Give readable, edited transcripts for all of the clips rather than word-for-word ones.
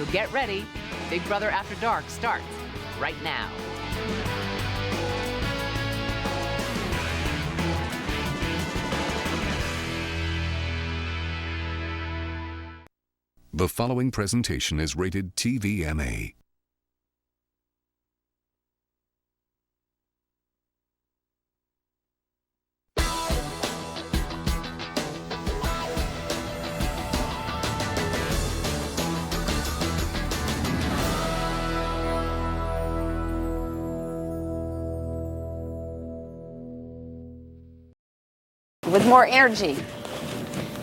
So get ready. Big Brother After Dark starts right now. The following presentation is rated TVMA. With more energy.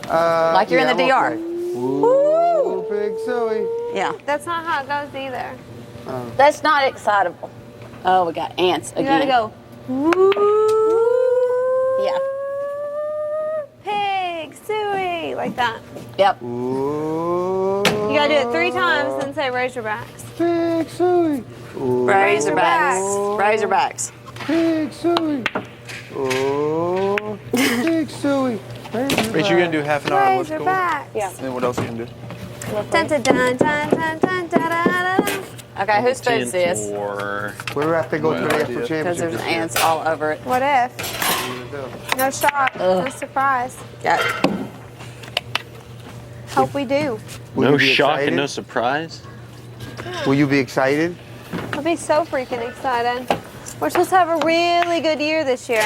Like you're in the DR. Okay. Ooh, big Zoe. Yeah. That's not how it goes either. That's not excitable. Oh, we got ants You again. gotta go. Yeah. Pig, suey, like that. Yep. Ooh. You gotta do it 3 times and say Razorbacks. Big Zoe. Ooh. Razorbacks. Razorbacks. Big Zoe. Ooh. Big Zoe. Wait, you're gonna do half an hour of what's cool? Razorbacks. Yeah. And then what else are you gonna do? Dun, dun, dun, dun, dun, dun, dun, dun, dun. Okay, whose food is this? Or Where do I have to go to the Well, national idea. Because championship? there's ants all over it. What if? What No shock, no surprise. Yeah. Hope we do. no shock and no surprise. Will you be excited? I'll be so freaking excited. We're supposed to have a really good year this year.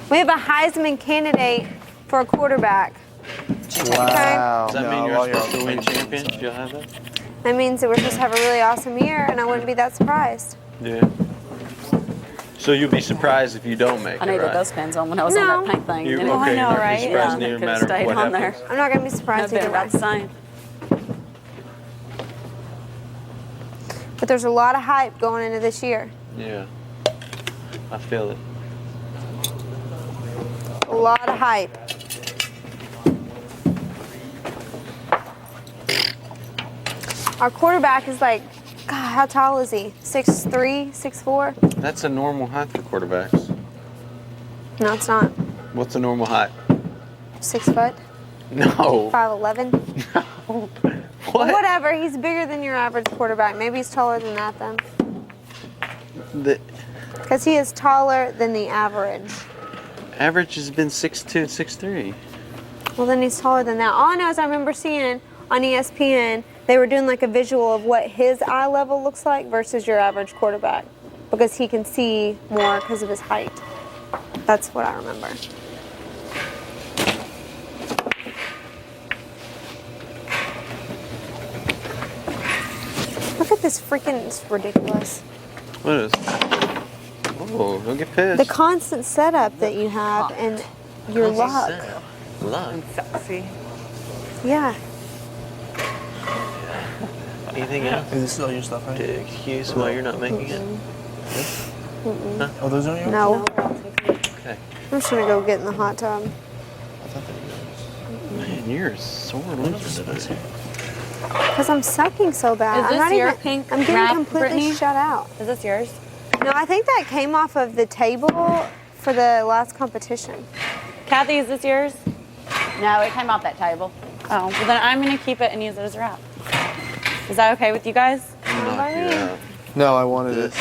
We have a Heisman candidate for a quarterback. Wow. Does that mean you're supposed to win champions? You'll have that? That means that we're supposed to have a really awesome year, and I wouldn't be that surprised. Yeah. So you'll be surprised if you don't make I it, needed right? those pens on when I was No. on that paint thing. You, and it- okay, I know, you're not right? surprised Yeah, no could've matter stayed what on happens. there. I'm not gonna be I've surprised been either about way. the same. But there's a lot of hype going into this year. Yeah. I feel it. A lot of hype. Our quarterback is like, God, how tall is he? 6'3", 6'4"? That's a normal height for quarterbacks. No, it's not. What's a normal height? 6 foot, No. 5'11". What? Whatever, he's bigger than your average quarterback. Maybe he's taller than that then. The Because he is taller than the average. average has been 6'2", 6'3". Well, then he's taller than that. All I know is I remember seeing on ESPN, they were doing like a visual of what his eye level looks like versus your average quarterback. Because he can see more because of his height. That's what I remember. Look at this freaking, it's ridiculous. What is? Oh, don't get pissed. The constant setup that you have and your luck. Luck. Sexy. Yeah. Anything else? Is this all your stuff, right? To excuse why you're not making it? Oh, those are yours? No. Okay. I'm just gonna go get in the hot tub. Man, you're a sore loser today. Because I'm sucking so bad. Is I'm this not your even, pink I'm getting wrap, completely Brittany? shut out. Is this yours? No, I think that came off of the table for the last competition. Kathy, is this yours? No, it came off that table. Oh, well then I'm gonna keep it and use it as a wrap. Is that okay with you guys? Knock you out. No, I wanted it. This.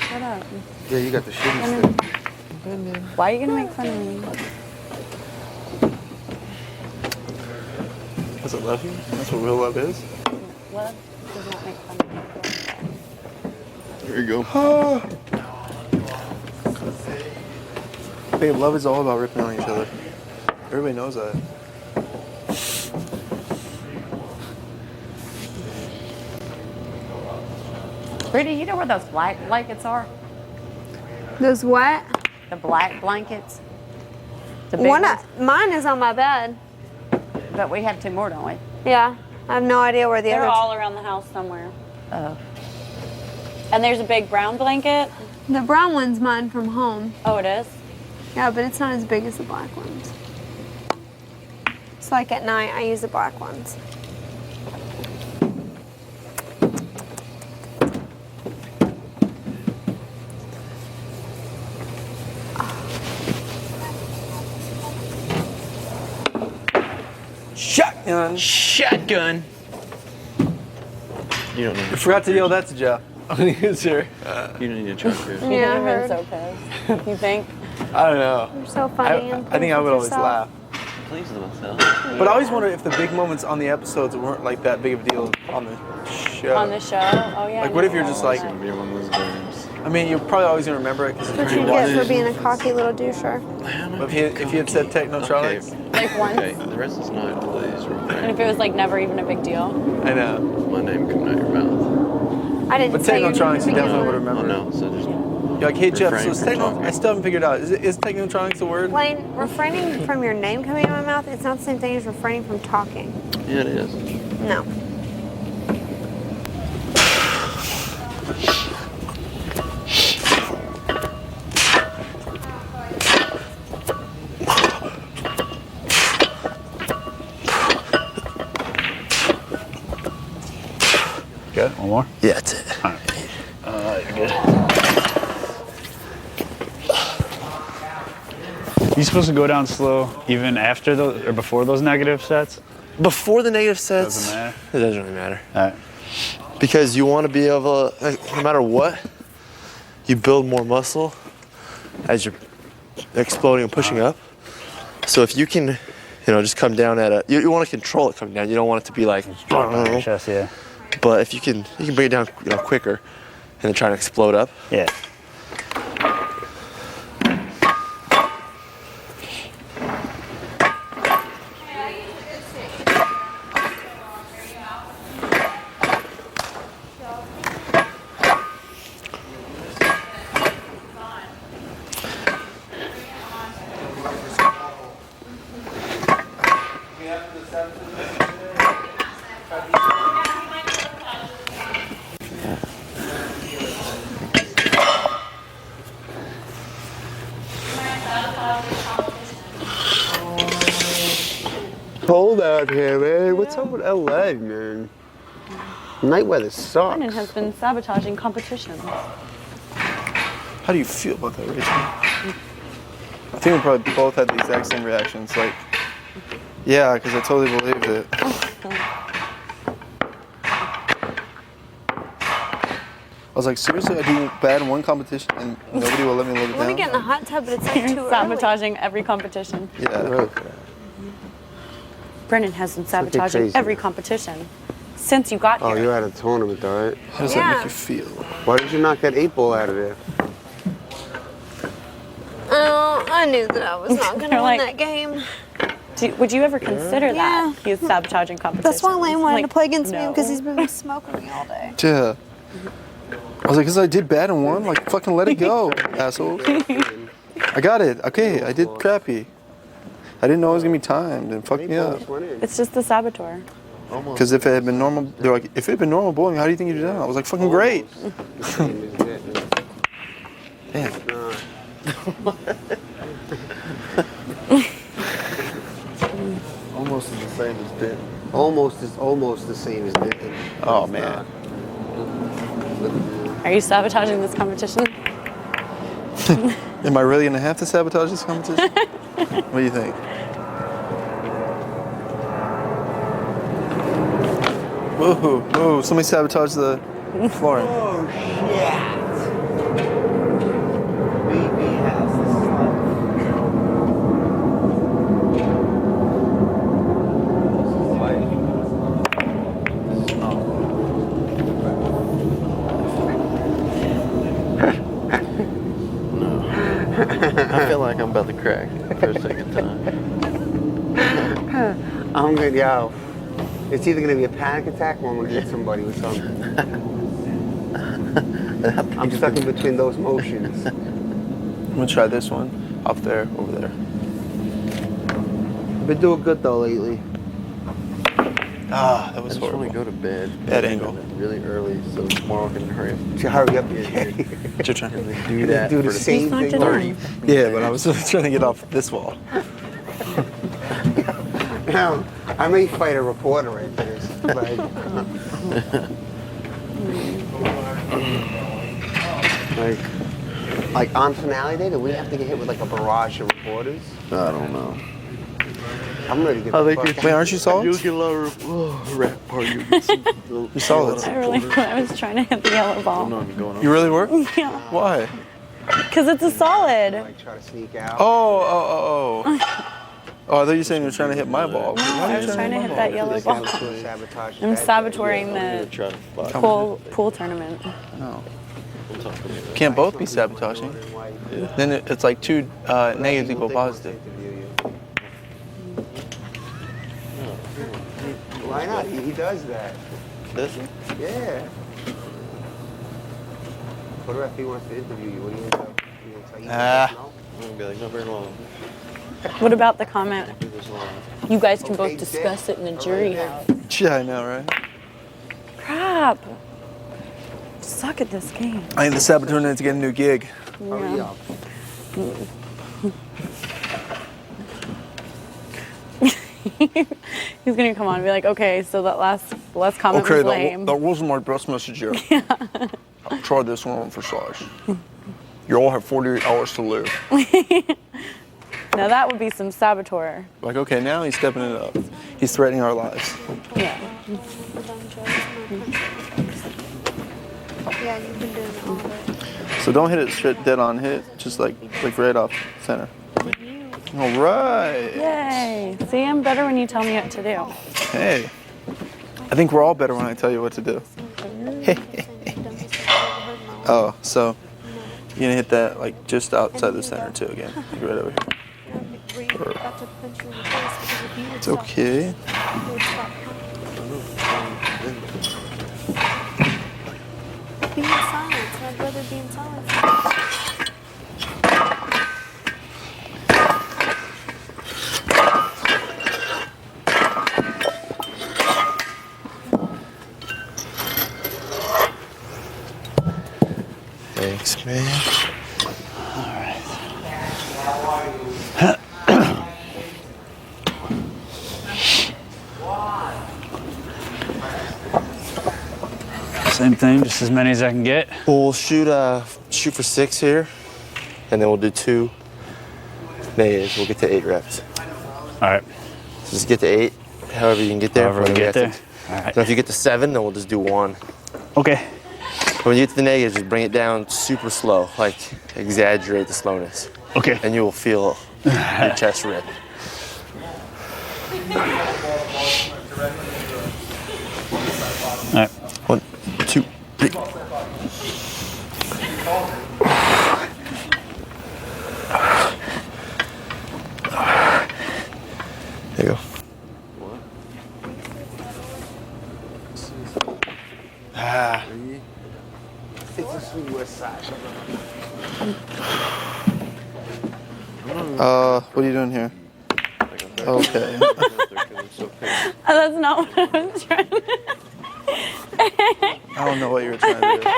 Shut up. Yeah, you got the shitty stick. Why are you gonna make fun of me? Does it love you? That's what real love is? Love does not make fun of me. There you go. Babe, love is all about ripping on each other. Everybody knows that. Brittany, you know where those black blankets are? Those what? The black blankets? The big One, ones? mine is on my bed. But we have 2 more, don't we? Yeah. I have no idea where the They're other all around the house somewhere. Oh. And there's a big brown blanket. The brown one's mine from home. Oh, it is? Yeah, but it's not as big as the black ones. It's like at night I use the black ones. Shut shotgun. Shotgun. You don't need. I forgot to yell that to Jeff. He's here. You don't need a truck here. You Yeah, I could heard. have been so pissed. You think? I don't know. You're so funny. I and think I would always yourself. laugh. Pleased with myself. But I always wonder if the big moments on the episodes weren't like that big of a deal on the show. On the show? Oh, yeah. Like, what if you're just like, It's gonna be one of those games. I mean, you're probably always gonna remember it because That's what you get for being a cocky little doucher. But if he had said Technotronics, Like once? Okay, the rest is not please And refrain. if it was like never even a big deal? I know. My name coming out your mouth. I didn't But say your name Technotronics, to you definitely would begin with. Oh remember. no, so just You're like, hey Jeff, so refrain is from Techno? talking. I still haven't figured out. Is Technotronics a word? Lane, refraining from your name coming out of my mouth, it's not the same thing as refraining from talking. yeah, it is. No. Good. One more. Yeah, that's it. You're good. You supposed to go down slow even after those or before those negative sets? Before the negative sets, Doesn't matter. it doesn't really matter. All right. Because you want to be able to, like, no matter what, you build more muscle as you're exploding and pushing up. So if you can, just come down at a, you want to control it coming down. You don't want it to be like, Drop on your chest, yeah. but if you can bring it down, quicker, and then try to explode up. Yeah. Cold out here, man. What's up with LA, man? Night weather sucks. Brennan has been sabotaging competitions. How do you feel about that, Rachel? I think we probably both had the exact same reactions. Like, yeah, because I totally believed it. I was like, seriously, I do bad in one competition and nobody will let me live it Let me down? get in the hot tub, but it's like You're too early. sabotaging every competition. Yeah. Brennan has been Look at sabotaging crazy. every competition since you got Oh, here. you're at a tournament, all right? How does Yeah. that make you feel? Why did you knock that 8-ball out of there? Oh, I knew that I was not going to You're win like- that game. Would you ever consider Yeah. that he's sabotaging competitions? That's why Lane wanted Like, to play against me no. because he's been smoking me all day. Yeah. I was like, because I did bad in one, like, fucking let it go, assholes. I got it. Okay, I did crappy. I didn't know it was going to be timed and fucked me up. It's just the saboteur. Because if it had been normal, they're like, if it had been normal bowling, how do you think you'd done? I was like, fucking great. Damn. Almost the same as Bit. Almost the same as Bit. Oh, man. Are you sabotaging this competition? Am I really going to have to sabotage this competition? What do you think? Whoa, whoa, somebody sabotaged the flooring. Oh, shit. Baby has the I feel like I'm about to crack for a second time. I'm good, yo. It's either gonna be a panic attack or I'm gonna hit somebody with something. I'm stuck in between those motions. I'm going to try this one. Up there, over there. Been doing good though lately. Ah, that I was just want horrible. to go to bed. Bad angle. Really early, so tomorrow I can hurry up So hurry up, and okay? It's your turn. do that Do for the same knocked thing. it 30. Yeah, but I was trying to get off this wall. Now, I may fight a reporter right there. Like on finale day, do we have to get hit with like a barrage of reporters? I don't know. I'm ready to get I the think fuck it's- Wait, aren't you solid? You'll get a lot of rap part. You'll get some. You're solid. I was trying to hit the yellow ball. You really were? Yeah. Why? Because it's a solid. Like, try to sneak out. Oh, I thought you were saying you were trying to hit my ball. I was trying to hit that yellow ball. Sabotage I'm that. sabotaging the Try to fly. pool tournament. No. Can't both be sabotaging. Then it's like two negatives equal positive. Why not? He does that. Does he? Yeah. What if he wants to interview you? What do you tell? You Ah. I'm gonna be like, not very long. What about the comment? Do this long. You guys can both discuss it in the jury house. Yeah, I know, right? Crap. Suck at this game. I think the saboteur needs to get a new gig. Yeah. He's gonna come on and be like, okay, so that last comment Okay, was lame. that wasn't my best message yet. Try this one on for size. You all have 48 hours to live. Now that would be some saboteur. Like, okay, now he's stepping it up. He's threatening our lives. Yeah. Yeah, you've been doing it all day. So don't hit it straight dead on hit, just like right off center. All right. Yay. See, I'm better when you tell me what to do. Hey, I think we're all better when I tell you what to do. Oh, so you're gonna hit that like just outside the center too again, like right over here. It's okay. Be in silence. I'd rather be in silence. Thanks, man. Same thing, just as many as I can get. Well, we'll shoot for 6 here, and then we'll do 2 negatives. We'll get to 8 reps. All right. So just get to 8, however you can get there. However we Whether get there. have to- All right. So if you get to 7, then we'll just do 1. Okay. When you get to the negatives, just bring it down super slow, like exaggerate the slowness, Okay. and you will feel your chest rip. All right. 1, 2, 3. There you go. It's a suicide. What are you doing here? Okay. That's not what I was trying to do. I don't know what you were trying to do.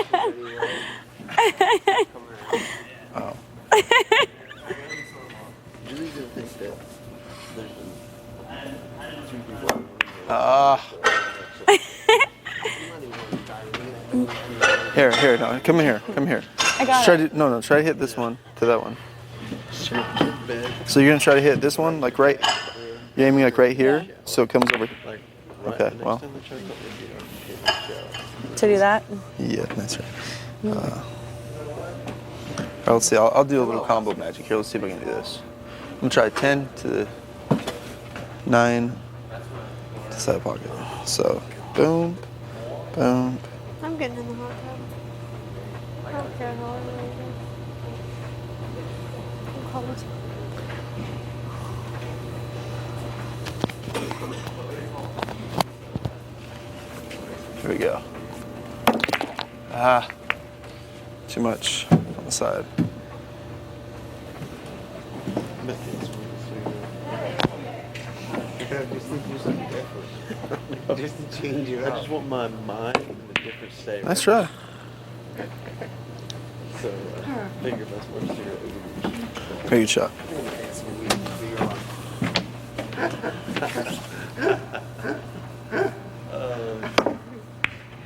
Oh. Here, no, come in here, come here. I got Try it. to, try to hit this one to that one. So you're gonna try to hit this one, like right, you're aiming like right here, so it comes over. Okay, well. To do that? Yeah, that's right. Alright, let's see, I'll do a little combo magic here. Let's see if I can do this. I'm gonna try 10 to the 9 to side pocket. So, boom, boom. I'm getting in the hot tub. I don't care how I really do. I'm cold. Here we go. Ah, too much on the side. Just to change it I up. just want my mind in a different state. Nice try. So, finger best work cigarette. Very good shot.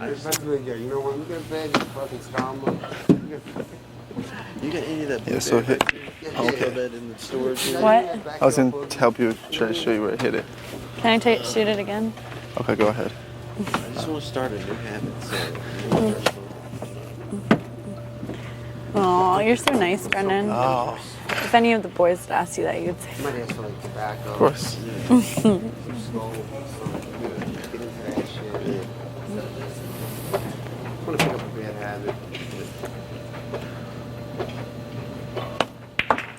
You know when we get to bed, just fucking storm up. You got any of that? Yeah, so hit Okay. What? I was going to help you try to show you where I hit it. Can I shoot it again? Okay, go ahead. I just want to start a new habit. Oh, you're so nice, Brendan. Oh. If any of the boys would ask you that, you'd say. Might ask for like tobacco. Of course. I want to pick up a bad habit.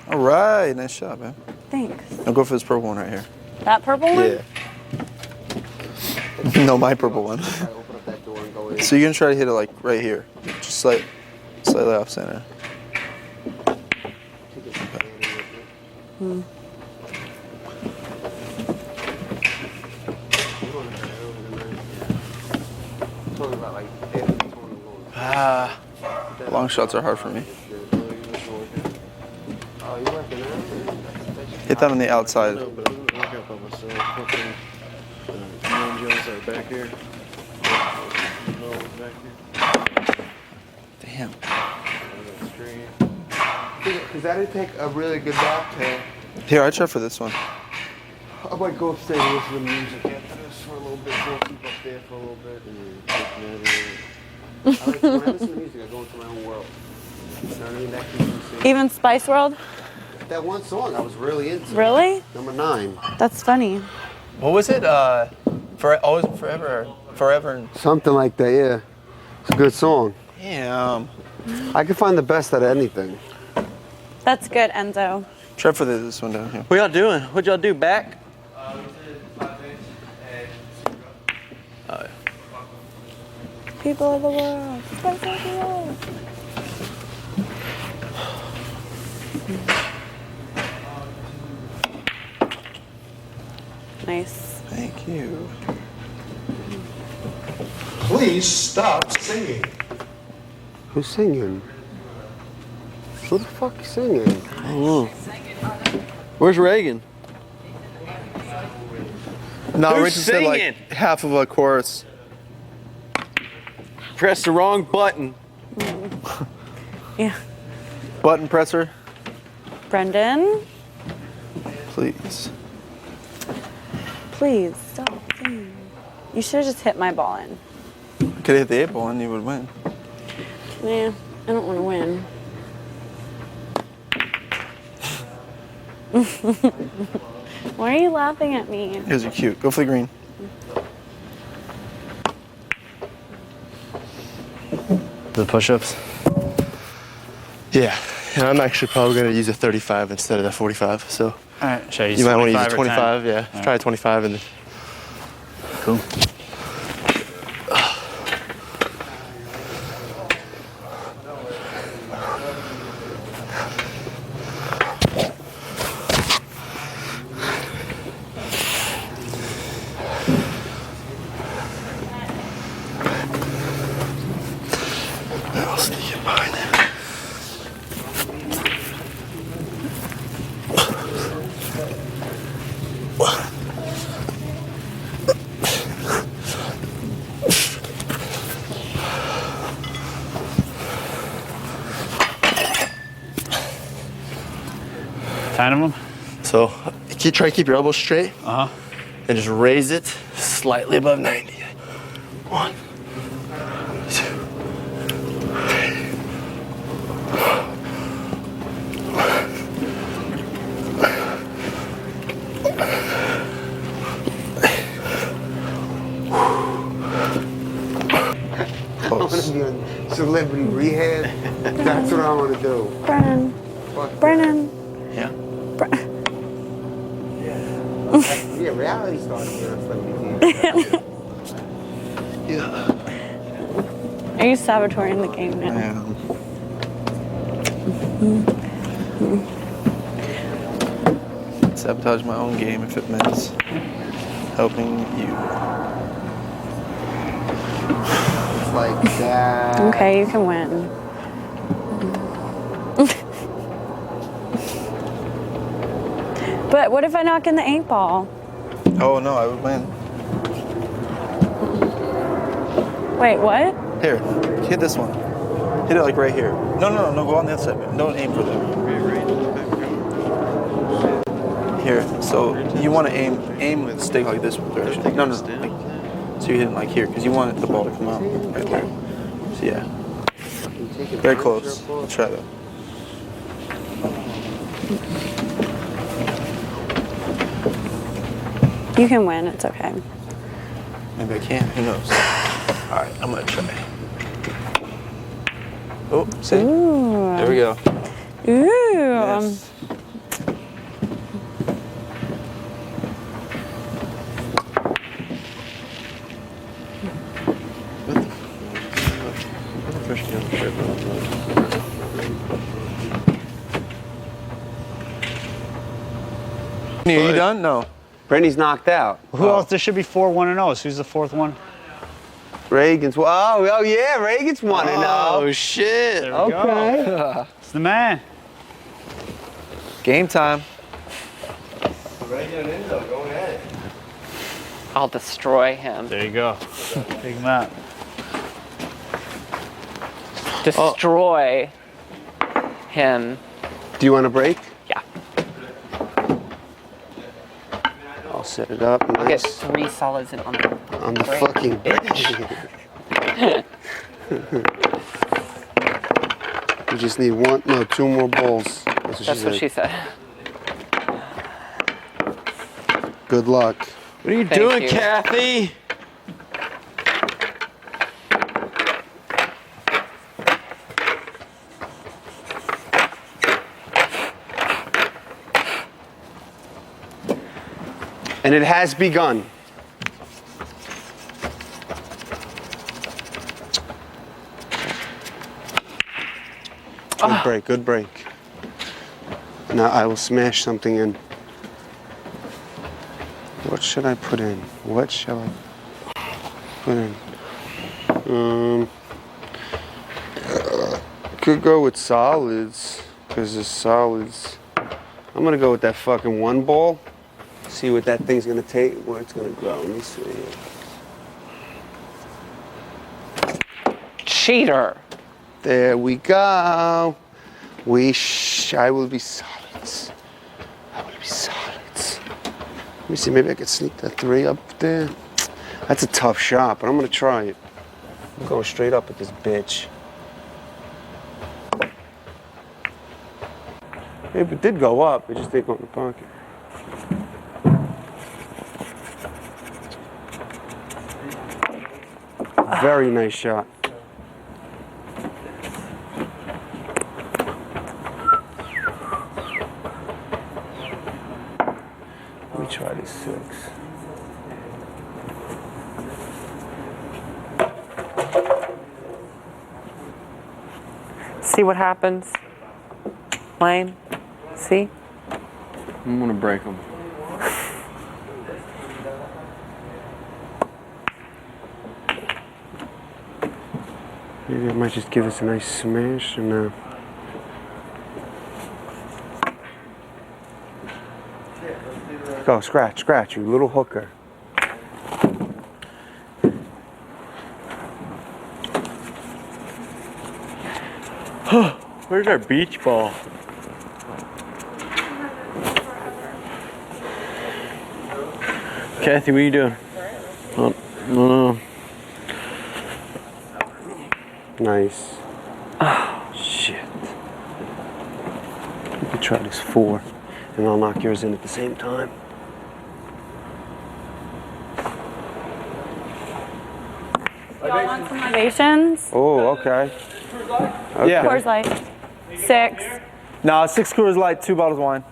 All right, nice shot, man. Thanks. I'll go for this purple one right here. That purple one? Yeah. No, my purple one. I open up that door and go in. So you're gonna try to hit it like right here, just slightly off center. Long shots are hard for me. Hit that on the outside. Damn. Because I didn't take a really good back tail. Here, I try for this one. I might go upstairs and listen to music after this for a little bit. We'll keep up there for a little bit. When I listen to music, I go into my own world. You know what I mean? That keeps me safe. Even Spice World? That one song I was really into. Really? Number 9. That's funny. What was it? Always and Forever. Forever. Something like that, yeah. It's a good song. Damn. I can find the best out of anything. That's good, Enzo. Try for this one down here. What y'all doing? What y'all do back? People of the world. Spice of the world. Nice. Thank you. Please stop singing. Who's singing? Who the fuck is singing? I don't know. Where's Reagan? No, Who's Richard said like singing? half of a chorus. Press the wrong button. Yeah. Button presser, Brendan, please. please stop singing. You should have just hit my ball in. Could have hit the 8 ball and you would win. Nah, I don't want to win. Why are you laughing at me? Here's your cute. Go for the green. The push-ups. Yeah, and I'm actually probably gonna use a 35 instead of the 45. So All right, should I use you might want to use a 25 or 10? 25. Yeah, All try right. 25 and. Cool. I'll sneak it behind him. Ten of them? So try to keep your elbows straight Uh-huh. and just raise it slightly above 90. 1, 2. I want to be on Celebrity Rehab. That's what I want to do. Brennan. Fuck Brennan. Yeah. Yeah, reality stars here on Celebrity TV. Yeah. Are you sabotaging the game I now? am. Sabotage my own game if it means helping you. It's like that. Okay, you can win. But what if I knock in the 8 ball? Oh no, I would win. Wait, what? Here, hit this one. Hit it like right here. No, go on the other side. Man. Don't aim for that. Here, so you want to aim with the stick like this direction. No, like, so you're hitting like here, because you want the ball to come out right there. So yeah, very close. Let's try that. You can win. It's okay. Maybe I can. Who knows? All right, I'm gonna try. Oh, see? Ooh. There we go. Ooh. Yes. Are you done? No. Brittany's knocked out. Who else? There should be 4 1-0s. Who's the 4th one? Reagan's. Oh yeah, Reagan's 1-0. Oh shit. There we go. It's the man. Game time. Reagan and Enzo going at it. I'll destroy him. There you go. Big map. Destroy him. Do you want a break? Yeah. I'll set it up. I'll get Nice. 3 solids in on the break. fucking bench. We just need 2 more bowls. That's what she said. Good luck. What are you Thank doing, you. Kathy? And it has begun. Good break, good break. Now I will smash something in. What should I put in? What shall I put in? Could go with solids, because the solids. I'm gonna go with that fucking 1 ball. See what that thing's gonna take, where it's gonna go. Let me see. Cheater. There we go. I will be solids. I will be solids. Let me see, maybe I could sneak that 3 up there. That's a tough shot, but I'm gonna try it. I'm going straight up at this bitch. It did go up, it just didn't go in the pocket. Very nice shot. Let me try this 6. See what happens. Lane. See? I'm gonna break them. Maybe I might just give this a nice smash and go, scratch, you little hooker. Where's our beach ball? Kathy, what are you doing? Oh, no. Nice. Oh, shit. We could try this 4, and I'll knock yours in at the same time. Y'all want some libations? Oh, okay. Yeah. Coors Light. 6. No, 6 Coors Light, 2 bottles of wine.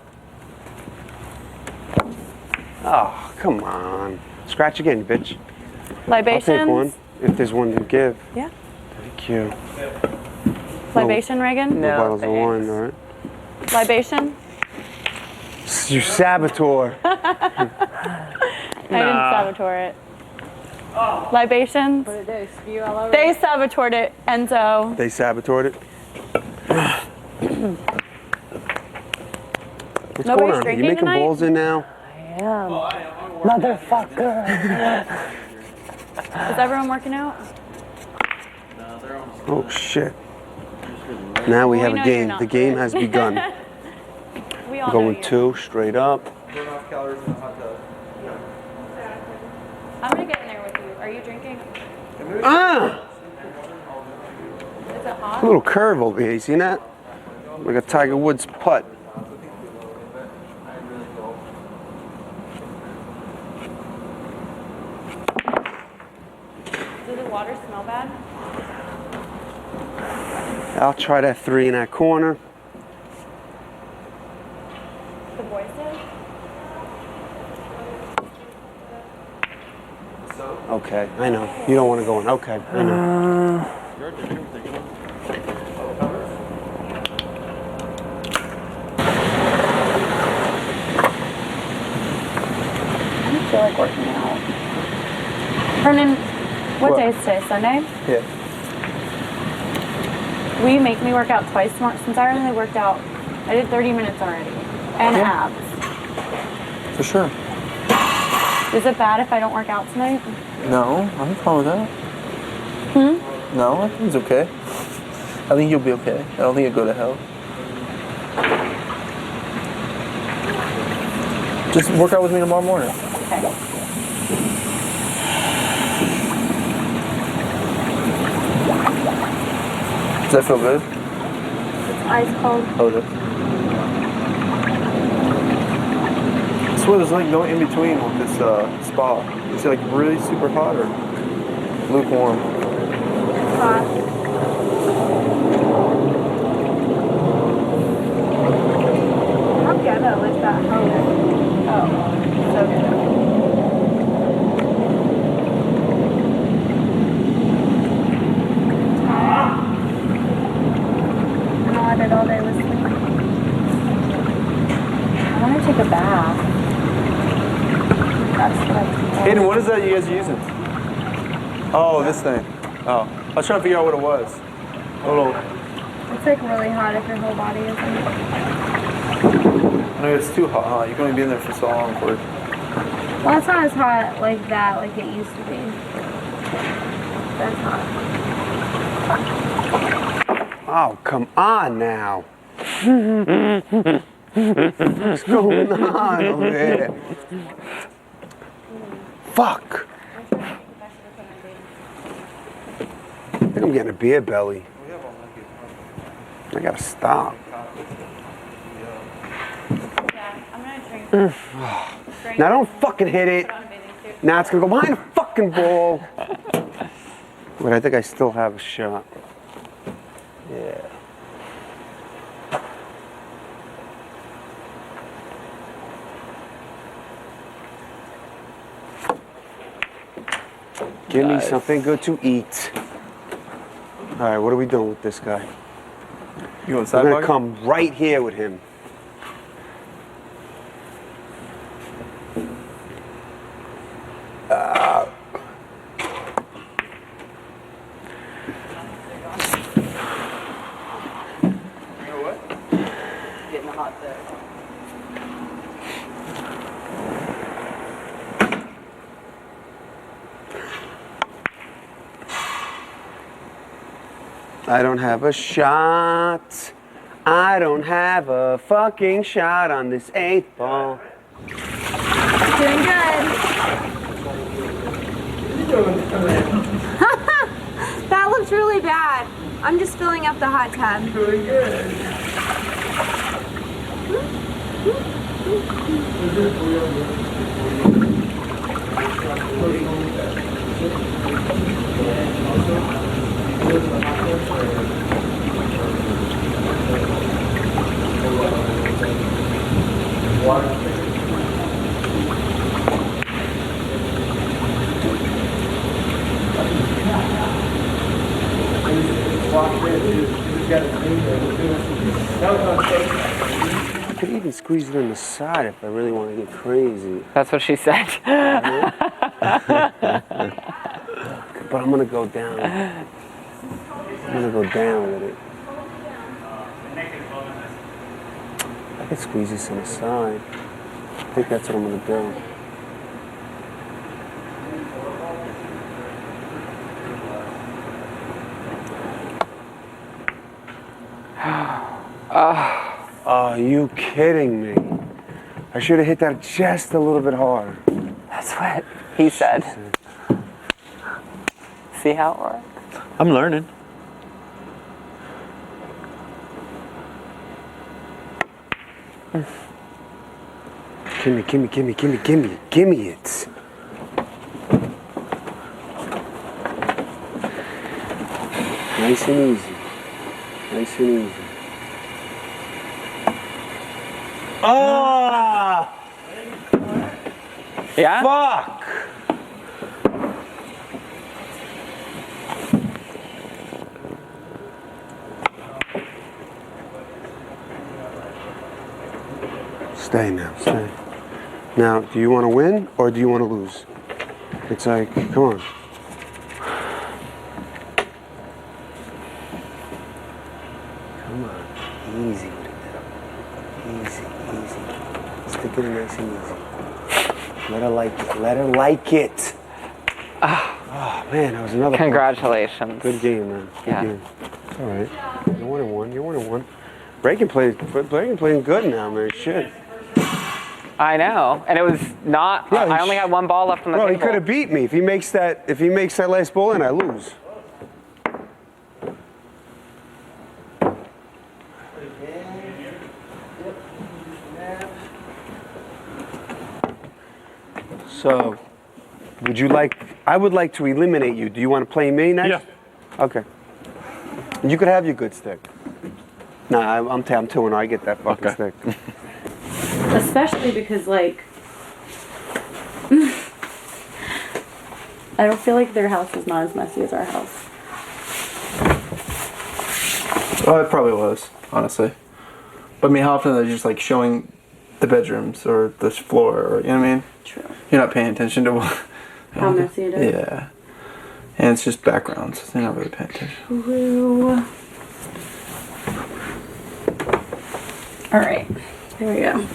Oh, come on. Scratch again, bitch. Libations? I'll take one, if there's one to give. Yeah. Thank you. Libation, Reagan? No bottles of wine, all right? Libation? You saboteur. I didn't saboteur it. Libations? What did they spew all over? They saboteured it, Enzo. They saboteured it? What's Nobody's going on? You drinking making tonight? balls in now? Motherfucker. Is everyone working out? Oh, shit. Now we have a know you're game. not The game fit. has begun. We all know Going you. 2 straight up. calories in a hot tub. I'm gonna get in there with you. Are you drinking? Ah! Is it hot? A little curve over here, you seen that? Like a Tiger Woods putt. Does the water smell bad? I'll try that 3 in that corner. The boys did? Okay, I know. You don't want to go in. Okay, I know. I don't feel like working out. Hernan, what day is today? Sunday? Yeah. Will you make me work out twice more? Since I only worked out, I did 30 minutes already. And abs. For sure. Is it bad if I don't work out tonight? No, I'm fine with that. No, I think it's okay. I think you'll be okay. I don't think you'll go to hell. Just work out with me tomorrow morning. Okay. Does that feel good? It's ice cold. Oh, it is. I swear there's like no in between with this spa. Is it like really super hot or lukewarm? Hot. How ghetto is that hose? Oh, so ghetto. All I did all day was sleep. I want to take a bath. That's what I'm Hayden, what is that you guys are using? Oh, this thing. Oh, I was trying to figure out what it was. A little. It's like really hot if your whole body isn't. No, it's too hot, huh? You can only be in there for so long for it. Well, it's not as hot like that like it used to be. That's hot. Oh, come on now. What's going on over there? Fuck. I think I'm getting a beer belly. I gotta stop. Yeah, I'm gonna drink. Now don't fucking hit it. Now it's gonna go behind the fucking ball. But I think I still have a shot. Yeah. Give me something good to eat. All right, what are we doing with this guy? You want I'm side gonna pocket? come right here with him. Getting hot there. I don't have a shot. I don't have a fucking shot on this 8 ball. Doing good. That looks really bad. I'm just filling up the hot tub. Doing good. I could even squeeze it on the side if I really want to get crazy. That's what she said. But I'm gonna go down. I'm gonna go down with it. I could squeeze this on the side. I think that's what I'm gonna do. Are you kidding me? I should have hit that just a little bit harder. That's what he said. See how it works? I'm learning. Gimme it. Nice and easy. Nice and easy. Ah! Yeah? Fuck! Stay now, stay. Now, do you want to win or do you want to lose? It's like, come on. Come on, easy with it now. Easy. Stick it in nice and easy. Let her like it. Let her like it. Oh man, that was another point. Congratulations. Good game, man. Good game. It's all right. You're 1-1. You're 1-1. Breaking playing good now, man. Shit. I know, and it was not. Bro, I only had one ball left on the Bro, table. he could have beat me if he makes that. If he makes that last ball in, I lose. So, would you like? I would like to eliminate you. Do you want to play me next? Yeah. Okay. You could have your good stick. Nah, I'm 2-0. I get that fucking stick. Especially because, like, I don't feel like their house is not as messy as our house. Oh, it probably was, honestly. But I mean, how often are they just like showing the bedrooms or the floor, or you know what I mean? True. You're not paying attention to what. How messy it is. Yeah. And it's just backgrounds. They're not really paying attention. Woo. All right, here we go.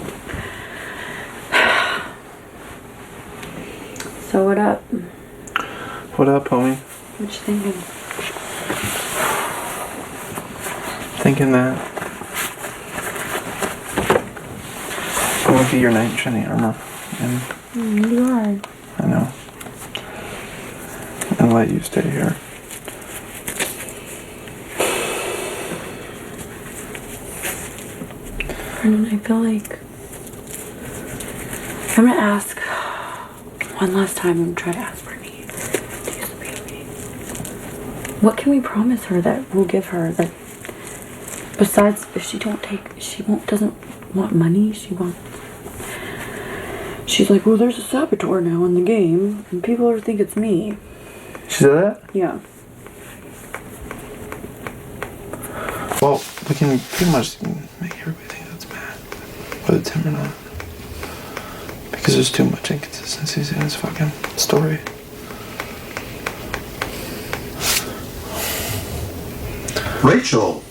So what up? What up, homie? What you thinking? Thinking that I will be your knight in shining armor. And You are. I know. And let you stay here. And I feel like I'm gonna ask one last time and try to ask for me to use the baby. What can we promise her that we'll give her that besides if she doesn't want money, she's like, well, there's a saboteur now in the game and people think it's me. She said that? Yeah. Well, we can pretty much make everybody think that's bad, whether it's him or not. Because there's too much inconsistencies in his fucking story. Rachel,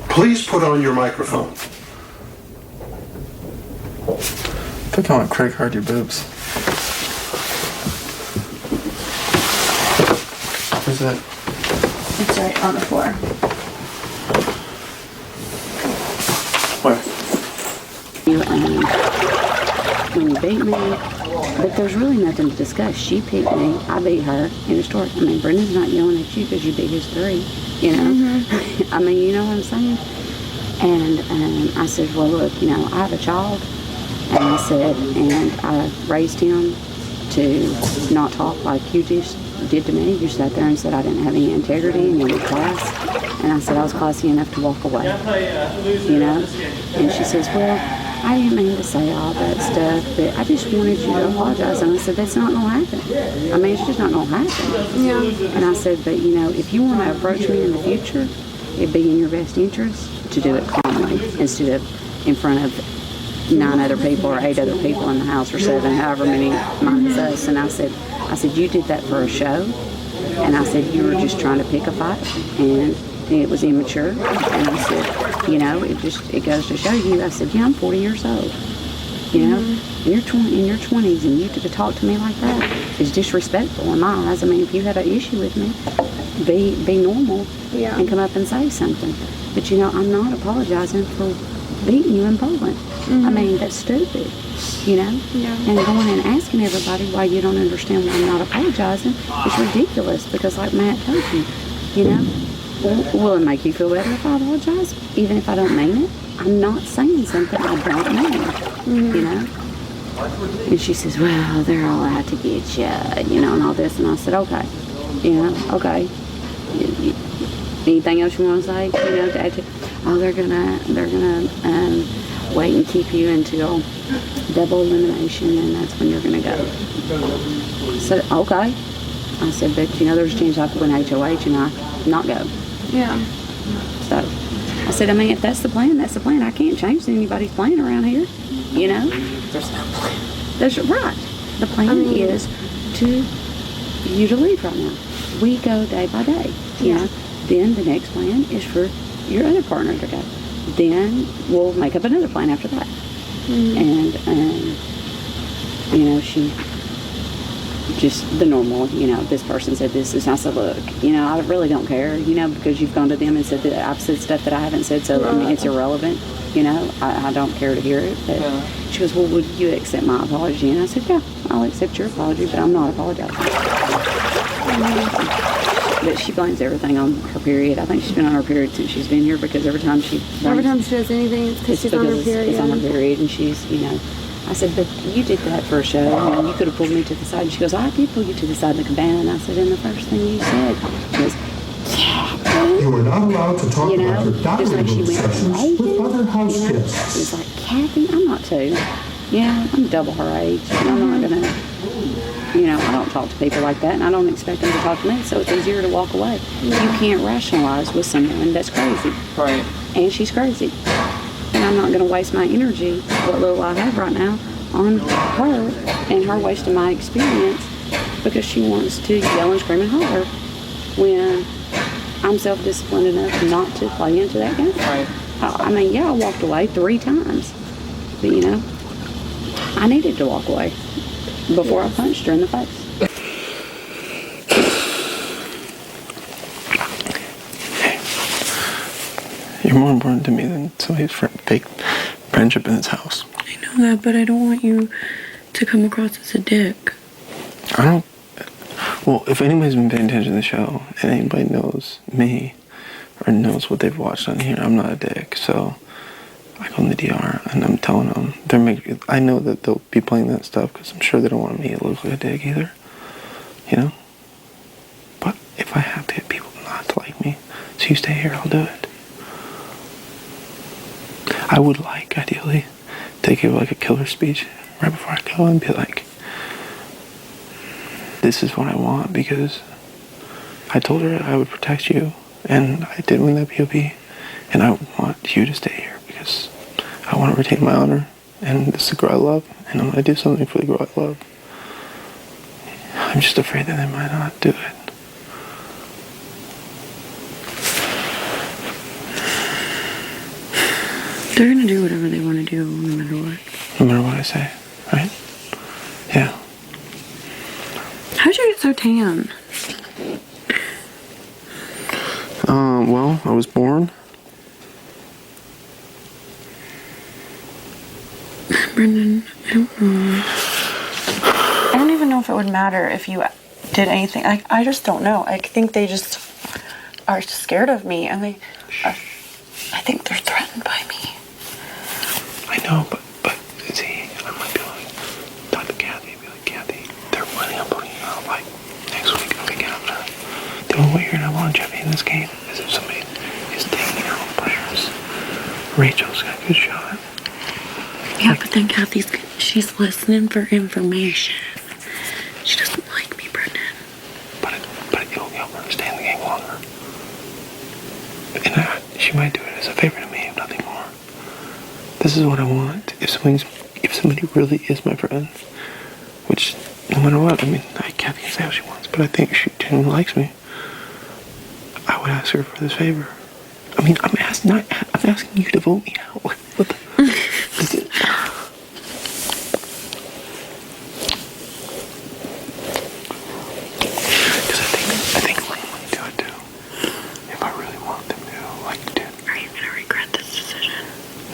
please put on your microphone. I think I want to credit card your boobs. Where's that? It's right on the floor. Where? When you beat me, but there's really nothing to discuss. She beat me, I beat her, in the story. I mean, Brendan's not yelling at you because you beat his 3, you know? I mean, you know what I'm saying? And I said, well, look, you know, I have a child, and I said, and I raised him to not talk like you just did to me. You sat there and said I didn't have any integrity and any class, and I said I was classy enough to walk away, you know? And she says, well, I didn't mean to say all that stuff, but I just wanted you to apologize. And I said, that's not going to happen. I mean, it's just not going to happen. Yeah. And I said, but you know, if you want to approach me in the future, it'd be in your best interest to do it calmly instead of in front of 9 other people or 8 other people in the house or 7, however many minus us. And I said, you did that for a show. And I said, you were just trying to pick a fight. And it was immature. And I said, you know, it goes to show you. I said, yeah, I'm 40 years old. You know, in your 20s, and you to talk to me like that is disrespectful in my eyes. I mean, if you had an issue with me, be normal and come up and say something. But you know, I'm not apologizing for beating you in bowling. I mean, that's stupid, you know? Yeah. And going and asking everybody why you don't understand why I'm not apologizing is ridiculous because like Matt told you know? Will it make you feel better if I apologize? Even if I don't mean it? I'm not saying something I don't mean, you know? And she says, well, they're all out to get you, you know, and all this. And I said, okay, you know, okay. Anything else you want to say, you know, to add to? Oh, they're gonna wait and keep you until double elimination, and that's when you're gonna go. I said, okay. I said, but you know, there's a chance I could win HOH and I not go. Yeah. So I said, I mean, if that's the plan, that's the plan. I can't change anybody's plan around here, you know? There's no plan. That's right. The plan is to you to leave right now. We go day by day, you know? Then the next plan is for your other partner to go. Then we'll make up another plan after that. And, you know, she just the normal, you know, this person said this, and I said, look, you know, I really don't care, you know, because you've gone to them and said that I've said stuff that I haven't said, so I mean, it's irrelevant, you know, I don't care to hear it. But she goes, well, would you accept my apology? And I said, yeah, I'll accept your apology, but I'm not apologizing. But she blames everything on her period. I think she's been on her period since she's been here because every time she does anything, it's because she's on her period. It's on her period, and she's, you know. I said, but you did that for a show, and you could have pulled me to the side. And she goes, I did pull you to the side of the cabana. And I said, and the first thing you said, she goes, yeah. You are not allowed to talk You know, about your just like dining she room went sessions with other house you know, guests. it's like, Kathy, I'm not two. Yeah, I'm double her age. And I'm not gonna, you know, I don't talk to people like that, and I don't expect them to talk to me, so it's easier to walk away. You can't rationalize with someone that's crazy. Right. And she's crazy. And I'm not gonna waste my energy, what little I have right now, on her and her wasting my experience because she wants to yell and scream and holler when I'm self-disciplined enough not to play into that game. Right. I mean, yeah, I walked away 3 times, but you know, I needed to walk away before I punched her in the face. You're more important to me than somebody's fake friendship in this house. I know that, but I don't want you to come across as a dick. I don't. Well, if anybody's been paying attention to the show and anybody knows me or knows what they've watched on here, I'm not a dick. So I go in the DR and I'm telling them I know that they'll be playing that stuff because I'm sure they don't want me to look like a dick either. You know. But if I have to get people not to like me, so you stay here, I'll do it. I would like, ideally, to give like a killer speech right before I go and be like, this is what I want because I told her I would protect you and I did win that POP and I want you to stay here because I want to retain my honor and this is the girl I love and I'm going to do something for the girl I love. I'm just afraid that they might not do it. They're gonna do whatever they want to do, no matter what. No matter what I say, right? Yeah. How'd you get so tan? Well, I was born. Brendan, I don't know. I don't even know if it would matter if you did anything. I just don't know. I think they just are scared of me, and I think they're threatened by me. I know, but see, I might be like, talk to Kathy and be like, Kathy, they're planning on putting you out like next week. Okay, get up there. The only way you're gonna want Jeffy in this game is if somebody is taking your own players. Rachel's got a good shot. Yeah, but then she's listening for information. She doesn't like me, Brendan. But it'll help her stay in the game longer. And she might do it as a favor to me, if nothing more. This is what I want. If somebody really is my friend, which no matter what, I mean, Kathy can say what she wants, but I think she genuinely likes me. I would ask her for this favor. I mean, I'm asking you to vote me out. What the? Because I think Lane would do it too. If I really want them to, like you did. Are you gonna regret this decision?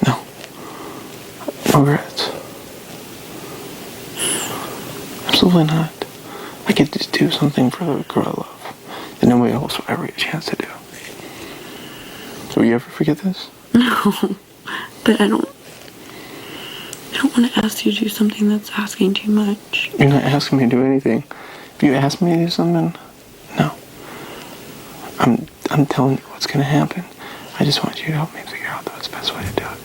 No. Absolutely not. I get to do something for the girl I love that nobody else will ever get a chance to do. So will you ever forget this? No, but I don't want to ask you to do something that's asking too much. You're not asking me to do anything. If you ask me to do something, no. I'm telling you what's going to happen. I just want you to help me figure out what's the best way to do it.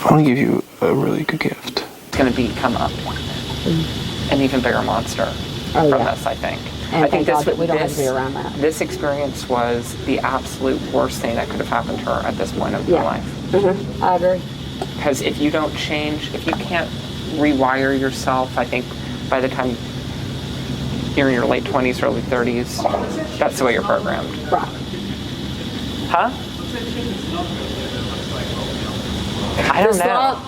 I want to give you a really good gift. It's going to become an even bigger monster from this, I think. And I think thank God that we don't have to be around that. This experience was the absolute worst thing that could have happened to her at this point of her life. Mm-hmm. I agree. Because if you don't change, if you can't rewire yourself, I think by the time you're in your late 20s, early 30s, that's the way you're programmed. Right. Huh? I don't know.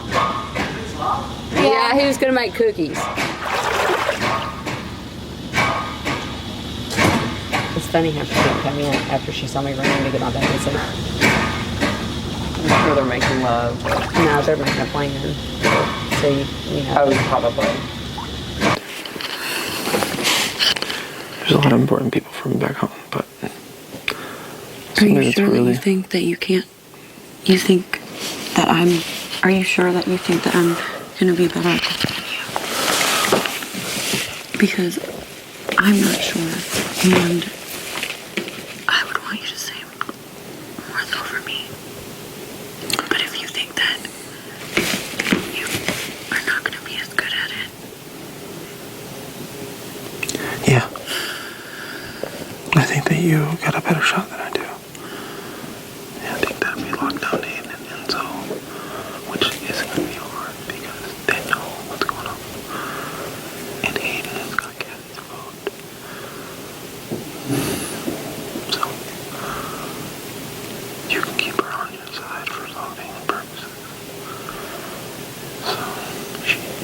Yeah, he was going to make cookies. It's funny how she didn't come in after she saw me running to get my babysitter. I'm sure they're making love. No, they're making a plan. So, you know. Oh, probably. There's a lot of important people from back home, but Are you sure that you think that you can't? You think that I'm? Are you sure that you think that I'm gonna be better at this than you? Because I'm not sure, and I would want you to say more though for me. But if you think that you are not gonna be as good at it, yeah, I think that you got a better shot than I do. Yeah, I think that'd be locked down to Aiden and Enzo, which isn't going to be hard because they know what's going on. And Aiden is going to get his vote. So, you can keep her on your side for voting purposes. So,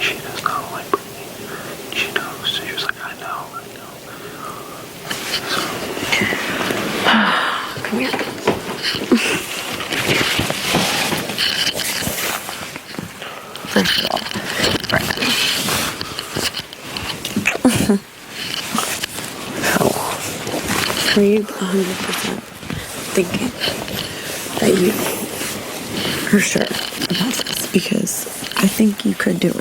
she does not like Brittany. She knows. She was like, I know. come here. First of all, Brandon. Are you 100% thinking that you are sure about this? Because I think you could do it.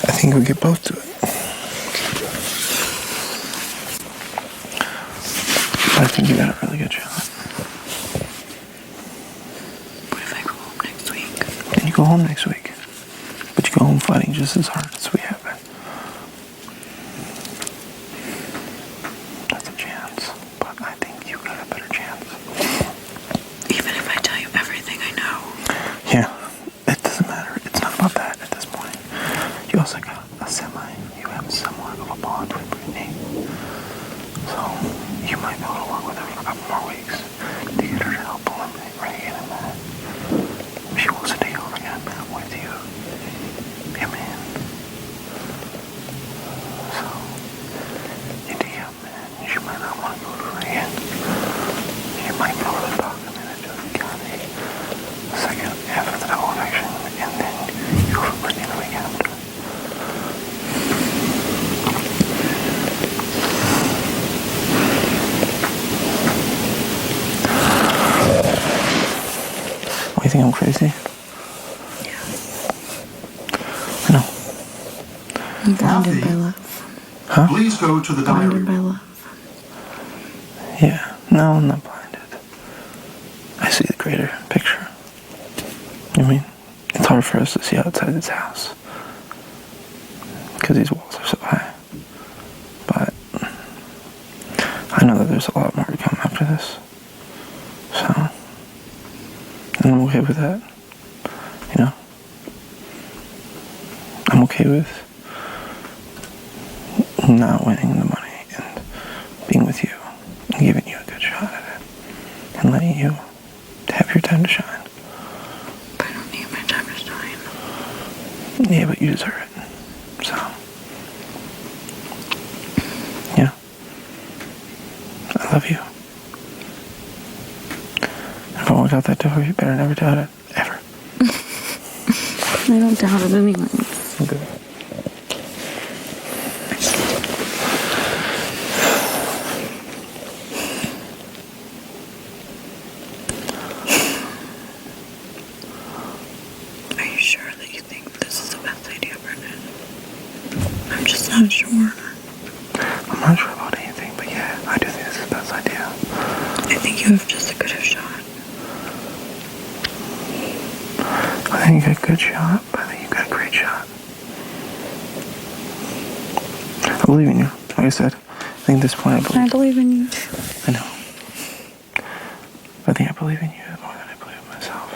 I think we could both do it. I think you got a really good shot. What if I go home next week? Then you go home next week. But you go home fighting just as hard as we have been. That's a chance. But I think you got a better chance. Even if I tell you everything I know. Yeah, it doesn't matter. It's not about that at this point. You also got you have somewhat of a bond with Brittany. So, you might be able to work with her for a couple more weeks to get her to help eliminate Ray in a minute. If she wants to take over again with you, be a man. So, you take out man. She might not want to go to Ray in. She might be able to talk him into kind of a second half of the double affection, and then you go for Brittany the week after. You think I'm crazy? Yeah. I know. I'm blinded by love. Huh? Please go to the diary Blinded by room. love. Yeah. No, I'm not blinded. I see the greater picture. I mean, it's hard for us to see outside this house because these walls are so high. But I know that there's a lot more to come after this. So, and I'm okay with that. You know? I'm okay with not winning the money and being with you and giving you a good shot at it and letting you have your time to shine. But I don't need my time to shine. Yeah, but you deserve it. So, yeah. I love you. If I walk out that door, you better never doubt it. Ever. I don't doubt it anyways. Okay. Are you sure that you think this is the best idea, Brendan? I'm just not sure. I'm not sure about anything, but yeah, I do think this is the best idea. I think you have just a good shot. I think you got a good shot, but I think you got a great shot. I believe in you. Like I said, I think at this point I believe in you. I know. But I think I believe in you more than I believe in myself.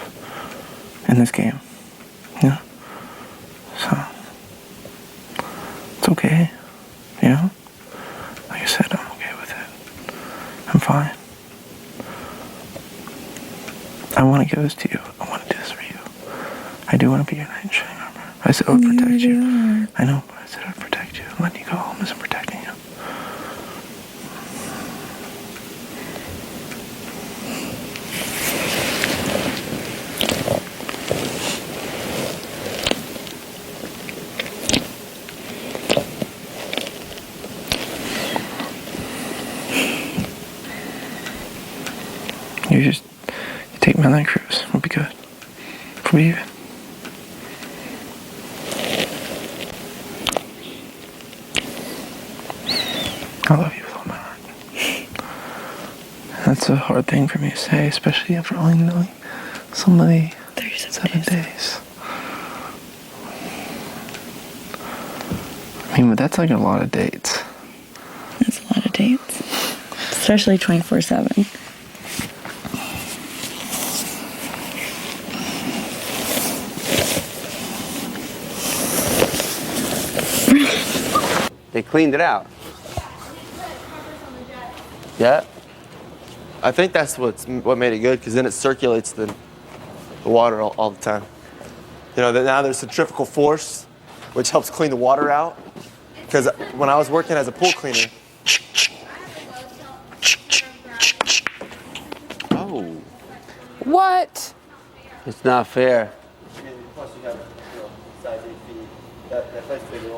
In this game. Yeah. So, it's okay. You know? Like I said, I'm okay with it. I'm fine. I want to give this to you. I want to do this for you. I do want to be your knight in shining armor. I said I would protect you. I know, but I said I'd protect you. Letting you go home isn't protecting you. You take me on that cruise. We'll be good. We'll be even. I love you with all my heart. That's a hard thing for me to say, especially after only knowing somebody 7 days. I mean, but that's like a lot of dates. That's a lot of dates. Especially 24/7. They cleaned it out. Yeah. I think that's what made it good, because then it circulates the water all the time. You know, now there's centrifugal force, which helps clean the water out. Because when I was working as a pool cleaner. Oh. What? It's not fair.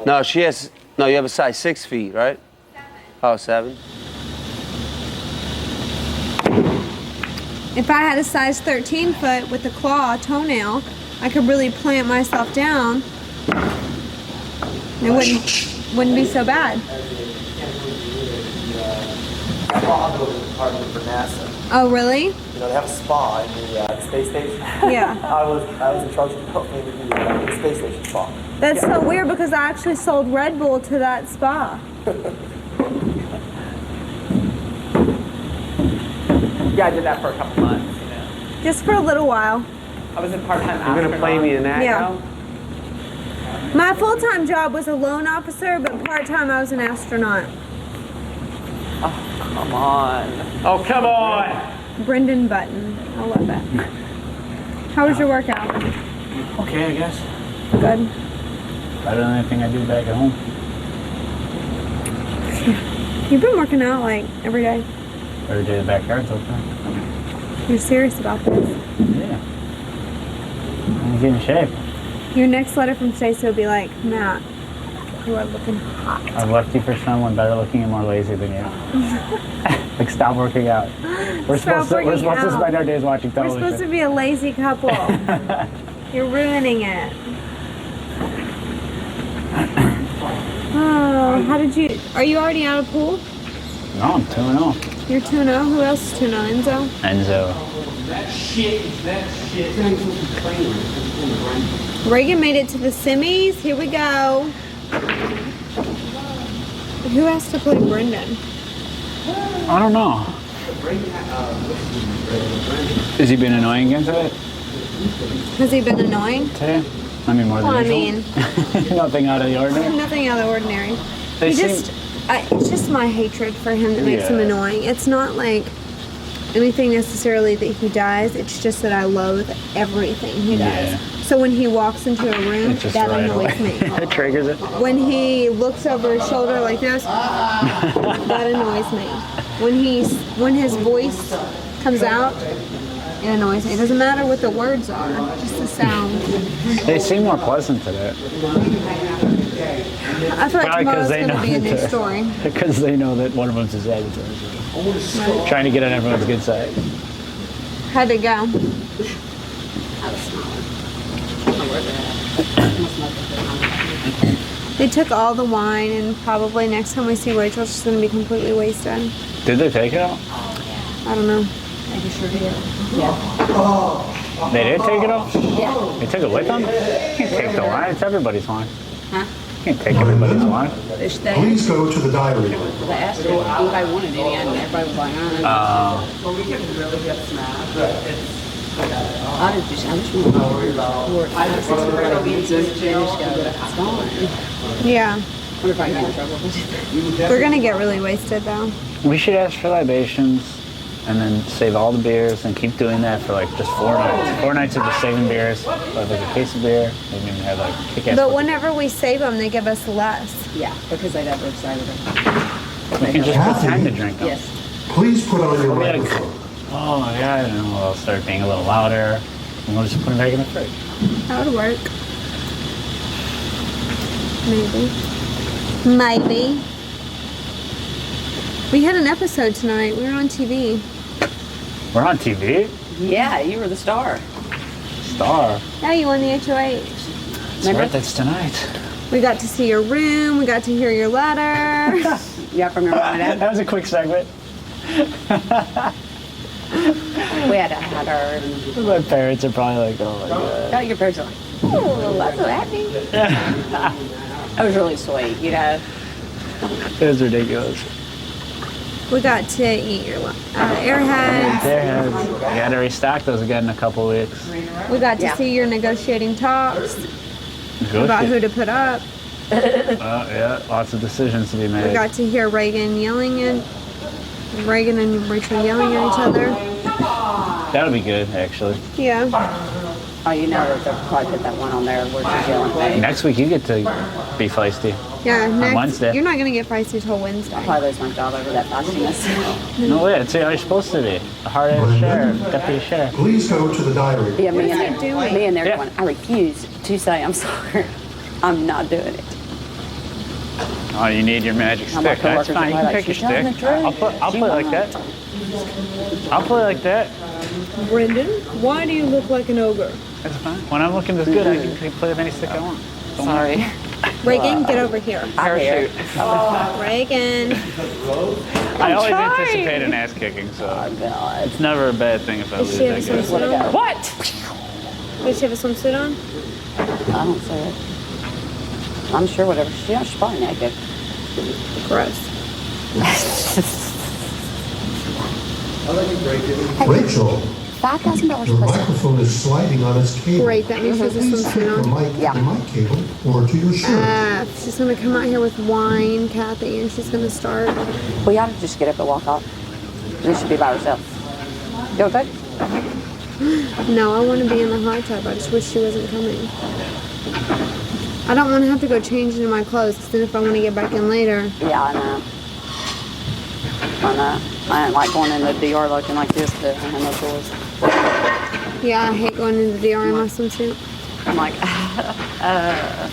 No, she has. No, you have a size 6 feet, right? 7. Oh, 7. If I had a size 13 foot with a claw toenail, I could really plant myself down. It wouldn't be so bad. Department for NASA. Oh, really? You know, they have a spa in the space station. Yeah. I was in charge of helping with the space station spa. That's so weird because I actually sold Red Bull to that spa. Yeah, I did that for a couple months. Just for a little while. I was a part-time astronaut. You're gonna play me in that now? My full-time job was a loan officer, but part-time I was an astronaut. Oh, come on. Oh, come on. Brendan Button. I love that. How was your workout? Okay, I guess. Good. Better than anything I do back at home. You've been working out like every day. Every day the backyard's open. You're serious about this. Yeah. I'm getting in shape. Your next letter from Stacey will be like, Matt, you are looking hot. I've left you for someone better looking and more lazy than you. Like, stop working out. We're supposed to spend our days watching television. We're supposed to be a lazy couple. You're ruining it. Oh, how did you... Are you already out of pool? No, I'm 2-0. You're 2-0? Who else is 2-0? Enzo? Enzo. Reagan made it to the semis. Here we go. Who has to play Brendan? I don't know. Has he been annoying against it? Has he been annoying? Today? I mean, more than Well, I usual. mean... Nothing out of the ordinary? Nothing out of the ordinary. They it's just my hatred for him that makes him annoying. It's not like anything necessarily that he does. It's just that I loathe everything he does. Yeah. So when he walks into a room, that annoys me. It triggers it. When he looks over his shoulder like this, that annoys me. When his voice comes out, It annoys me. It doesn't matter what the words are, just the sound. They seem more pleasant today. I feel like Probably tomorrow's they going to know be a new that- story. Because they know that one of them's a Sagittarius. Right. Trying to get on everyone's good side. How'd it go? They took all the wine, and probably next time we see Rachel, she's going to be completely wasted. Did they take it out? I don't know. They sure did. Yeah. They did take it out? Yeah. They took it with them? You can't take the wine. It's everybody's wine. Huh? You can't take everybody's wine. Please go to the diary. They asked if anybody wanted any, and everybody was like, I just want to Yeah. What if I get in trouble? We're going to get really wasted, though. We should ask for libations and then save all the beers and keep doing that for like just 4 nights. 4 nights of just saving beers. Like a case of beer. Maybe even have like kick-ass. But whenever we save them, they give us less. Yeah, because they never decided it. We can just pretend to drink them. Yes. Please put on your Like, microphone. oh my god, and then we'll start being a little louder. And we'll just put them back in the fridge. That would work. Maybe. Maybe. We had an episode tonight. We were on TV. We're on TV? Yeah, you were the star. Star. Yeah, you won the HOH. That's right, that's tonight. We got to see your room. We got to hear your letter. Yeah, from your mom and dad. That was a quick segment. We had to have her. My parents are probably like, oh my god. Got your parents are like, oh, I'm so happy. That was really sweet, you know. It was ridiculous. We got to eat your airheads. Airheads. We got to restock those again in a couple weeks. We got to see your negotiating talks about who to put up. Yeah, lots of decisions to be made. We got to hear Reagan and Rachel yelling at each other. That would be good, actually. Yeah. Oh, you know that they'll probably put that one on there where she's yelling at me. Next week you get to be feisty. Yeah, On Wednesday. You're not going to get feisty till Wednesday. I'll probably lose my job over that feistiness. No way, it's how you're supposed to be. A hard-ass sheriff, deputy sheriff. Please go to the diary. Yeah, me and everyone. I refuse to say I'm sorry. I'm not doing it. Oh, you need your magic I'm like stick. That's coworkers fine. You are can like, pick your "She's telling stick. the truth. I'll She play like won't." that. I'll play like that. Brendan, why do you look like an ogre? That's fine. When I'm looking this good, I can play with any stick I want. Don't Sorry. Reagan, get over here. Parachute. Reagan. I always anticipate an ass kicking, so it's never a bad thing if I Does lose she have a that good. swimsuit on? What? Does she have a swimsuit on? I don't say it. I'm sure whatever. She's probably naked. Gross. Rachel, $5,000 your plus. microphone is sliding on its cable. Great, that means she has a Please stick swimsuit the on. mic to the mic cable or to your shirt. She's going to come out here with wine, Kathy, and she's going to start. We ought to just get up and walk off. We should be by ourselves. You okay? No, I want to be in the hot tub. I just wish she wasn't coming. I don't want to have to go change into my clothes, because then if I want to get back in later. Yeah, I know. I know. I don't like going in the DR looking like this, but I have no choice. Yeah, I hate going into DR in my swimsuit. I'm like,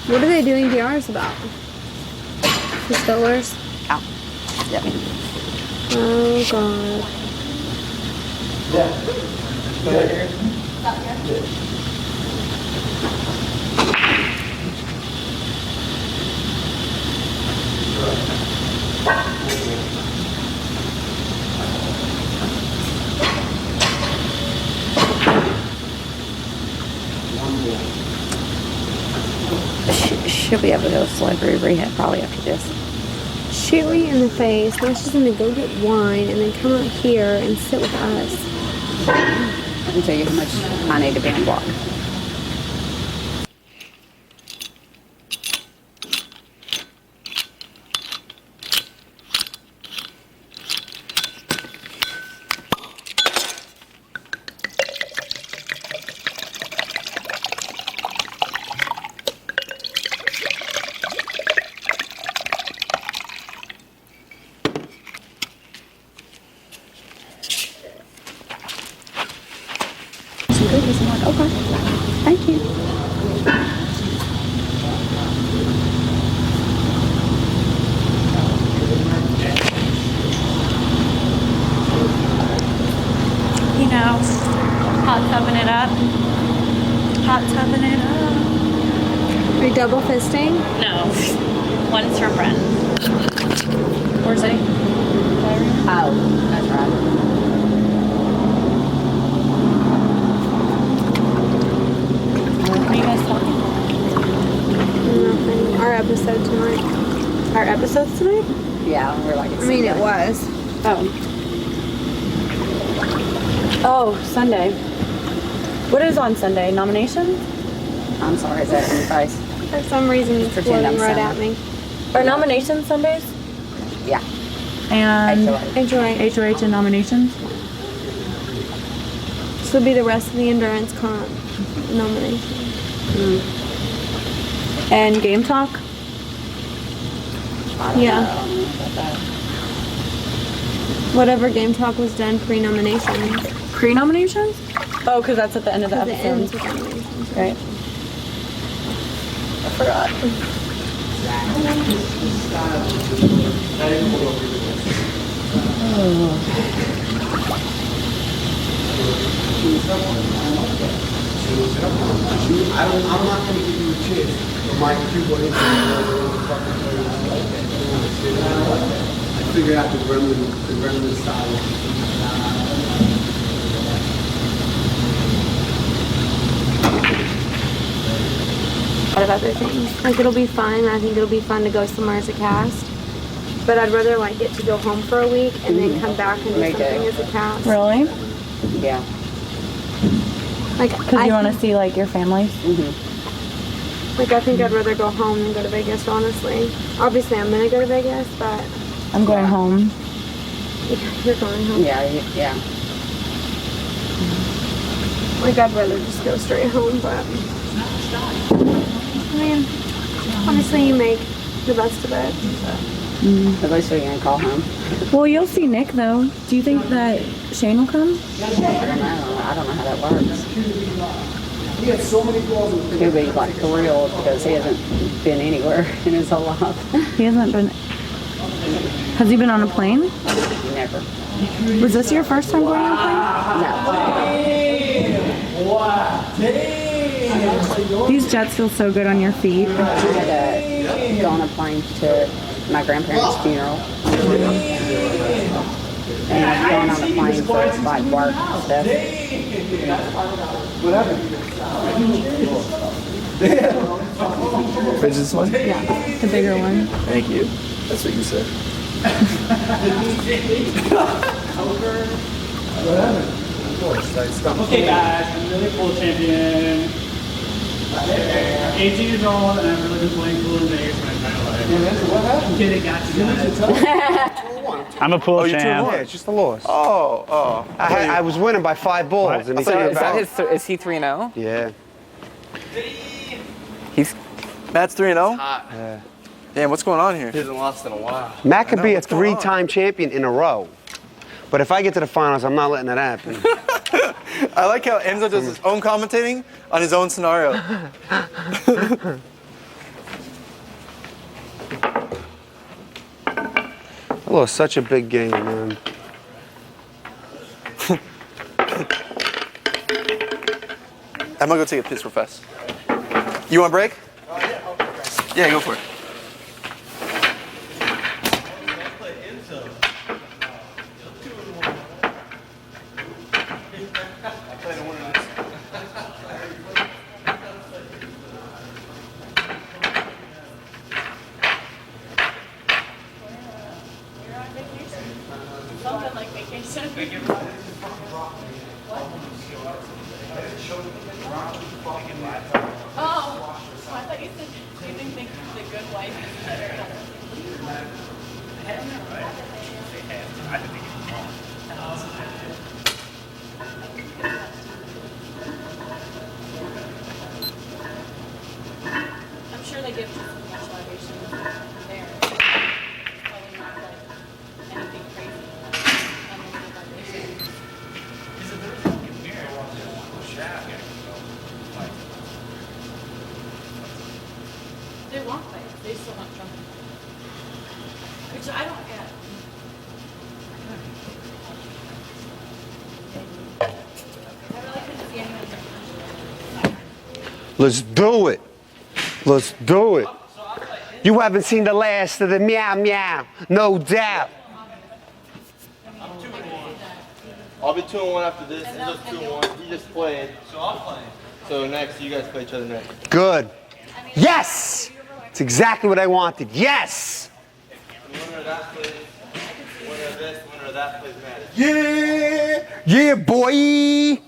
What are they doing DRs about? The stillers? Ow. Yep. Oh, God. She'll be able to go to slavery rehab probably after this. Shoot me in the face. Now she's going to go get wine and then come out here and sit with us. I can tell you how much I need to be on block. hot tubbing it up. Hot tubbing it up. Are you double fisting? No. One's for Brent. Where's Eddie? Oh, that's right. What are you guys talking about? Nothing. Our episode tonight. Our episodes tonight? Yeah, we're like. I mean, it was. Oh. Oh, Sunday. What is on Sunday? Nominations? I'm sorry, is that in your face? For some reason, it's pretend I'm floating right Sunday. at me. Are nominations Sundays? Yeah. And HOH. HOH and nominations? This will be the rest of the endurance comp nomination. And game talk? Yeah. Whatever game talk was done pre-nomination. Pre-nominations? Oh, because that's at the end of the 'Cause it ends episode. with nominations. Right. I forgot. I'm not going to give you a chance. My keyboard is I figured out the gremlin style. Of other things. Like, it'll be fun. I think it'll be fun to go somewhere as a cast. But I'd rather, like, get to go home for a week and then come back and do Me too. something as a cast. Really? Yeah. Like, Because you want to see, like, your family? Like, I think I'd rather go home than go to Vegas, honestly. Obviously, I'm gonna go to Vegas, but I'm going home. you're going home. Yeah, yeah. Like, I'd rather just go straight home, but I mean, honestly, you make the best of it. So. At least we're gonna call home. Well, you'll see Nick, though. Do you think that Shane will come? I don't know how that works. He had so many balls in the He'll be like thrilled because he hasn't been anywhere in his whole life. He hasn't been... Has he been on a plane? Never. Was this your first time going on a plane? No. These jets feel so good on your feet. I had to go on a plane to my grandparents' funeral. And going on a plane for like work and stuff. What happened? Is this one? Yeah, the bigger one. Thank you. That's what you said. Okay, guys, I'm really cool champion. I'm 18 years old and I've really been playing pool in Vegas my entire life. What happened? Kidding, got you guys. I'm a pool champ. Yeah, it's just a loss. Oh. I was winning by 5 balls, and he So came is that back. is he 3-0? Yeah. He's Matt's 3-0? Yeah. Damn, what's going on here? He hasn't lost in a while. Matt could I know, be a what's going on? 3-time champion in a row. But if I get to the finals, I'm not letting that happen. I like how Enzo does his own commentating on his own scenario. I lost such a big game, man. I'm gonna go take a piss real fast. You want a break? Yeah, go for it. Something like vacation. Oh, I thought you said you didn't think the good wife is better. I'm sure they give just as much libation there. Probably not like anything crazy. Unlimited libation. They want fights. They still want drunk. Let's do it. Let's do it. You haven't seen the last of the meow meow, no doubt. I'll be 2-1 after this. It's just 2-1. He just played. So I'm playing. So next, you guys play each other next. Good. Yes! It's exactly what I wanted. Yes! Winner of that plays. Winner of this, winner of that plays match. Yeah! Yeah, boy!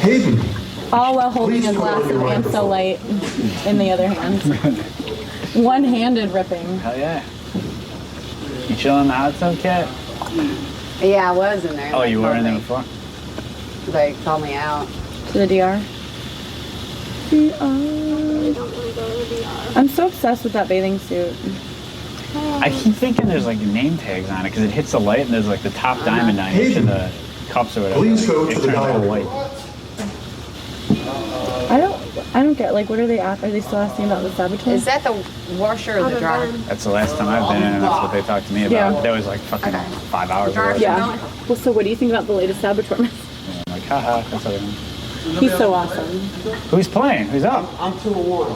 Hayden, All while holding a glass of hand so light in the other hand. One-handed ripping. Hell yeah. You chilling in the hot tub, Cat? Yeah, I was in there. Oh, They you were called in there me. before? They called me out. To the DR. I'm so obsessed with that bathing suit. I keep thinking there's like name tags on it because it hits the light and there's like the top diamond on each of the cups or whatever. please go It to the turns all diary. white. I don't get, like, what are they after? Are they still asking about the saboteur? Is that the washer or the dryer? That's the last time I've been in and that's what they talked to me about. Yeah. That was like fucking 5 hours ago. Yeah. Well, so what do you think about the latest saboteur? I'm like, haha, that's what I mean. He's so awesome. Who's playing? Who's up? I'm 2-1.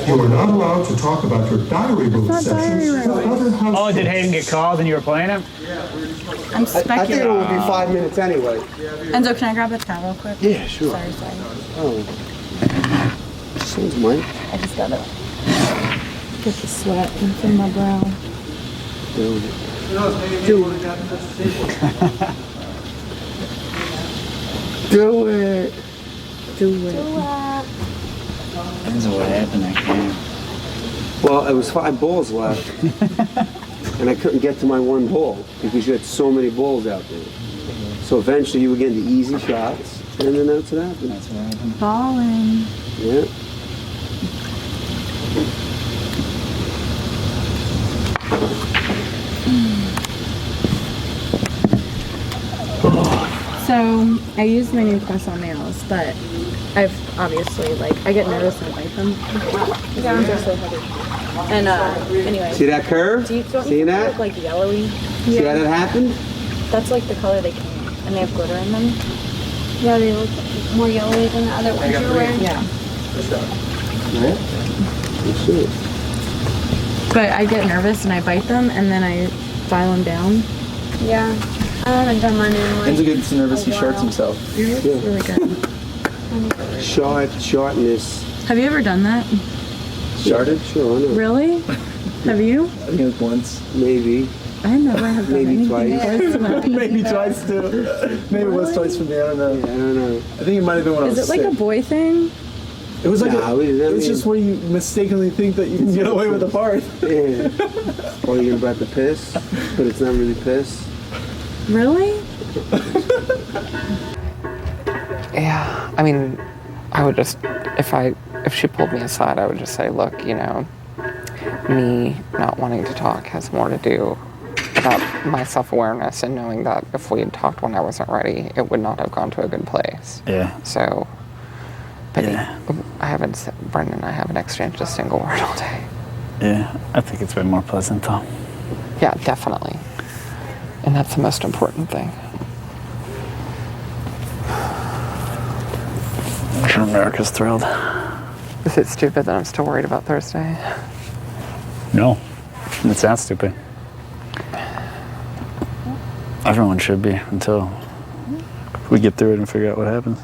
you are not allowed to talk about your diary room sessions with other house Oh, did Hayden get called and you were playing him? I'm I think it speculating. will be 5 minutes anyway. Enzo, can I grab a towel real quick? Yeah, sure. Sorry. Oh. Sounds mine. I just gotta get the sweat from my brow. Do it. Do it. Do it. Depends on what happened that game. Well, it was 5 balls left. And I couldn't get to my one ball because you had so many balls out there. So eventually you were getting the easy shots, and then that's what happened. That's what happened. Falling. Yeah. So I use my new press-on nails, but I've obviously, like, I get nervous when I bite them. The arms are so heavy. And anyway. See that curve? Do you want See me to that? look like yellowy? See how that happened? That's like the color they came in, and they have glitter in them. Yeah, they look more yellowy than the other ones you're wearing. Yeah. Yeah. That's it. But I get nervous and I bite them, and then I file them down. Yeah. I haven't done mine in like Enzo gets nervous, he sharts himself. It's really good. Sharpness. Have you ever done that? Sharted? Sure, I know. Really? Have you? I think it was once. Maybe. I never have done Maybe anything twice. close to that. Maybe twice too. Maybe it was twice for me, I don't know. Yeah, I don't know. I think it might have been when I Is was it like sick. a boy thing? It was like Nah, it's just where you mistakenly think that you can get away with a fart. Yeah. Or you're about to piss, but it's not really piss. Really? Yeah, I mean, I would just, if she pulled me aside, I would just say, look, you know, me not wanting to talk has more to do about my self-awareness and knowing that if we had talked when I wasn't ready, it would not have gone to a good place. Yeah. So, but Yeah. Brendan and I haven't exchanged a single word all day. Yeah, I think it's been more pleasant though. Yeah, definitely. And that's the most important thing. I'm sure America's thrilled. Is it stupid that I'm still worried about Thursday? No, it sounds stupid. Everyone should be until we get through it and figure out what happens.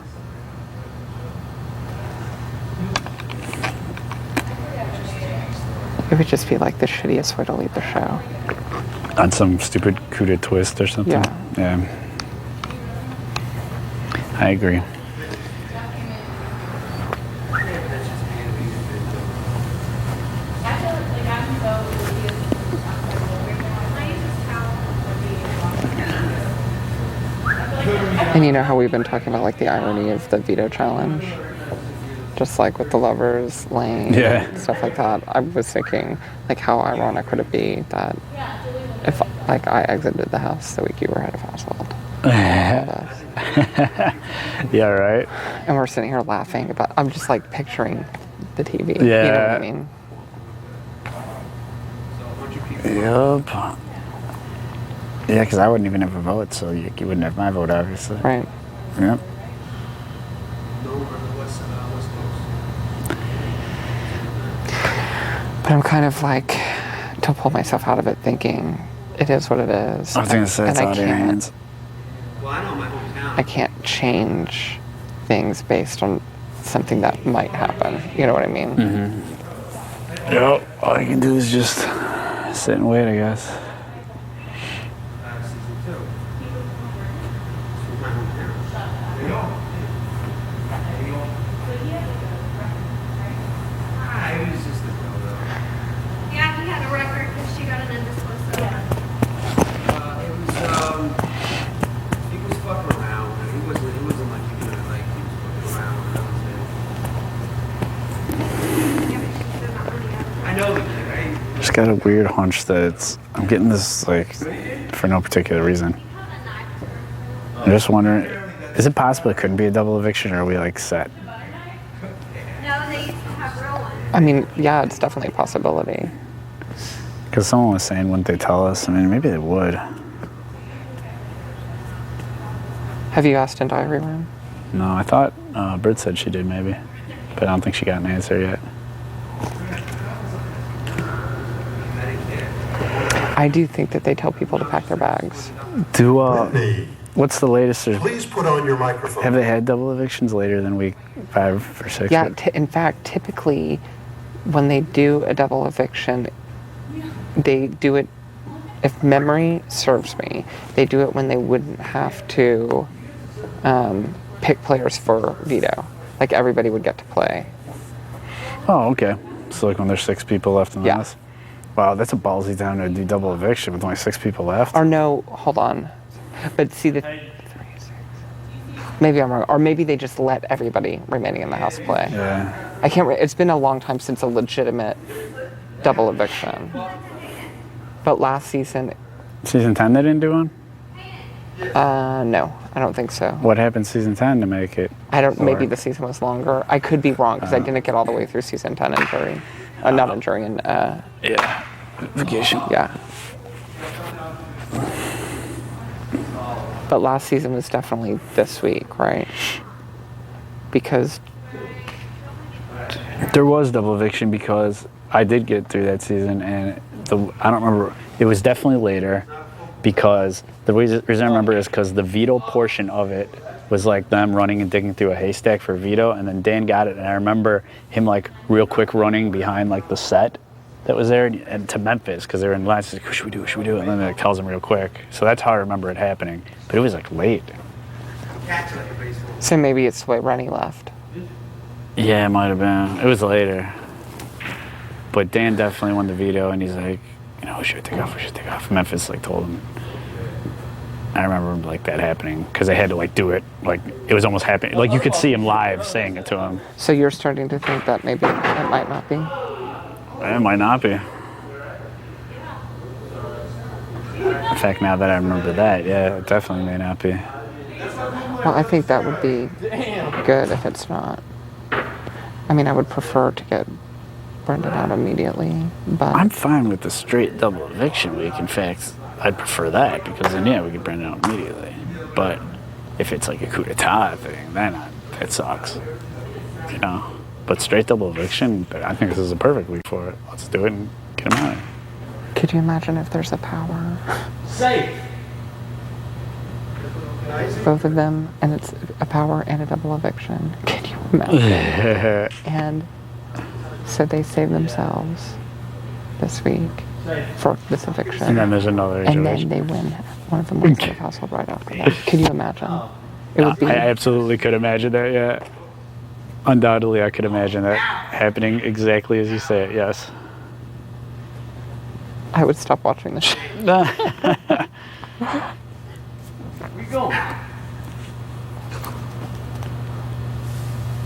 It would just be like the shittiest way to leave the show. On some stupid coup de twist or something. Yeah. I agree. And you know how we've been talking about like the irony of the veto challenge? Just like with the lovers laying and stuff like that. I was thinking like how ironic would it be that if like I exited the house the week you were head of household. Yeah, right. And we're sitting here laughing, but I'm just like picturing the TV. Yeah. You know what I mean? Yup. Yeah, because I wouldn't even have a vote, so you wouldn't have my vote, obviously. Right. Yep. But I'm kind of like, to pull myself out of it thinking, it is what it is. I was going to say, it's out of your hands. I can't change things based on something that might happen. You know what I mean? Mm-hmm. Yep. All you can do is just sit and wait, I guess. Yeah, he had a record because she got an undisclosed settlement. He was fucking around. It wasn't like he was fucking around. I know the kid, right? Just got a weird hunch that I'm getting this, like, for no particular reason. I'm just wondering, is it possible it couldn't be a double eviction, or are we, like, set? No, they used to have real ones. I mean, yeah, it's definitely a possibility. Because someone was saying, wouldn't they tell us? I mean, maybe they would. Have you asked in diary room? No, I thought Britt said she did, maybe. But I don't think she got an answer yet. I do think that they tell people to pack their bags. What's the latest? Please put on your microphone. Have they had double evictions later than week 5 or 6? Yeah, in fact, typically when they do a double eviction, they do it, if memory serves me, they do it when they wouldn't have to pick players for veto. Like everybody would get to play. Oh, okay. So like when there's 6 people left in the house? Wow, that's a ballsy time to do double eviction with only 6 people left. Or no, hold on. But see, maybe I'm wrong. Or maybe they just let everybody remaining in the house play. Yeah. I can't, it's been a long time since a legitimate double eviction. But last season... Season 10 they didn't do one? No, I don't think so. What happened season 10 to make it? Maybe the season was longer. I could be wrong because I didn't get all the way through season 10 in jury. Not in jury, in... yeah. Vacation. Yeah. But last season was definitely this week, right? Because... There was double eviction because I did get through that season, and I don't remember. It was definitely later because the reason I remember is because the veto portion of it was like them running and digging through a haystack for veto, and then Dan got it, and I remember him like real quick running behind like the set that was there and to Memphis because they were in line. He's like, "What should we do? What should we do?" And then it tells him real quick. So that's how I remember it happening. But it was like late. So maybe it's the way Rennie left. Yeah, it might have been. It was later. But Dan definitely won the veto, and he's like, should we take off? We should take off. Memphis like told him. I remember like that happening because they had to like do it. Like it was almost happening. Like you could see him live saying it to him. So you're starting to think that maybe it might not be? It might not be. In fact, now that I remember that, yeah, it definitely may not be. Well, I think that would be good if it's not. I mean, I would prefer to get Brendan out immediately, but... I'm fine with the straight double eviction week. In fact, I'd prefer that because then, yeah, we get Brendan out immediately. But if it's like a coup d'etat thing, then that sucks, But straight double eviction, I think this is a perfect week for it. Let's do it and get him out. Could you imagine if there's a power? Safe. Both of them, and it's a power and a double eviction. Can you imagine? And so they save themselves this week for this eviction. And then there's another and then they win. One of them wins the household right after that. Can you imagine? It would be. I absolutely could imagine that, yeah. Undoubtedly, I could imagine that happening exactly as you say it, yes. I would stop watching the show. We go.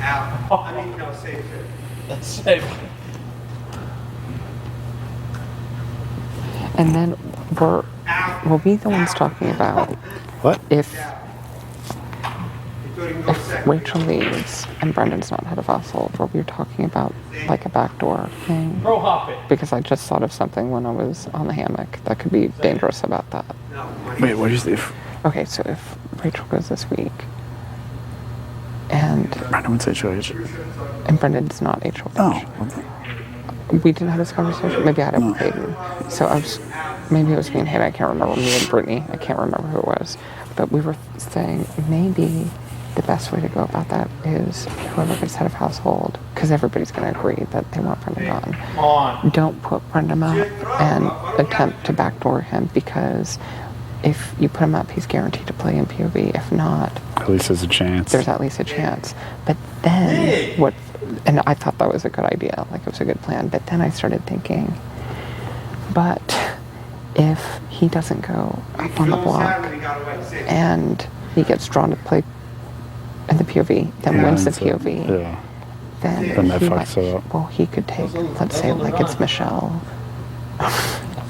Out. I mean, no, safe. That's safe. And then we'll be the ones talking about what if if Rachel leaves and Brendan's not head of household, were we talking about like a backdoor thing? Because I just thought of something when I was on the hammock that could be dangerous about that. Wait, what is it? Okay, so if Rachel goes this week and Brendan would say HOH. And Brendan's not HOH. Oh. We didn't have this conversation. Maybe I had it with Hayden. So maybe it was me and Hayden. I can't remember. Me and Brittany. I can't remember who it was. But we were saying maybe the best way to go about that is whoever gets head of household, because everybody's going to agree that they want Brendan gone. Don't put Brendan up and attempt to backdoor him, because if you put him up, he's guaranteed to play in POV. If not, at least there's a chance. There's at least a chance. But then what? And I thought that was a good idea. Like, it was a good plan. But then I started thinking, but if he doesn't go up on the block and he gets drawn to play in the POV, then wins the POV, then that fucks it up. Well, he could take, let's say, like it's Michelle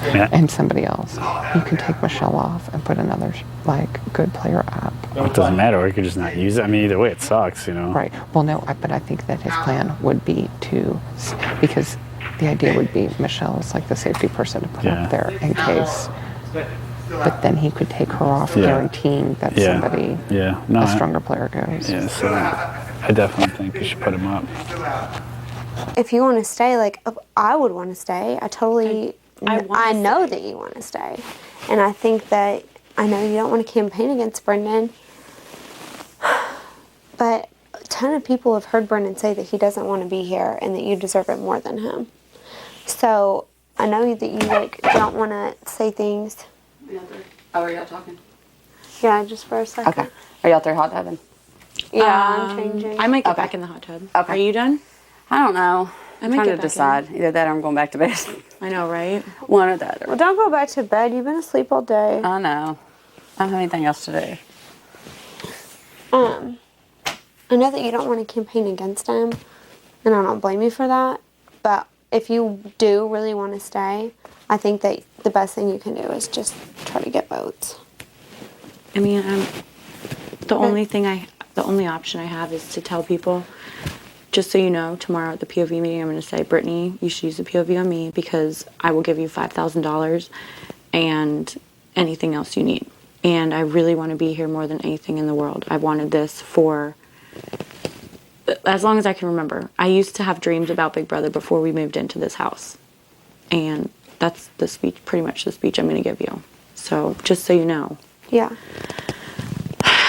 and somebody else. He could take Michelle off and put another, like, good player up. Well, it doesn't matter, or he could just not use it. I mean, either way, it sucks, you know? Right. Well, no, but I think that his plan would be to, because the idea would be Michelle is like the safety person to put up there in case. But then he could take her off, guaranteeing that somebody, a stronger player goes. Yeah, so I definitely think you should put him up. If you want to stay, like, I would want to stay. I know that you want to stay. And I think that, I know you don't want to campaign against Brendan, but a ton of people have heard Brendan say that he doesn't want to be here and that you deserve it more than him. So I know that you, like, don't want to say things. Oh, are y'all talking? Yeah, just for a second. Okay. Are y'all through hot tubbing? Yeah, I'm changing. I might get back in the hot tub. Okay. Are you done? I don't know. I'm might trying get to back decide. Either that or I'm going back to bed. I know, right? One or the other. Well, don't go back to bed. You've been asleep all day. I know. I don't have anything else to do. I know that you don't want to campaign against him, and I don't blame you for that. But if you do really want to stay, I think that the best thing you can do is just try to get votes. I mean, the only option I have is to tell people, just so you know, tomorrow at the POV meeting, I'm going to say, Brittany, you should use the POV on me because I will give you $5,000 and anything else you need. And I really want to be here more than anything in the world. I wanted this for as long as I can remember. I used to have dreams about Big Brother before we moved into this house. And that's the speech, pretty much the speech I'm going to give you. So just so you know. Yeah.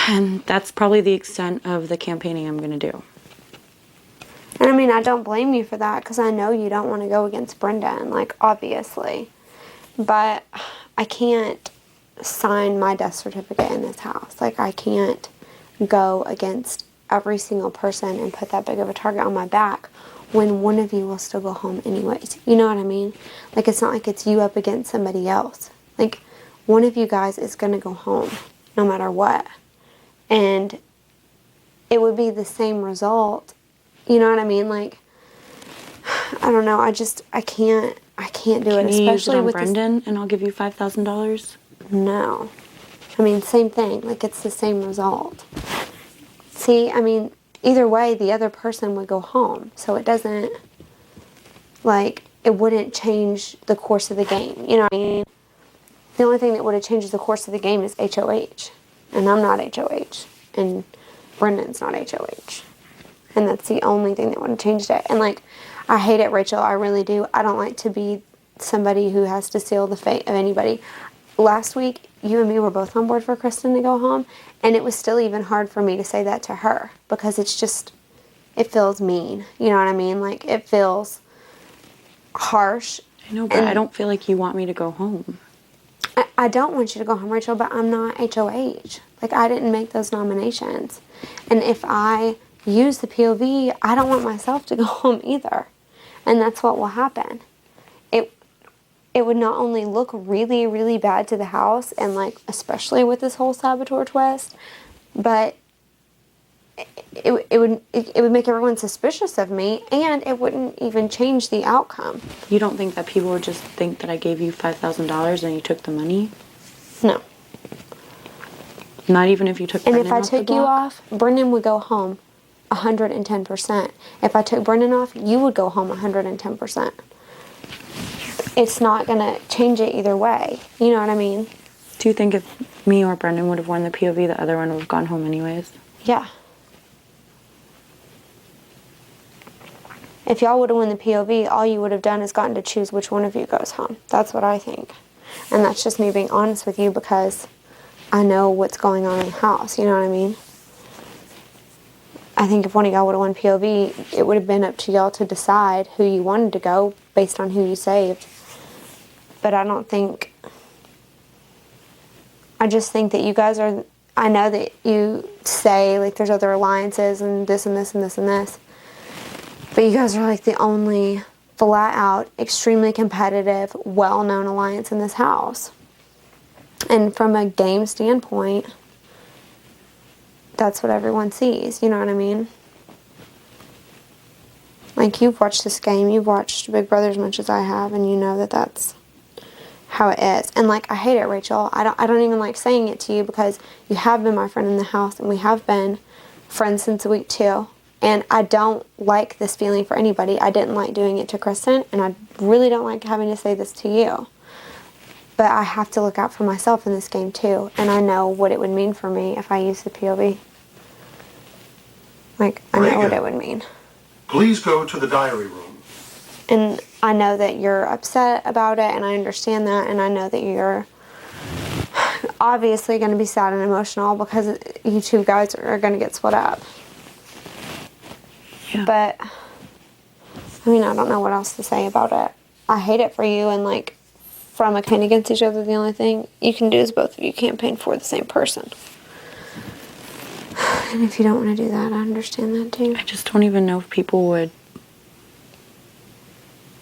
And that's probably the extent of the campaigning I'm going to do. And I mean, I don't blame you for that because I know you don't want to go against Brendan, like, obviously. But I can't sign my death certificate in this house. Like, I can't go against every single person and put that big of a target on my back when one of you will still go home anyways. You know what I mean? Like, it's not like it's you up against somebody else. Like, one of you guys is going to go home no matter what. And it would be the same result. You know what I mean? Like, I don't know. I can't do it. Can you use it on with Brendan and I'll give you $5,000? No. I mean, same thing. Like, it's the same result. See, I mean, either way, the other person would go home. So it doesn't, like, it wouldn't change the course of the game. You know what I mean? The only thing that would have changed the course of the game is HOH. And I'm not HOH. And Brendan's not HOH. And that's the only thing that would have changed it. And, like, I hate it, Rachel. I really do. I don't like to be somebody who has to seal the fate of anybody. Last week, you and me were both on board for Kristen to go home, and it was still even hard for me to say that to her because it's just, it feels mean. You know what I mean? Like, it feels harsh. I know, but I don't feel like you want me to go home. I don't want you to go home, Rachel, but I'm not HOH. Like, I didn't make those nominations. And if I use the POV, I don't want myself to go home either. And that's what will happen. It would not only look really, really bad to the house, and, like, especially with this whole saboteur twist, but it would make everyone suspicious of me, and it wouldn't even change the outcome. You don't think that people would just think that I gave you $5,000 and you took the money? No. Not even if you took And Brendan if I off the took you block? off, Brendan would go home 110%. If I took Brendan off, you would go home 110%. It's not going to change it either way. You know what I mean? Do you think if me or Brendan would have won the POV, the other one would have gone home anyways? Yeah. If y'all would have won the POV, all you would have done is gotten to choose which one of you goes home. That's what I think. And that's just me being honest with you because I know what's going on in the house. You know what I mean? I think if one of y'all would have won POV, it would have been up to y'all to decide who you wanted to go based on who you saved. But I don't think... I just think that you guys are... I know that you say, like, there's other alliances and this and this and this and this. But you guys are like the only flat out, extremely competitive, well-known alliance in this house. And from a game standpoint, that's what everyone sees. You know what I mean? Like, you've watched this game, you've watched Big Brother as much as I have, and you know that that's how it is. And like, I hate it, Rachel. I don't even like saying it to you because you have been my friend in the house and we have been friends since week 2. And I don't like this feeling for anybody. I didn't like doing it to Kristen, and I really don't like having to say this to you. But I have to look out for myself in this game too, and I know what it would mean for me if I use the POV. Like, I know what it would mean. Please go to the diary room. And I know that you're upset about it, and I understand that, and I know that you're obviously going to be sad and emotional because you two guys are going to get split up. Yeah. But, I mean, I don't know what else to say about it. I hate it for you, and like, from a campaign against each other, the only thing you can do is both of you campaign for the same person. And if you don't want to do that, I understand that too. I just don't even know if people would...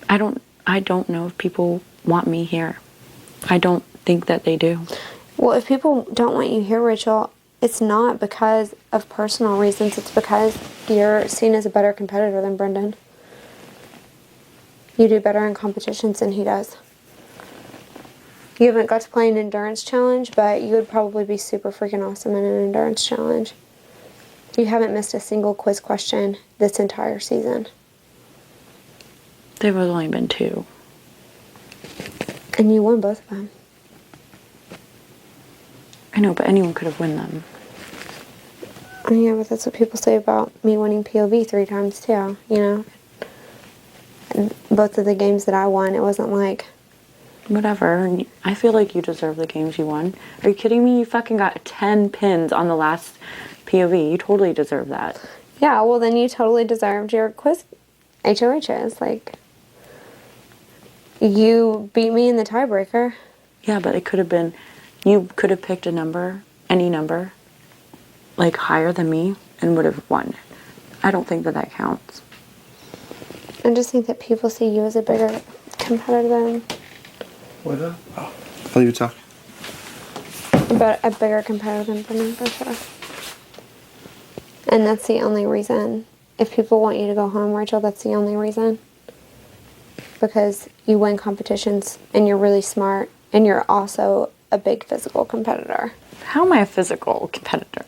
I don't know if people want me here. I don't think that they do. Well, if people don't want you here, Rachel, it's not because of personal reasons. It's because you're seen as a better competitor than Brendan. You do better in competitions than he does. You haven't got to play an endurance challenge, but you would probably be super freaking awesome in an endurance challenge. You haven't missed a single quiz question this entire season. There have only been 2. And you won both of them. I know, but anyone could have won them. Yeah, but that's what people say about me winning POV 3 times too, you know? And both of the games that I won, it wasn't like... Whatever. I feel like you deserve the games you won. Are you kidding me? You fucking got 10 pins on the last POV. You totally deserve that. Yeah, well then you totally deserved your quiz HOHs. Like, you beat me in the tiebreaker. Yeah, but it could have been... You could have picked a number, any number, like higher than me, and would have won. I don't think that that counts. I just think that people see you as a bigger competitor than... What up? Oh, I'll leave you talk. But a bigger competitor than Brendan, for sure. And that's the only reason. If people want you to go home, Rachel, that's the only reason. Because you win competitions, and you're really smart, and you're also a big physical competitor. How am I a physical competitor?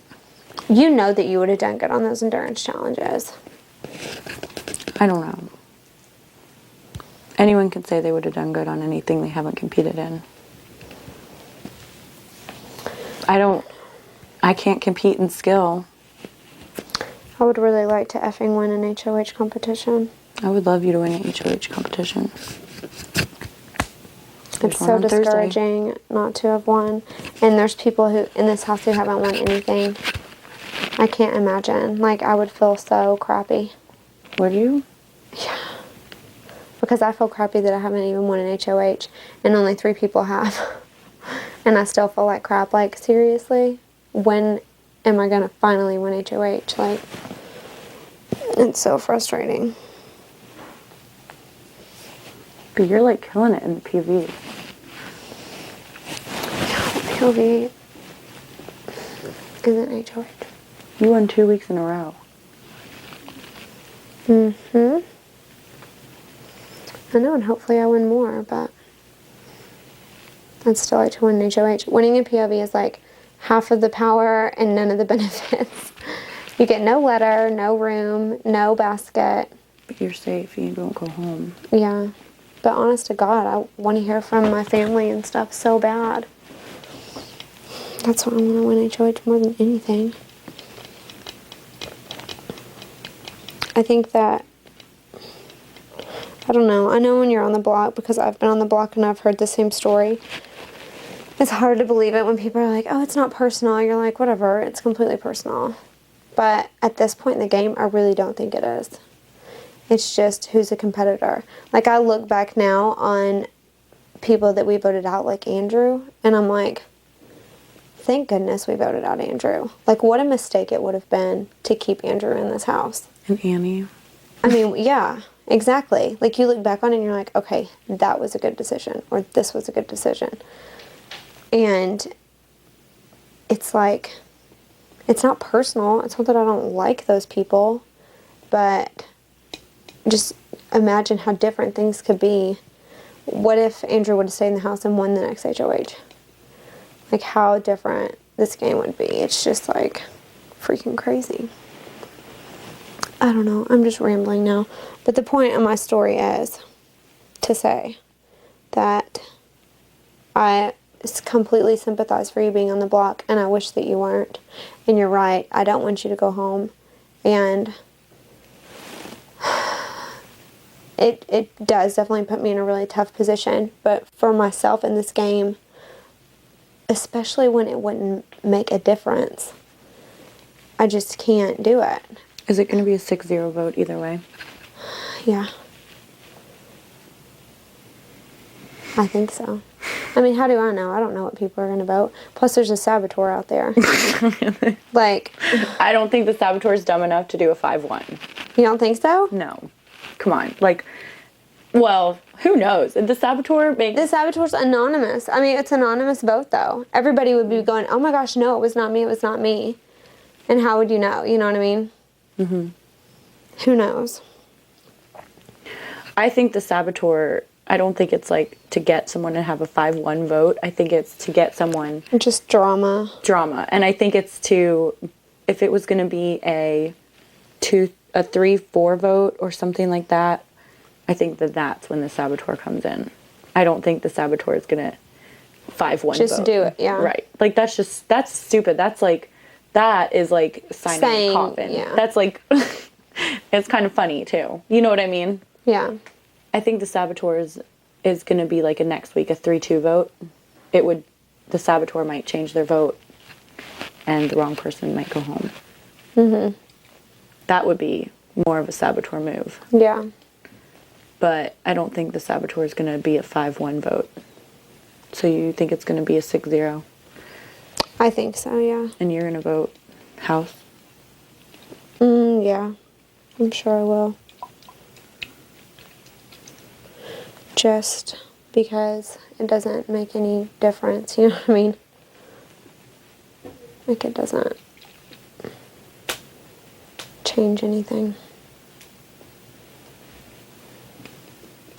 You know that you would have done good on those endurance challenges. I don't know. Anyone can say they would have done good on anything they haven't competed in. I can't compete in skill. I would really like to effing win an HOH competition. I would love you to win an HOH competition. It's so discouraging not to have won. And there's people who in this house who haven't won anything. I can't imagine. Like, I would feel so crappy. Would you? Yeah. Because I feel crappy that I haven't even won an HOH. And only 3 people have. And I still feel like crap. Like, seriously? When am I going to finally win HOH? Like, it's so frustrating. But you're like killing it in the PV. POV isn't HOH. You won 2 weeks in a row. Mm-hmm. I know, and hopefully I win more, but I'd still like to win an HOH. Winning a POV is like half of the power and none of the benefits. You get no letter, no room, no basket. But you're safe. You don't go home. Yeah. But honest to God, I want to hear from my family and stuff so bad. That's what I want to win HOH more than anything. I think that, I don't know. I know when you're on the block, because I've been on the block and I've heard the same story. It's hard to believe it when people are like, oh, it's not personal. You're like, whatever, it's completely personal. But at this point in the game, I really don't think it is. It's just who's a competitor. Like, I look back now on people that we voted out, like Andrew, and I'm like, thank goodness we voted out Andrew. Like, what a mistake it would have been to keep Andrew in this house. And Annie. I mean, yeah, exactly. Like, you look back on it and you're like, okay, that was a good decision, or this was a good decision. And it's like, it's not personal. It's not that I don't like those people, but just imagine how different things could be. What if Andrew would have stayed in the house and won the next HOH? Like, how different this game would be. It's just like freaking crazy. I don't know. I'm just rambling now. But the point of my story is to say that I completely sympathize for you being on the block, and I wish that you weren't. And you're right. I don't want you to go home. And it does definitely put me in a really tough position. But for myself in this game, especially when it wouldn't make a difference, I just can't do it. Is it going to be a 6-0 vote either way? Yeah. I think so. I mean, how do I know? I don't know what people are going to vote. Plus, there's a saboteur out there. Like, I don't think the saboteur is dumb enough to do a 5-1. You don't think so? No. Come on. Like, well, who knows? The saboteur makes... The saboteur's anonymous. I mean, it's anonymous vote, though. Everybody would be going, oh my gosh, no, it was not me, it was not me. And how would you know? You know what I mean? Mm-hmm. Who knows? I think the saboteur... I don't think it's like to get someone to have a 5-1 vote. I think it's to get someone... Just drama. Drama. And I think it's to... If it was going to be a 3-4 vote or something like that, I think that's when the saboteur comes in. I don't think the saboteur is going to 5-1 just vote. Do it, yeah. Right. Like, that's stupid. That's like... That is like signing a coffin. Yeah. That's like... It's kind of funny, too. You know what I mean? Yeah. I think the saboteur is going to be like a next week, a 3-2 vote. The saboteur might change their vote and the wrong person might go home. Mm-hmm. That would be more of a saboteur move. Yeah. But I don't think the saboteur is going to be a 5-1 vote. So you think it's going to be a 6-0? I think so, yeah. And you're going to vote house? Yeah. I'm sure I will. Just because it doesn't make any difference, you know what I mean? Like, it doesn't change anything.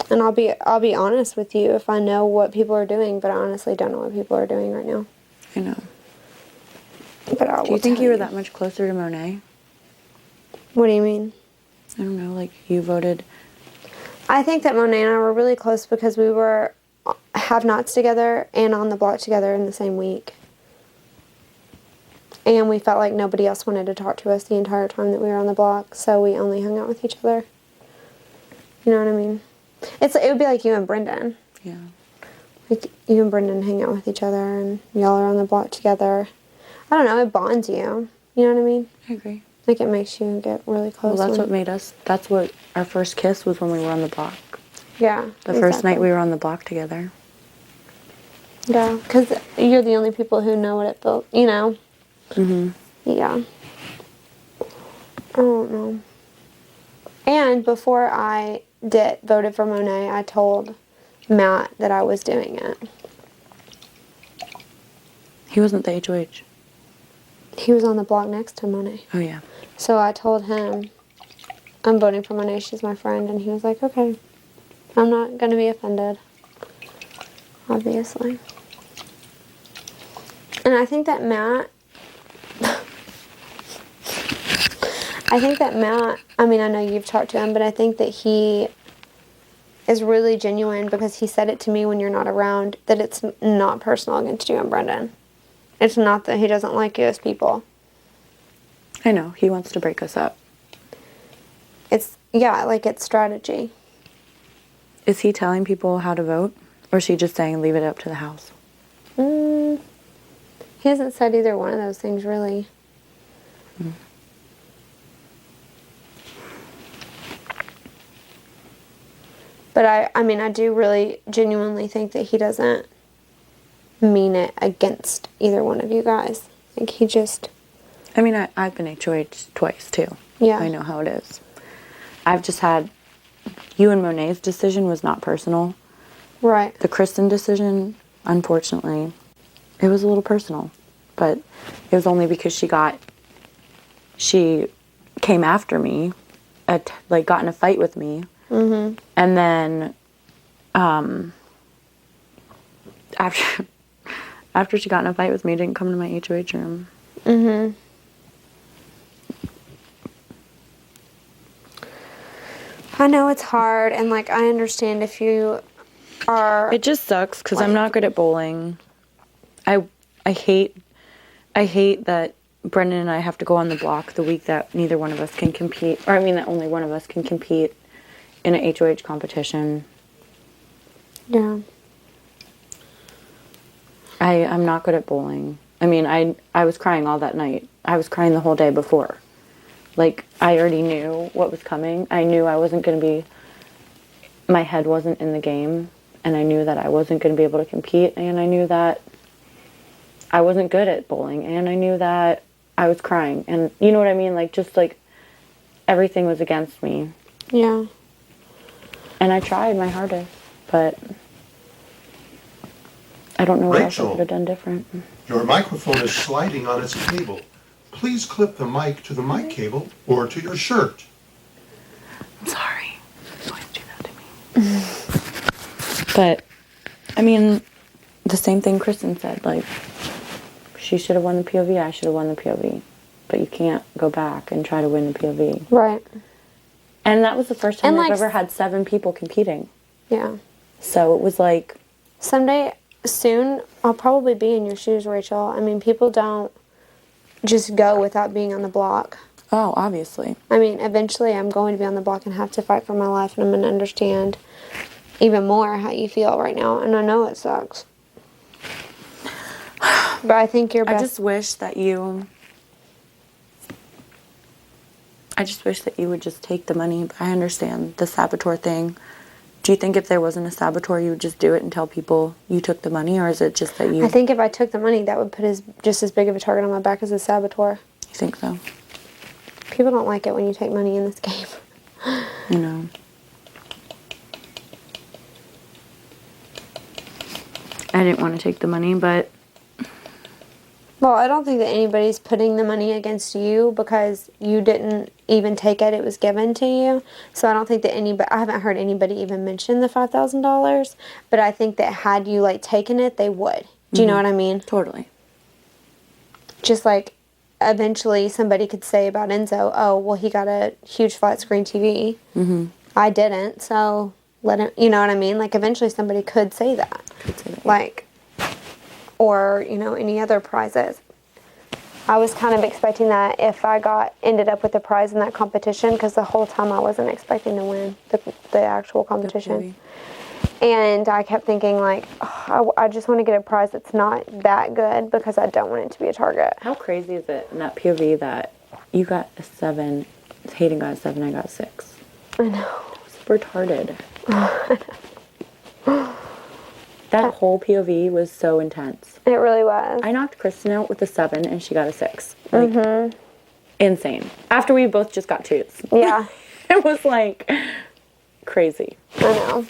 And I'll be honest with you if I know what people are doing, but I honestly don't know what people are doing right now. I know. But I will Do you think tell you were that much closer to Monet? What do you mean? I don't know, like you voted... I think that Monet and I were really close because we were have-nots together and on the block together in the same week. And we felt like nobody else wanted to talk to us the entire time that we were on the block, so we only hung out with each other. You know what I mean? It would be like you and Brendan. Yeah. Like, you and Brendan hang out with each other and y'all are on the block together. I don't know, it bonds you. You know what I mean? I agree. Like, it makes you get really close. Well, that's what our first kiss was, when we were on the block. Yeah. The first night we were on the block together. Yeah, because you're the only people who know what it felt, you know? Mm-hmm. Yeah. I don't know. And before I voted for Monet, I told Matt that I was doing it. He wasn't the HOH. He was on the block next to Monet. Oh, yeah. So I told him, I'm voting for Monet, she's my friend, and he was like, okay. I'm not going to be offended. Obviously. And I think that Matt, I mean, I know you've talked to him, but I think that he is really genuine because he said it to me when you're not around, that it's not personal against you and Brendan. It's not that he doesn't like you as people. I know. He wants to break us up. It's, yeah, like it's strategy. Is he telling people how to vote? Or is he just saying leave it up to the House? He hasn't said either one of those things, really. But I mean, I do really genuinely think that he doesn't mean it against either one of you guys. Like, he just... I mean, I've been HOH twice, too. Yeah. I know how it is. I've just had... You and Monet's decision was not personal. Right. The Kristen decision, unfortunately, it was a little personal. But it was only because she came after me, got in a fight with me. Mm-hmm. And then, after she got in a fight with me, didn't come to my HOH room. Mm-hmm. I know it's hard, and, like, I understand if you are... It just sucks, because I'm not good at bowling. I hate that Brendan and I have to go on the block the week that neither one of us can compete, or I mean that only one of us can compete in an HOH competition. Yeah. I'm not good at bowling. I mean, I was crying all that night. I was crying the whole day before. Like, I already knew what was coming. I knew I wasn't going to be... My head wasn't in the game. And I knew that I wasn't going to be able to compete. And I knew that I wasn't good at bowling. And I knew that I was crying. And you know what I mean? Like, just like, everything was against me. Yeah. And I tried my hardest. But I don't know what else I Rachel. could have done different. Your microphone is sliding on its cable. Please clip the mic to the mic cable or to your shirt. I'm sorry. You always do that to me. But, I mean, the same thing Kristen said. Like, she should have won the POV, I should have won the POV. But you can't go back and try to win the POV. Right. And that was the first time And, I've like, ever had 7 people competing. Yeah. So it was like... Someday, soon, I'll probably be in your shoes, Rachel. I mean, people don't just go without being on the block. Oh, obviously. I mean, eventually I'm going to be on the block and have to fight for my life, and I'm going to understand even more how you feel right now. And I know it sucks. But I think your best... I just wish that you would just take the money. I understand the saboteur thing. Do you think if there wasn't a saboteur, you would just do it and tell people you took the money? Or is it just that you... I think if I took the money, that would put just as big of a target on my back as a saboteur. You think so? People don't like it when you take money in this game. You know. I didn't want to take the money, but... Well, I don't think that anybody's putting the money against you because you didn't even take it. It was given to you. So I don't think that I haven't heard anybody even mention the $5,000. But I think that had you, like, taken it, they would. Do you know what I mean? Totally. Just like, eventually somebody could say about Enzo, oh, well, he got a huge flat screen TV. Mm-hmm. I didn't, so let him, you know what I mean? Like, eventually somebody could say that. Like, or, you know, any other prizes. I was kind of expecting that if I ended up with a prize in that competition, because the whole time I wasn't expecting to win the actual competition. And I kept thinking, like, oh, I just want to get a prize that's not that good because I don't want it to be a target. How crazy is it in that POV that you got a 7, Hayden got a 7, I got a 6? I know. It's retarded. That whole POV was so intense. It really was. I knocked Kristen out with a 7 and she got a 6. Like, insane. After we both just got 2s. Yeah. It was like crazy. I know.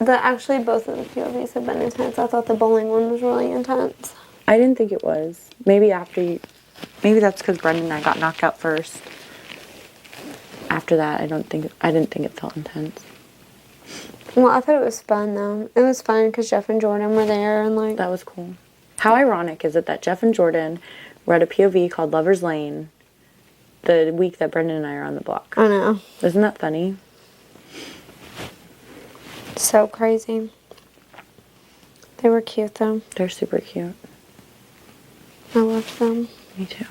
Actually, both of the POVs have been intense. I thought the bowling one was really intense. I didn't think it was. Maybe maybe that's because Brendan and I got knocked out first. After that, I didn't think it felt intense. Well, I thought it was fun, though. It was fun because Jeff and Jordan were there, and, like... That was cool. How ironic is it that Jeff and Jordan were at a POV called Lover's Lane the week that Brendan and I are on the block? I know. Isn't that funny? So crazy. They were cute though. They're super cute. I loved them. Me too.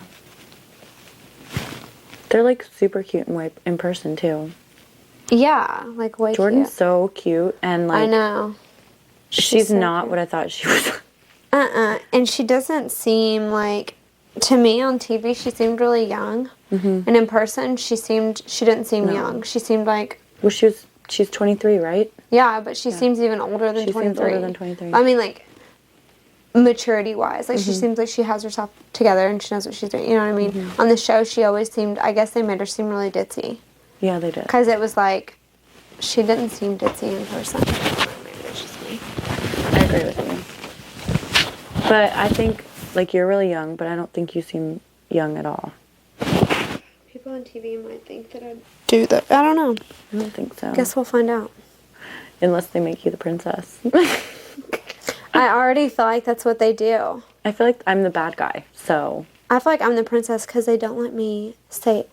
They're like super cute in person too. Yeah, like way Jordan's cute. so cute and like I know. She's so not cute. what I thought she was. And she doesn't seem like, to me on TV, she seemed really young. And in person, she didn't seem young. She seemed like... Well, she's 23, right? Yeah, but she seems even older than 23. Seems older than 23. I mean, like, maturity-wise. Like, she seems like she has herself together and she knows what she's doing. You know what I mean? On the show, she always seemed... I guess they made her seem really ditzy. Yeah, they did. Because it was like, she didn't seem ditzy in person. Maybe it's just me. I agree with you. But I think, like, you're really young, but I don't think you seem young at all. People on TV might think that I'd do that. I don't know. I don't think so. Guess we'll find out. Unless they make you the princess. I already feel like that's what they do. I feel like I'm the bad guy, so... I feel like I'm the princess because they don't let me say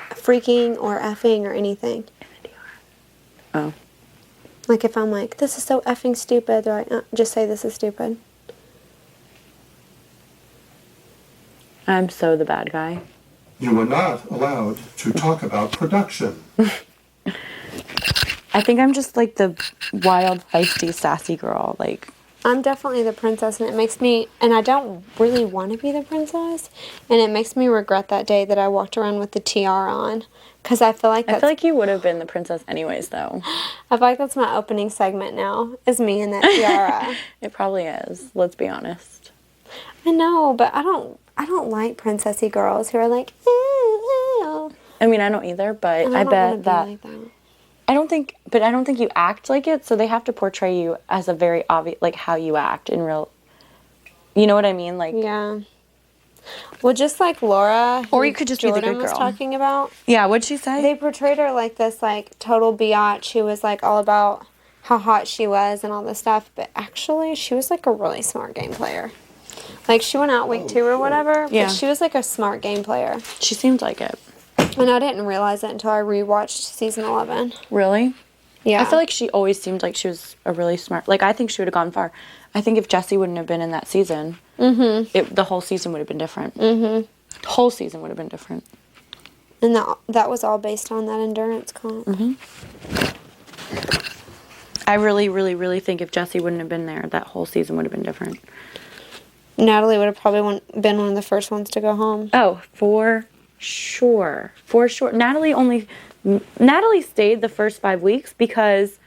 freaking or effing or anything. Oh. Like if I'm like, this is so effing stupid, they're like, just say this is stupid. I'm so the bad guy. You were not allowed to talk about production. I think I'm just like the wild, feisty, sassy girl. Like, I'm definitely the princess, and it makes me, and I don't really want to be the princess, and it makes me regret that day that I walked around with the tiara on, because I feel like you would have been the princess anyways, though. I feel like that's my opening segment now, is me in that tiara. It probably is. Let's be honest. I know, but I don't like princessy girls who are like, ew. I mean, I don't either, but I bet that. Like that. I don't think you act like it, so they have to portray you as a very obvious, like how you act in real. You know what I mean? Like, yeah. Well, just like Laura, or you could just Jordan be the good was girl. talking about. Yeah, what'd she say? They portrayed her like this, like total biatch who was like all about how hot she was and all this stuff, but actually she was like a really smart game player. Like she went out week 2 or whatever, Yeah. but she was like a smart game player. She seemed like it. And I didn't realize it until I rewatched season 11. Really? Yeah. I feel like she always seemed like she was a really smart. Like I think she would have gone far. I think if Jessie wouldn't have been in that season, the whole season would have been different. The whole season would have been different. And that was all based on that endurance comp. I really, really, really think if Jessie wouldn't have been there, that whole season would have been different. Natalie would have probably been one of the first ones to go home. Oh, for sure. For sure. Natalie stayed the first 5 weeks because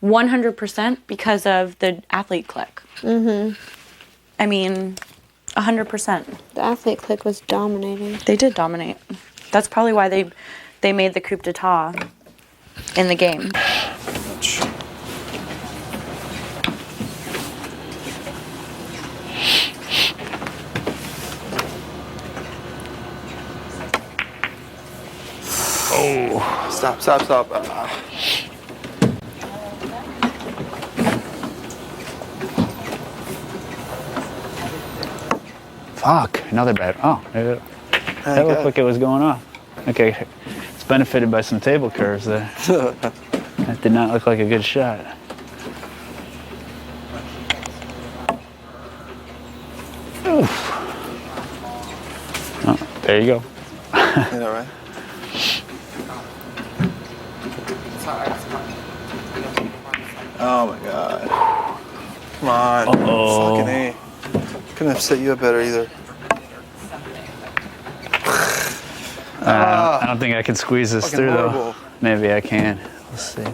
100% because of the athlete clique. I mean, 100%. The athlete clique was dominating. They did dominate. That's probably why they made the coup d'etat in the game. Oh. Stop. Fuck, another bad. Oh, that looked like it was going off. Okay, it's benefited by some table curves there. That did not look like a good shot. Oof. Oh, there you go. You know, right? Oh my god. Come on. Uh-oh. Fucking A. Couldn't have set you up better either. I don't think I can squeeze this through horrible. though. Maybe I can. Let's see.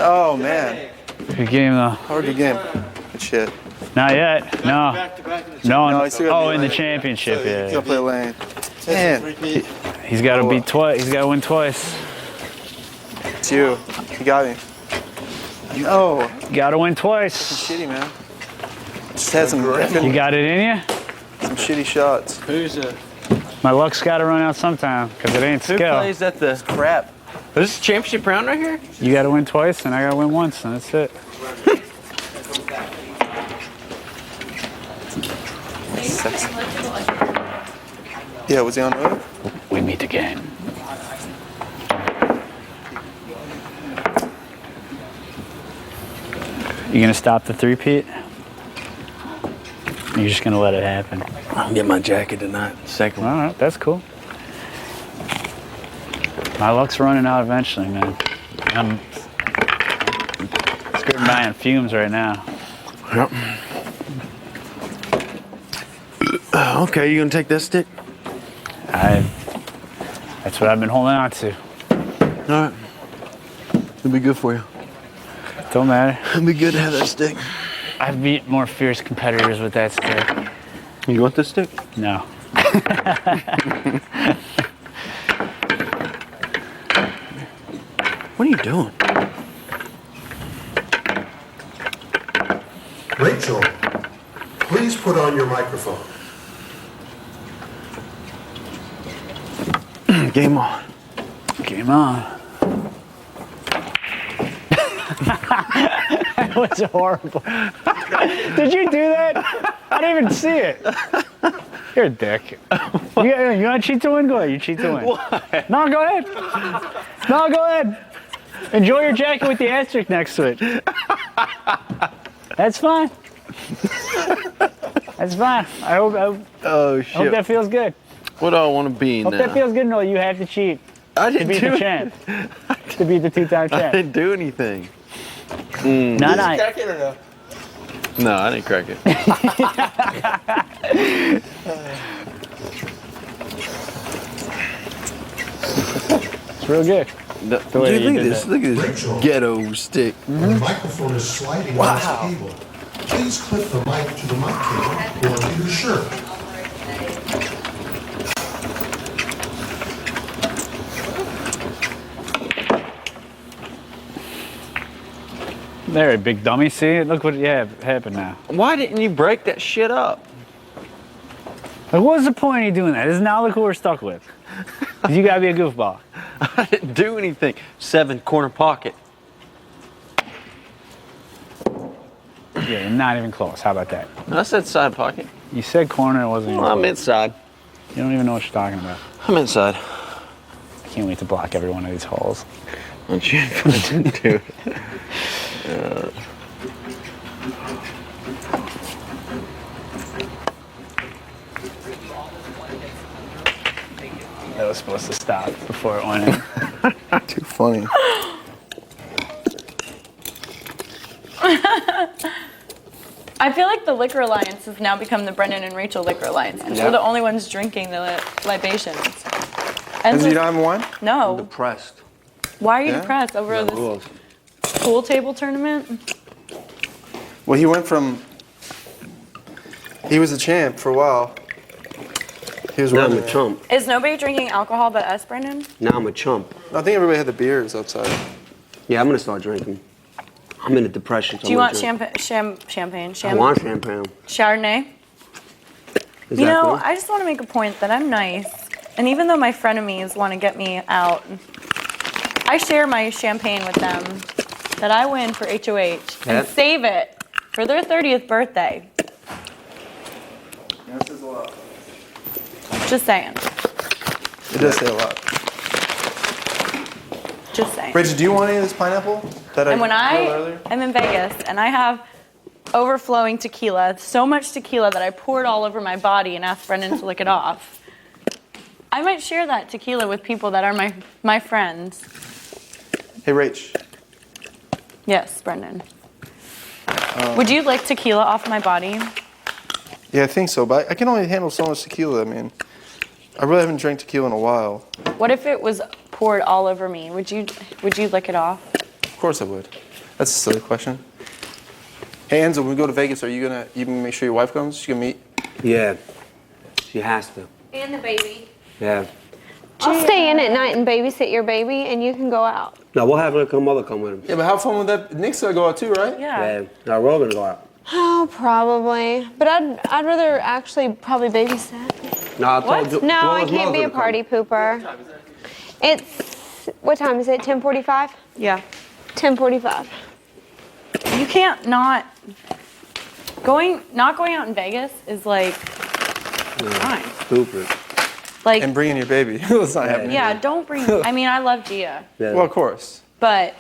Oh man. Good game though. Hard good game. Good shit. Not yet. No. No, he's still gotta Oh, be in the lane. championship, He's yeah. gonna play lane. Man. He's got to beat twice. He's got to win twice. It's you. You got me. No. Got to win twice. Shitty, man. Just had some You got it in you? some shitty shots. My luck's got to run out sometime because it ain't Who skill. plays at the Crap. This is championship round right here? You got to win twice and I got to win once and that's it. Sexy. Yeah, was he on Earth? We meet again. You gonna stop the three-peat? You're just gonna let it happen. I'll get my jacket tonight. Second one. All right, that's cool. My luck's running out eventually, man. I'm skirting by on fumes right now. Yep. Okay, you gonna take that stick? That's what I've been holding on to. All right. It'll be good for you. Don't matter. It'll be good to have that stick. I've beat more fierce competitors with that stick. You want this stick? No. What are you doing? Rachel, please put on your microphone. Game on. Game on. That was horrible. Did you do that? I didn't even see it. You're a dick. You want to cheat to win? Go ahead. You cheat to win. What? No, go ahead. No, go ahead. Enjoy your jacket with the asterisk next to it. That's fine. That's fine. I hope that feels good. What do I want to be Hope now? that feels good. No, you have to cheat. I didn't to beat do the champ. To beat the two-time I champ. didn't do anything. No, no. No, I didn't crack it. It's real good. The way Dude, you look at did this. that. Look at this ghetto stick. The microphone is sliding on its cable. Please clip the mic to the mic cable or to your shirt. There, big dummy. See? Look what happened now. Why didn't you break that shit up? Like, what was the point of you doing that? This is now look who we're stuck with. 'Cause you gotta be a goofball. I didn't do anything. 7 corner pocket. Yeah, you're not even close. How about that? I said side pocket. You said corner, it wasn't even Well, I'm close. inside. You don't even know what you're talking about. I'm inside. I can't wait to block every one of these holes. Don't you didn't do it. That was supposed to stop before it went in. Too funny. I feel like the Liquor Alliance has now become the Brendan and Rachel Liquor Alliance, and we're the only ones drinking the libations. And Is he not one? No. Depressed. Why are you Yeah? depressed over this pool table tournament? Well, he went from. He was a champ for a while. He was Now I'm running a it. chump. Is nobody drinking alcohol but us, Brendan? Now I'm a chump. I think everybody had the beers outside. Yeah, I'm gonna start drinking. I'm in a depression. So Do you I'm want gonna drink. champagne? I want champagne. Chardonnay? Is You that know, good? I just want to make a point that I'm nice. And even though my frenemies want to get me out, I share my champagne with them that I win for HOH and Yep. save it for their 30th birthday. That says a lot. Just saying. It does say a lot. Just saying. Rachel, do you want any of this pineapple? And when grilled I earlier? am in Vegas and I have overflowing tequila, so much tequila that I pour it all over my body and ask Brendan to lick it off, I might share that tequila with people that are my friends. Hey, Rach. Yes, Brendan. Would you lick tequila off my body? Yeah, I think so, but I can only handle so much tequila. I mean, I really haven't drank tequila in a while. What if it was poured all over me? Would you lick it off? Of course I would. That's a silly question. Hey, Enzo, when we go to Vegas, are you gonna even make sure your wife comes? She can meet? Yeah, she has to. And the baby. Yeah. I'll stay in at night and babysit your baby, and you can go out. No, we'll have her mother come with him. Yeah, but how fun would that? Nick's gonna go out too, right? Yeah. No, we're all gonna go out. Oh, probably. But I'd rather actually probably babysit. No, I told you. No, I can't be a party pooper. It's what time is it? 10:45. Yeah. 10:45. You can't not going out in Vegas is like fine. Stupid. Like, And bringing your baby. Let's not happen. yeah, don't bring. I mean, I love Gia, Yeah. Well, of course. but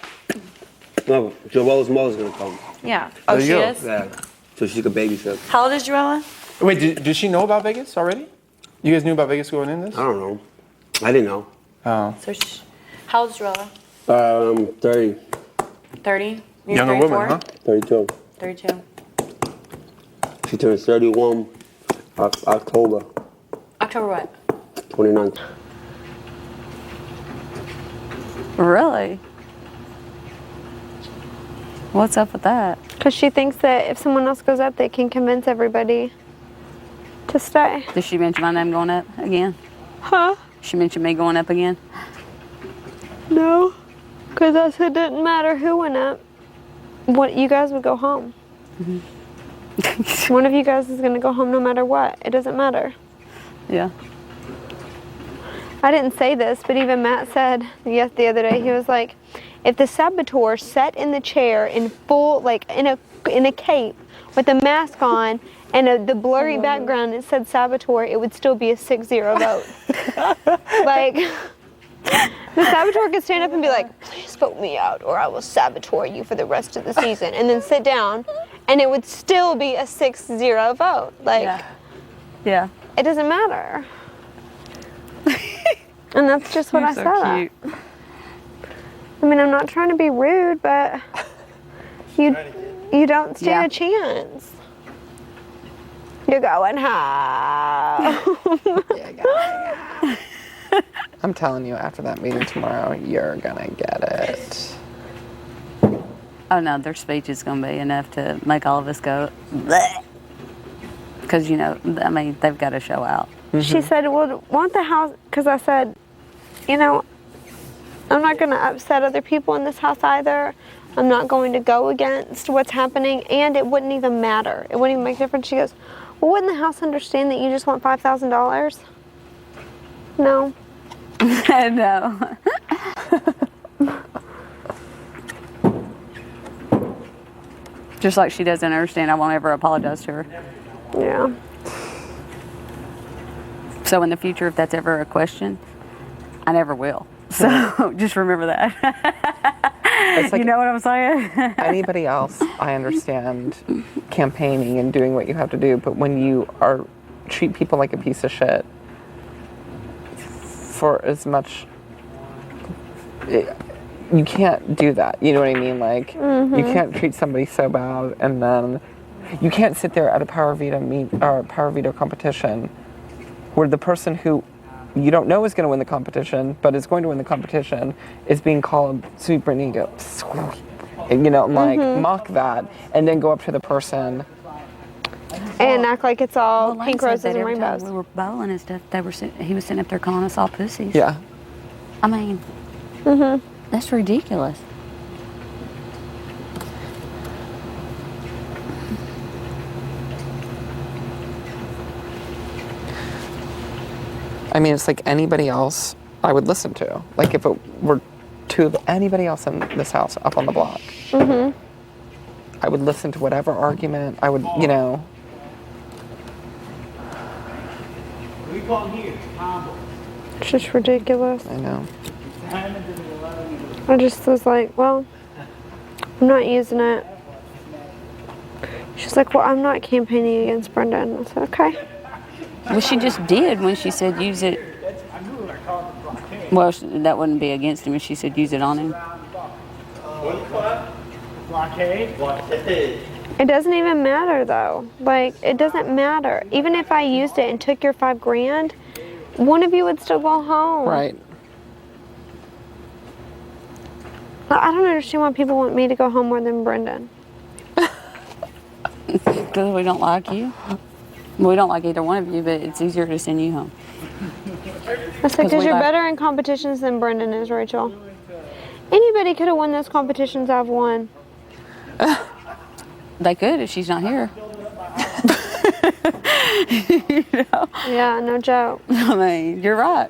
No, Joella's mother's gonna come. yeah. Oh, There you she go. is. Yeah. So she could babysit. How old is Joella? Wait, did she know about Vegas already? You guys knew about Vegas going in this? I don't know. I didn't know. Oh. So, how old is Joella? 30. 30. You're Younger 34? woman, huh? 32. 32. She turns 31 October October what? 29th. Really? What's up with that? Because she thinks that if someone else goes up, they can convince everybody to stay. Did she mention my name going up again? Huh? She mentioned me going up again? No. Because I said it didn't matter who went up. What, you guys would go home. One of you guys is going to go home no matter what. It doesn't matter. Yeah. I didn't say this, but even Matt said yes the other day. He was like, if the saboteur sat in the chair in full, like in a cape with a mask on and the blurry background that said saboteur, it would still be a 6-0 vote. Like, the saboteur could stand up and be like, please vote me out or I will saboteur you for the rest of the season, and then sit down, and it would still be a 6-0 vote. Like, yeah. It doesn't matter. And that's just what You're I so said. cute. I mean, I'm not trying to be rude, but you don't stand a chance. You're going home. I'm telling you, after that meeting tomorrow, you're gonna get it. Oh no, their speech is going to be enough to make all of us go, because, you know, I mean, they've got to show out. She said, well, want the house, because I said, you know, I'm not going to upset other people in this house either. I'm not going to go against what's happening, and it wouldn't even matter. It wouldn't even make a difference. She goes, well, wouldn't the house understand that you just want $5,000? No. No. Just like she doesn't understand, I won't ever apologize to her. Yeah. So in the future, if that's ever a question, I never will. So just remember that. It's like, you know what I'm saying? Anybody else, I understand campaigning and doing what you have to do, but when you treat people like a piece of shit for as much, you can't do that. You know what I mean? Like, you can't treat somebody so bad, and then you can't sit there at a power veto competition where the person who you don't know is going to win the competition, but is going to win the competition, is being called sweet Brittany, and go, you know, like mock that, and then go up to the person and act like it's all Lane pink said roses that and every time rainbows. we were bowling and stuff, he was sitting up there calling us all pussies. Yeah. I mean, that's ridiculous. I mean, it's like anybody else I would listen to. Like if it were anybody else in this house up on the block, I would listen to whatever argument. I would, you know. It's just ridiculous. I know. I just was like, well, I'm not using it. She's like, well, I'm not campaigning against Brendan. I said, okay. Well, she just did when she said use it. Well, that wouldn't be against him if she said use it on him. It doesn't even matter though. Like, it doesn't matter. Even if I used it and took your $5,000, one of you would still go home. Right. I don't understand why people want me to go home more than Brendan. Because we don't like you. We don't like either one of you, but it's easier to send you home. I said, because you're better in competitions than Brendan is, Rachel. Anybody could have won those competitions I've won. They could if she's not here. You know? Yeah, no joke. I mean, you're right.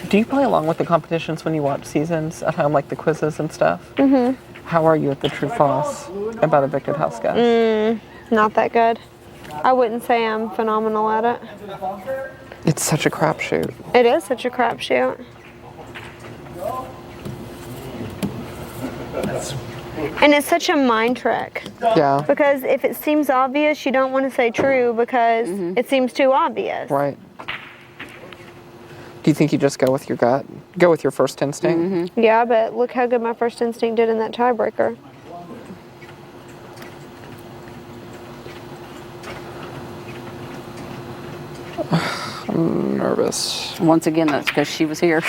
Do you play along with the competitions when you watch seasons at home, like the quizzes and stuff? How are you at the true false about evicted house guests? Not that good. I wouldn't say I'm phenomenal at it. It's such a crapshoot. It is such a crapshoot. And it's such a mind trick. Yeah. Because if it seems obvious, you don't want to say true because it seems too obvious. Right. Do you think you just go with your gut? Go with your first instinct? Yeah, but look how good my first instinct did in that tiebreaker. I'm nervous. Once again, that's because she was here.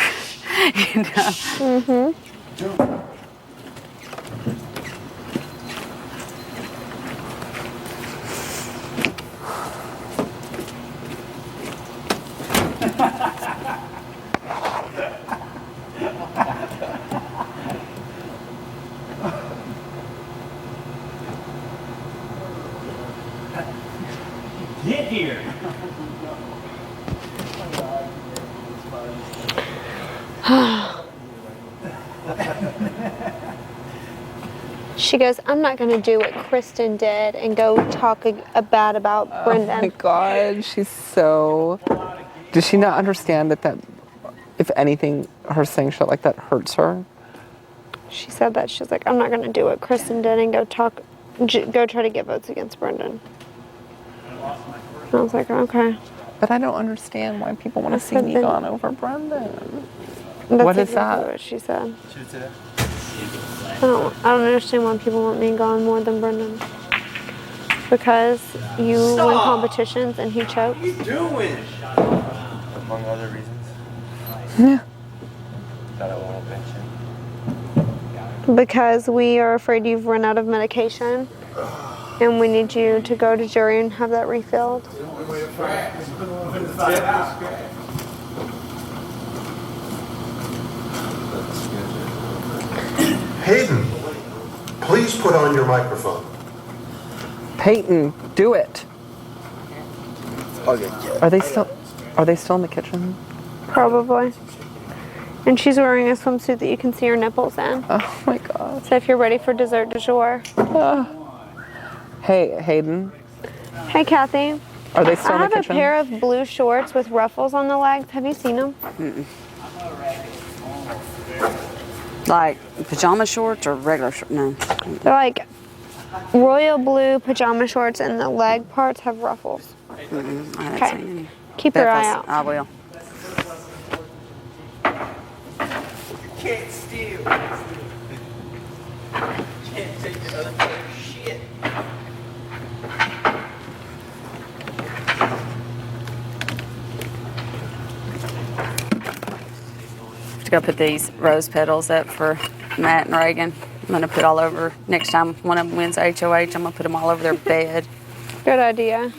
You know? Get here. She goes, I'm not going to do what Kristen did and go talk bad about Brendan. Oh my God, she's so... Does she not understand that if anything, her saying shit like that hurts her? She said that. She's like, I'm not going to do what Kristen did and go try to get votes against Brendan. I was like, okay. But I don't understand why people want to see me gone over Brendan. That's What is exactly that? what she said. I don't understand why people want me gone more than Brendan. Because you win competitions and he chokes. What are you doing? Among other reasons. Yeah. That I won't mention. Because we are afraid you've run out of medication. And we need you to go to jury and have that refilled. Hayden, please put on your microphone. Peyton, do it. Okay. Are they still in the kitchen? Probably. And she's wearing a swimsuit that you can see her nipples in. Oh my God. So if you're ready for dessert du jour. Hey, Hayden. Hey, Kathy. Are they still in the I have a kitchen? pair of blue shorts with ruffles on the legs. Have you seen them? Like pajama shorts or regular shorts? No. They're like royal blue pajama shorts and the leg parts have ruffles. I haven't Okay. seen any. Keep your eye out. I will. Can't steal. Can't take the other person's shit. To go put these rose petals up for Matt and Reagan. I'm gonna put all over, next time one of them wins HOH, I'm gonna put them all over their bed. Good idea.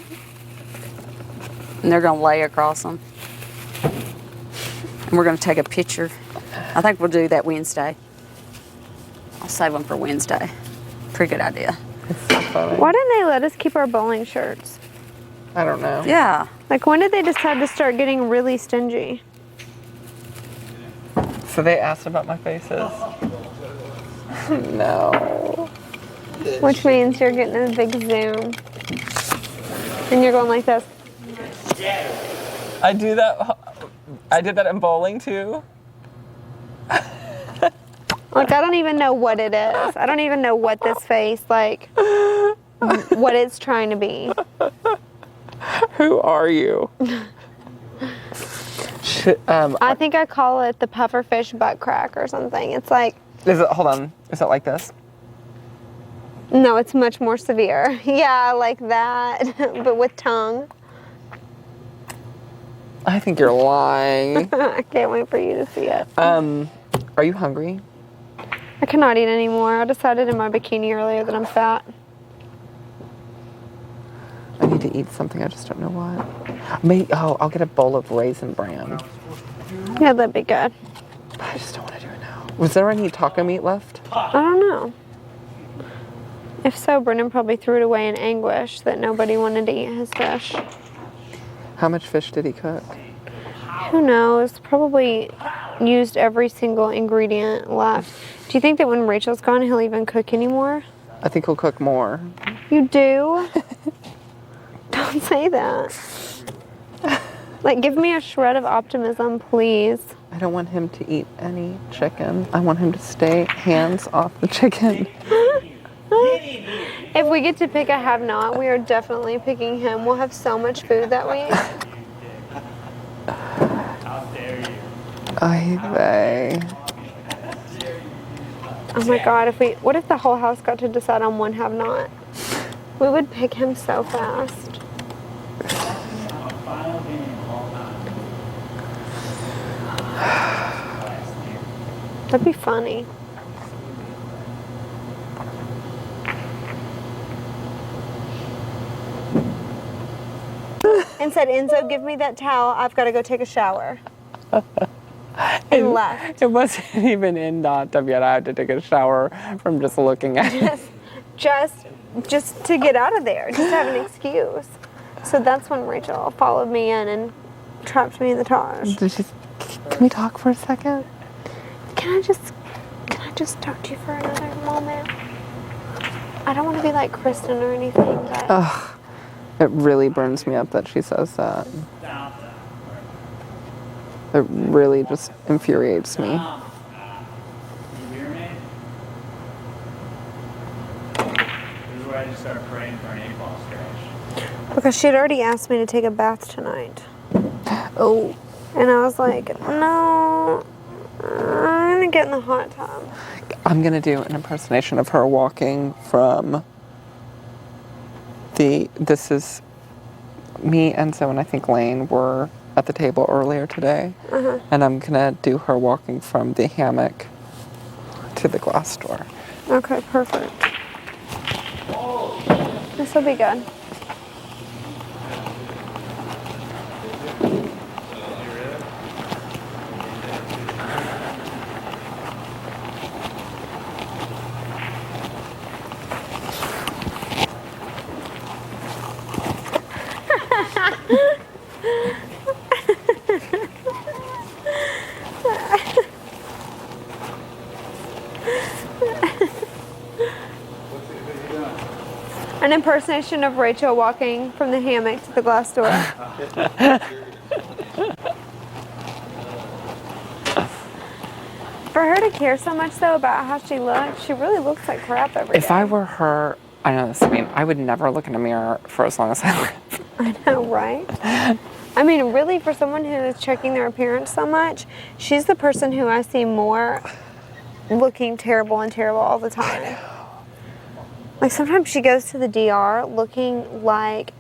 And they're gonna lay across them. And we're gonna take a picture. I think we'll do that Wednesday. I'll save them for Wednesday. Pretty good idea. It's so funny. Why didn't they let us keep our bowling shirts? I don't know. Yeah. Like, when did they decide to start getting really stingy? So they asked about my faces. No. Which means you're getting a big zoom. And you're going like this. I do that. I did that in bowling too. Like, I don't even know what it is. I don't even know what this face, like, what it's trying to be. Who are you? I think I call it the pufferfish butt crack or something. It's like... Hold on. Is it like this? No, it's much more severe. Yeah, like that, but with tongue. I think you're lying. I can't wait for you to see it. Are you hungry? I cannot eat anymore. I decided in my bikini earlier that I'm fat. I need to eat something. I just don't know what. I'll get a bowl of Raisin Bran. Yeah, that'd be good. I just don't want to do it now. Was there any taco meat left? I don't know. If so, Brendan probably threw it away in anguish that nobody wanted to eat his fish. How much fish did he cook? Who knows? Probably used every single ingredient left. Do you think that when Rachel's gone, he'll even cook anymore? I think he'll cook more. You do? Don't say that. Like, give me a shred of optimism, please. I don't want him to eat any chicken. I want him to stay hands off the chicken. If we get to pick a have-not, we are definitely picking him. We'll have so much food that week. Ay vey. Oh my God, what if the whole house got to decide on one have-not? We would pick him so fast. That'd be funny. And said, Enzo, give me that towel. I've got to go take a shower. And left. It wasn't even in the hot tub yet. I had to take a shower from just looking at it. Just to get out of there, just to have an excuse. So that's when Rachel followed me in and trapped me in the Taj. Can we talk for a second? Can I just talk to you for another moment? I don't want to be like Kristen or anything, but Ugh. It really burns me up that she says that. It really just infuriates me. I just started praying for an 8-ball scratch. because she had already asked me to take a bath tonight. Oh. And I was like, no, I'm gonna get in the hot tub. I'm gonna do an impersonation of her walking from this is me, Enzo, and I think Lane were at the table earlier today. Uh-huh. And I'm gonna do her walking from the hammock to the glass door. Okay, perfect. This will be good. An impersonation of Rachel walking from the hammock to the glass door. For her to care so much, though, about how she looks, she really looks like crap every day. If I were her, I know this, I mean, I would never look in a mirror for as long as I live. I know, right? I mean, really, for someone who is checking their appearance so much, she's the person who I see more looking terrible and terrible all the time. Like, sometimes she goes to the DR looking like,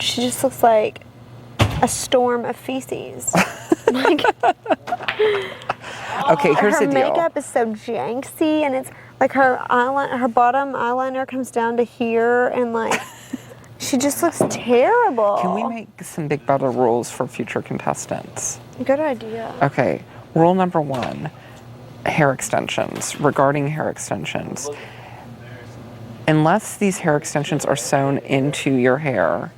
she just looks like a storm of feces. Like, okay, here's the her deal. makeup is so janksy, and it's like her bottom eyeliner comes down to here, and like, she just looks terrible. Can we make some Big Brother rules for future contestants? Good idea. Okay, rule number 1, hair extensions. Regarding hair extensions, unless these hair extensions are sewn into your hair,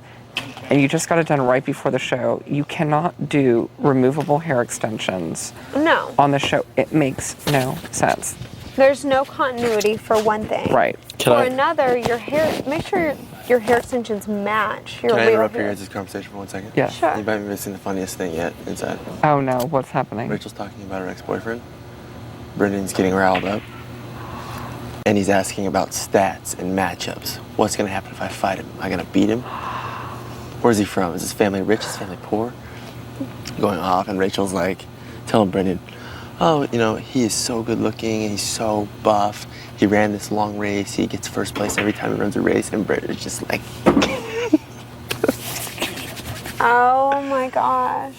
and you just got it done right before the show, you cannot do removable hair extensions No. on the show. It makes no sense. There's no continuity for one thing. Right. For another, your hair, make sure your hair extensions match your Can I real interrupt hair. your guys' conversation for 1 second? Yes. Sure. You might be missing the funniest thing yet inside. Oh no, what's happening? Rachel's talking about her ex-boyfriend. Brendan's getting riled up. And he's asking about stats and matchups. What's gonna happen if I fight him? Am I gonna beat him? Where's he from? Is his family rich? Is his family poor? Going off, and Rachel's like, telling Brendan, oh, you know, he is so good looking and he's so buff. He ran this long race. He gets first place every time he runs a race. And Brendan's just like, Oh my gosh.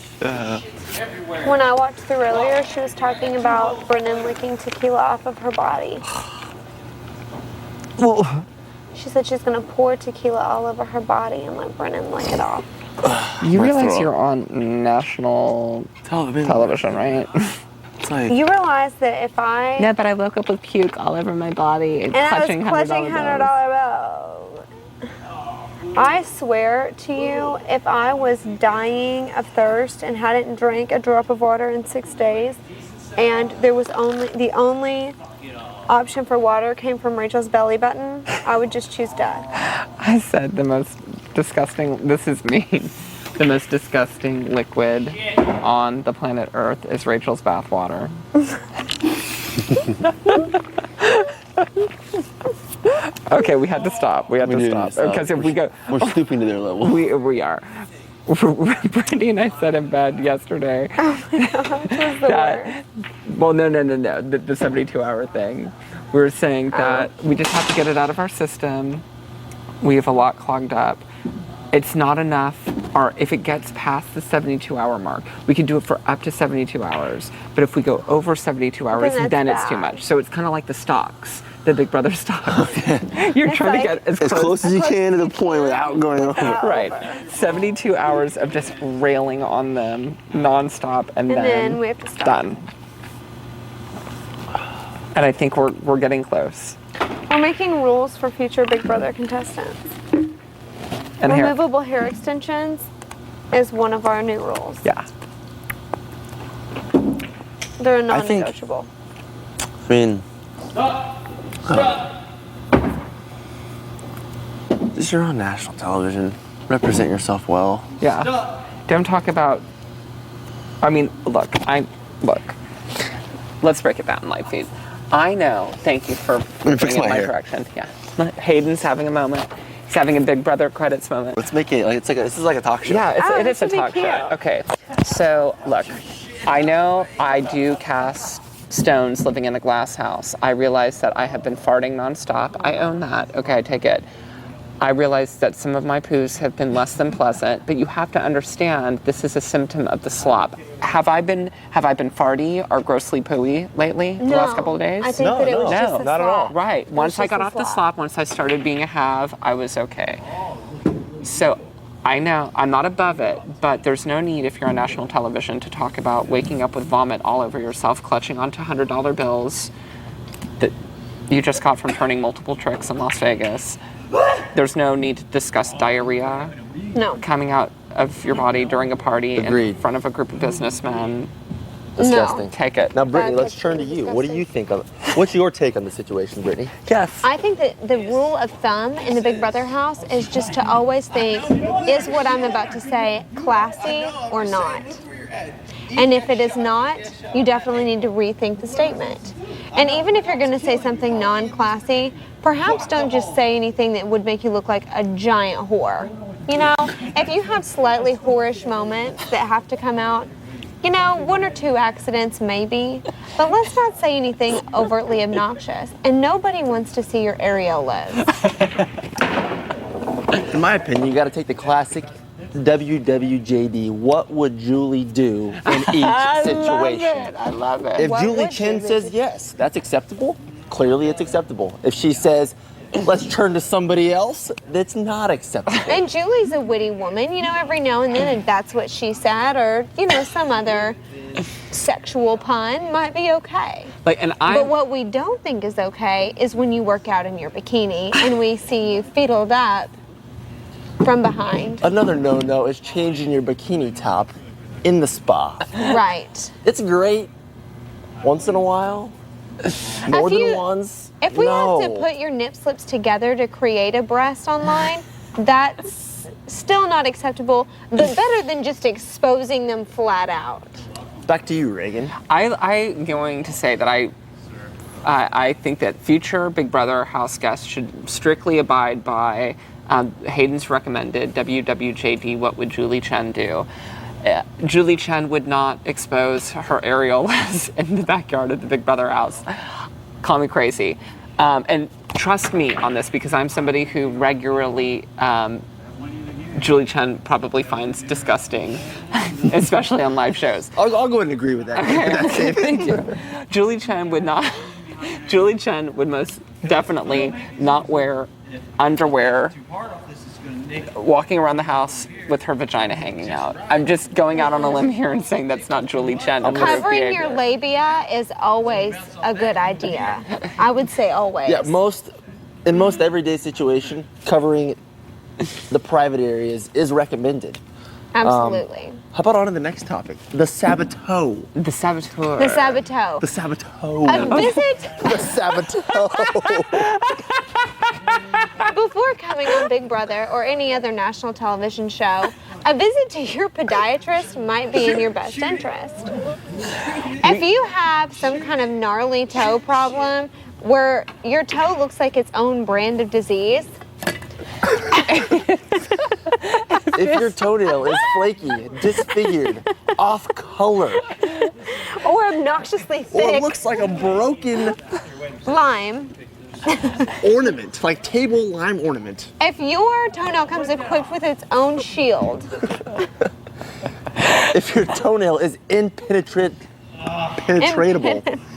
When I walked through earlier, she was talking about Brennan licking tequila off of her body. Well, She said she's gonna pour tequila all over her body and let Brennan lick it off. you realize you're on national television, right? It's like, You realize that if I No, but I woke up with puke all over my body and clutching I was clutching $100 $100 bills. I swear to you, if I was dying of thirst and hadn't drank a drop of water in 6 days, and there was the only option for water came from Rachel's belly button, I would just choose Dad. I said the most disgusting, this is mean, the most disgusting liquid on the planet Earth is Rachel's bathwater. Okay, we had to stop. We had to stop. Because if we go... We're stooping to their level. We are. Brittany and I said in bed yesterday that, well, no, the 72-hour thing. We were saying that we just have to get it out of our system. We have a lot clogged up. It's not enough, or if it gets past the 72-hour mark, we can do it for up to 72 hours. But if we go over 72 hours, then it's too much. So it's kind of like the stocks, the Big Brother stocks. You're trying to get as close as you can to the point without going over. Right. 72 hours of just railing on them nonstop, and then we have to stop. Done. And I think we're getting close. We're making rules for future Big Brother contestants. And removable hair extensions is one of our new rules. Yeah. They're non-negotiable. I mean, you're on national television. Represent yourself well. Yeah. Don't talk about. I mean, look. Let's break it down, live feed. I know. Thank you for putting in my direction. Yeah. Hayden's having a moment. He's having a Big Brother credits moment. Let's make it like this is like a talk show. Yeah, it is a talk show. Okay. So look, I know I do cast stones living in a glass house. I realize that I have been farting nonstop. I own that. Okay, I take it. I realize that some of my poos have been less than pleasant, but you have to understand this is a symptom of the slop. Have I been farty or grossly pooey lately the last couple of days? I think that it was just the not at all. slop. Right. Once I got off the slop, once I started being a have, I was okay. So I know I'm not above it, but there's no need if you're on national television to talk about waking up with vomit all over yourself, clutching onto $100 bills that you just got from turning multiple tricks in Las Vegas. There's no need to discuss diarrhea coming out of your body during a party in front of a group of businessmen. Disgusting. No. Take it. Now, Brittany, let's turn to you. What do you think of what's your take on the situation, Brittany? Yes. I think that the rule of thumb in the Big Brother house is just to always think, is what I'm about to say classy or not? And if it is not, you definitely need to rethink the statement. And even if you're going to say something non-classy, perhaps don't just say anything that would make you look like a giant whore. You know, if you have slightly whorish moments that have to come out, you know, one or two accidents maybe, but let's not say anything overtly obnoxious. And nobody wants to see your areolas. In my opinion, you got to take the classic WWJD. What would Julie do in each situation? I love it. If Julie Chen says yes, that's acceptable. Clearly, it's acceptable. If she says, let's turn to somebody else, that's not acceptable. And Julie's a witty woman. You know, every now and then that's what she said, or, you know, some other sexual pun might be okay. But what we don't think is okay is when you work out in your bikini and we see you feedled up from behind. Another no-no is changing your bikini top in the spa. Right. It's great once in a while. More than once. If we have to put your nip slips together to create a breast online, that's still not acceptable, but better than just exposing them flat out. Back to you, Reagan. I'm going to say that I think that future Big Brother house guests should strictly abide by Hayden's recommended WWJD, what would Julie Chen do? Julie Chen would not expose her areolas in the backyard of the Big Brother house. Call me crazy. And trust me on this, because I'm somebody who regularly Julie Chen probably finds disgusting, especially on live shows. I'll go ahead and agree with that. Okay. Thank you. Julie Chen would most definitely not wear underwear walking around the house with her vagina hanging out. I'm just going out on a limb here and saying that's not Julie Chen. Covering your labia is always a good idea. I would say always. Yeah, in most everyday situation, covering the private areas is recommended. Absolutely. How about on to the next topic? The saboteur. The saboteur. The saboteur. The saboteur. A visit The saboteur. before coming on Big Brother or any other national television show. A visit to your podiatrist might be in your best interest. If you have some kind of gnarly toe problem where your toe looks like its own brand of disease, If your toenail is flaky, disfigured, off color, or obnoxiously or thick looks like a broken lime, ornament, like table lime ornament. if your toenail comes equipped with its own shield, If your toenail is impenetrable,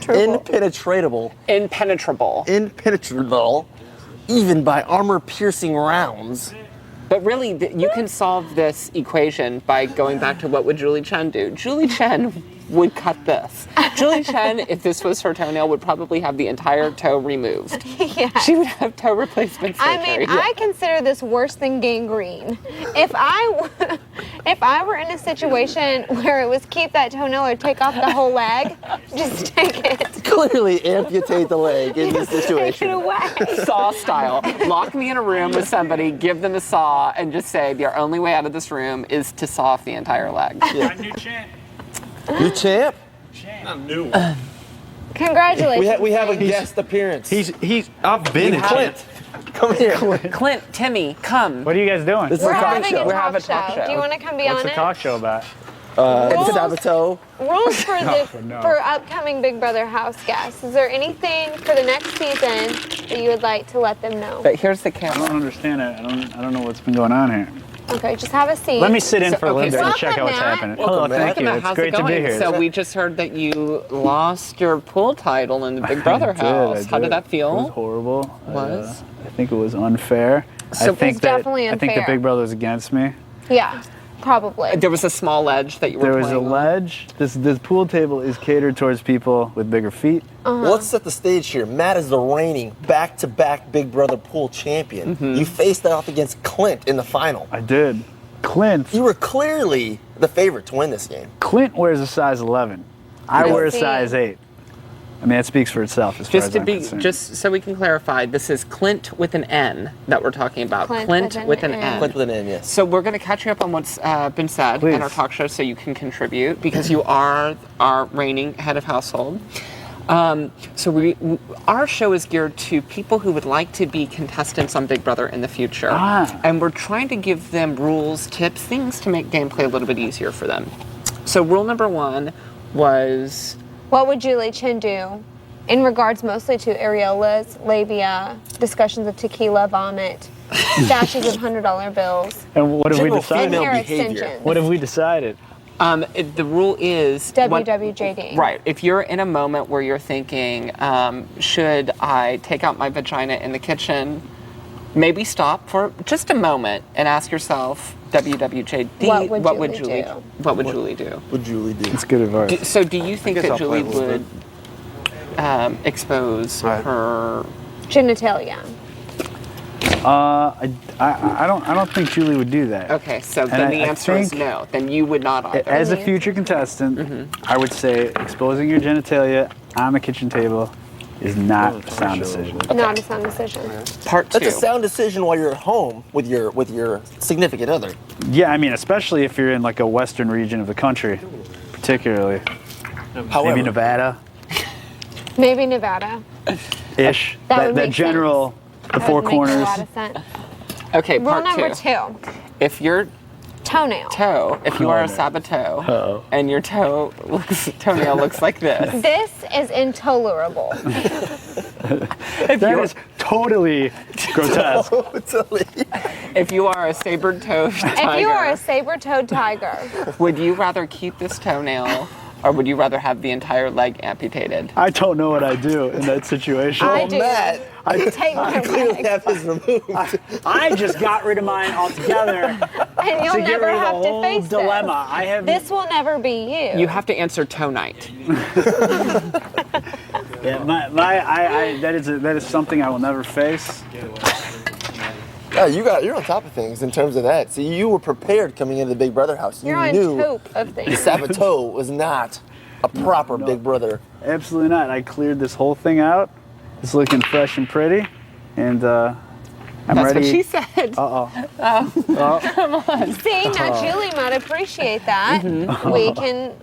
impenetrable, even by armor-piercing rounds. But really, you can solve this equation by going back to what would Julie Chen do. Julie Chen would cut this. Julie Chen, if this was her toenail, would probably have the entire toe removed. yeah. She would have toe replacement surgery. I mean, I consider this worse than gangrene. If I were in a situation where it was keep that toenail or take off the whole leg, just take it. Clearly amputate the leg in this Take situation. it away. Saw style. Lock me in a room with somebody, give them a saw, and just say their only way out of this room is to saw off the entire leg. Yeah. New champ. New champ? Not new. Congratulations. We have a guest appearance. I've been in Clint. Come here. Clint, Timmy, come. What are you guys doing? This is We're a talk having show. a We're talk having a show. talk show. Do you want to come be What's on the it? talk show about? It's saboteur. Rules for no. for upcoming Big Brother house guests. Is there anything for the next season that you would like to let them know? But here's the I camera. don't understand it. I don't know what's been going on here. Okay, just have a seat. Let me sit in for a little bit and Welcome, check out what's Matt. happening. Welcome, Hello, Matt. thank you. Matt, It's how's great it to be going? here. So we just heard that you lost your pool title in the Big Brother house. How did that feel? It was horrible. Was? I think it was unfair. So I think It's definitely I think the unfair. Big Brother's against me. Yeah, probably. There was a small ledge that you were There was a playing on. ledge. This pool table is catered towards people with bigger feet. Well, let's set the stage here. Matt is the reigning back-to-back Big Brother pool champion. You faced off against Clint in the final. I did. Clint You were clearly the favorite to win this game. wears a size 11. I wear a see. size 8. I mean, that speaks for itself as far Just as to I'm be, concerned. just so we can clarify, this is Clint with an N that we're talking about. Clint Clint with an with an N. N. Clint with an N, yes. So we're going to catch you up on what's been said Please. in our talk show, so you can contribute because you are our reigning head of household. Our show is geared to people who would like to be contestants on Big Brother in the future, and we're trying to give them rules, tips, things to make gameplay a little bit easier for them. So rule number 1 was What would Julie Chen do in regards mostly to areolas, labia, discussions of tequila, vomit, stashes of $100 bills, and what have we General decided? female hair behavior. extensions, What have we decided? the rule is WWJD. Right. If you're in a moment where you're thinking, should I take out my vagina in the kitchen? Maybe stop for just a moment and ask yourself, WWJD, What would Julie do? What would Julie do? What Julie do? It's good advice. So do you think guess that I'll play Julie a little would expose her? Genitalia. I don't think Julie would do that. Okay, so And then the I answer is think no. Then you would not either. As a future contestant, I would say exposing your genitalia on the kitchen table is not a sound decision. Not a sound decision. Part 2. That's a sound decision while you're at home with your significant other. Yeah, I mean, especially if you're in like a western region of the country, particularly. However, Maybe Nevada Maybe Nevada. ish. That would that make general, the That four would make corners. a lot of sense. Okay, Rule part number 2. 2. If your Toenail. if you are a no. saboteur and your toenail looks like this, This is intolerable. That is totally grotesque. if you are a saber-toed tiger, If you are a saber-toed tiger, would you rather keep this toenail or would you rather have the entire leg amputated? I don't know what I do in that situation. I do. Matt, Take my clearly leg. have his removed. I just got rid of mine altogether And you'll to get never rid of have the to whole face dilemma. I have this. This will never be you. You have to answer toe night. Yeah, that is something I will never face. Yeah, you're on top of things in terms of that. See, you were prepared coming into the Big Brother house. You're You on knew top of things. the Saboteur was not a proper Big Brother. Absolutely not. I cleared this whole thing out. It's looking fresh and pretty, and I'm That's ready. what she said. Uh-oh. Oh, come on. See, now Julie might appreciate that.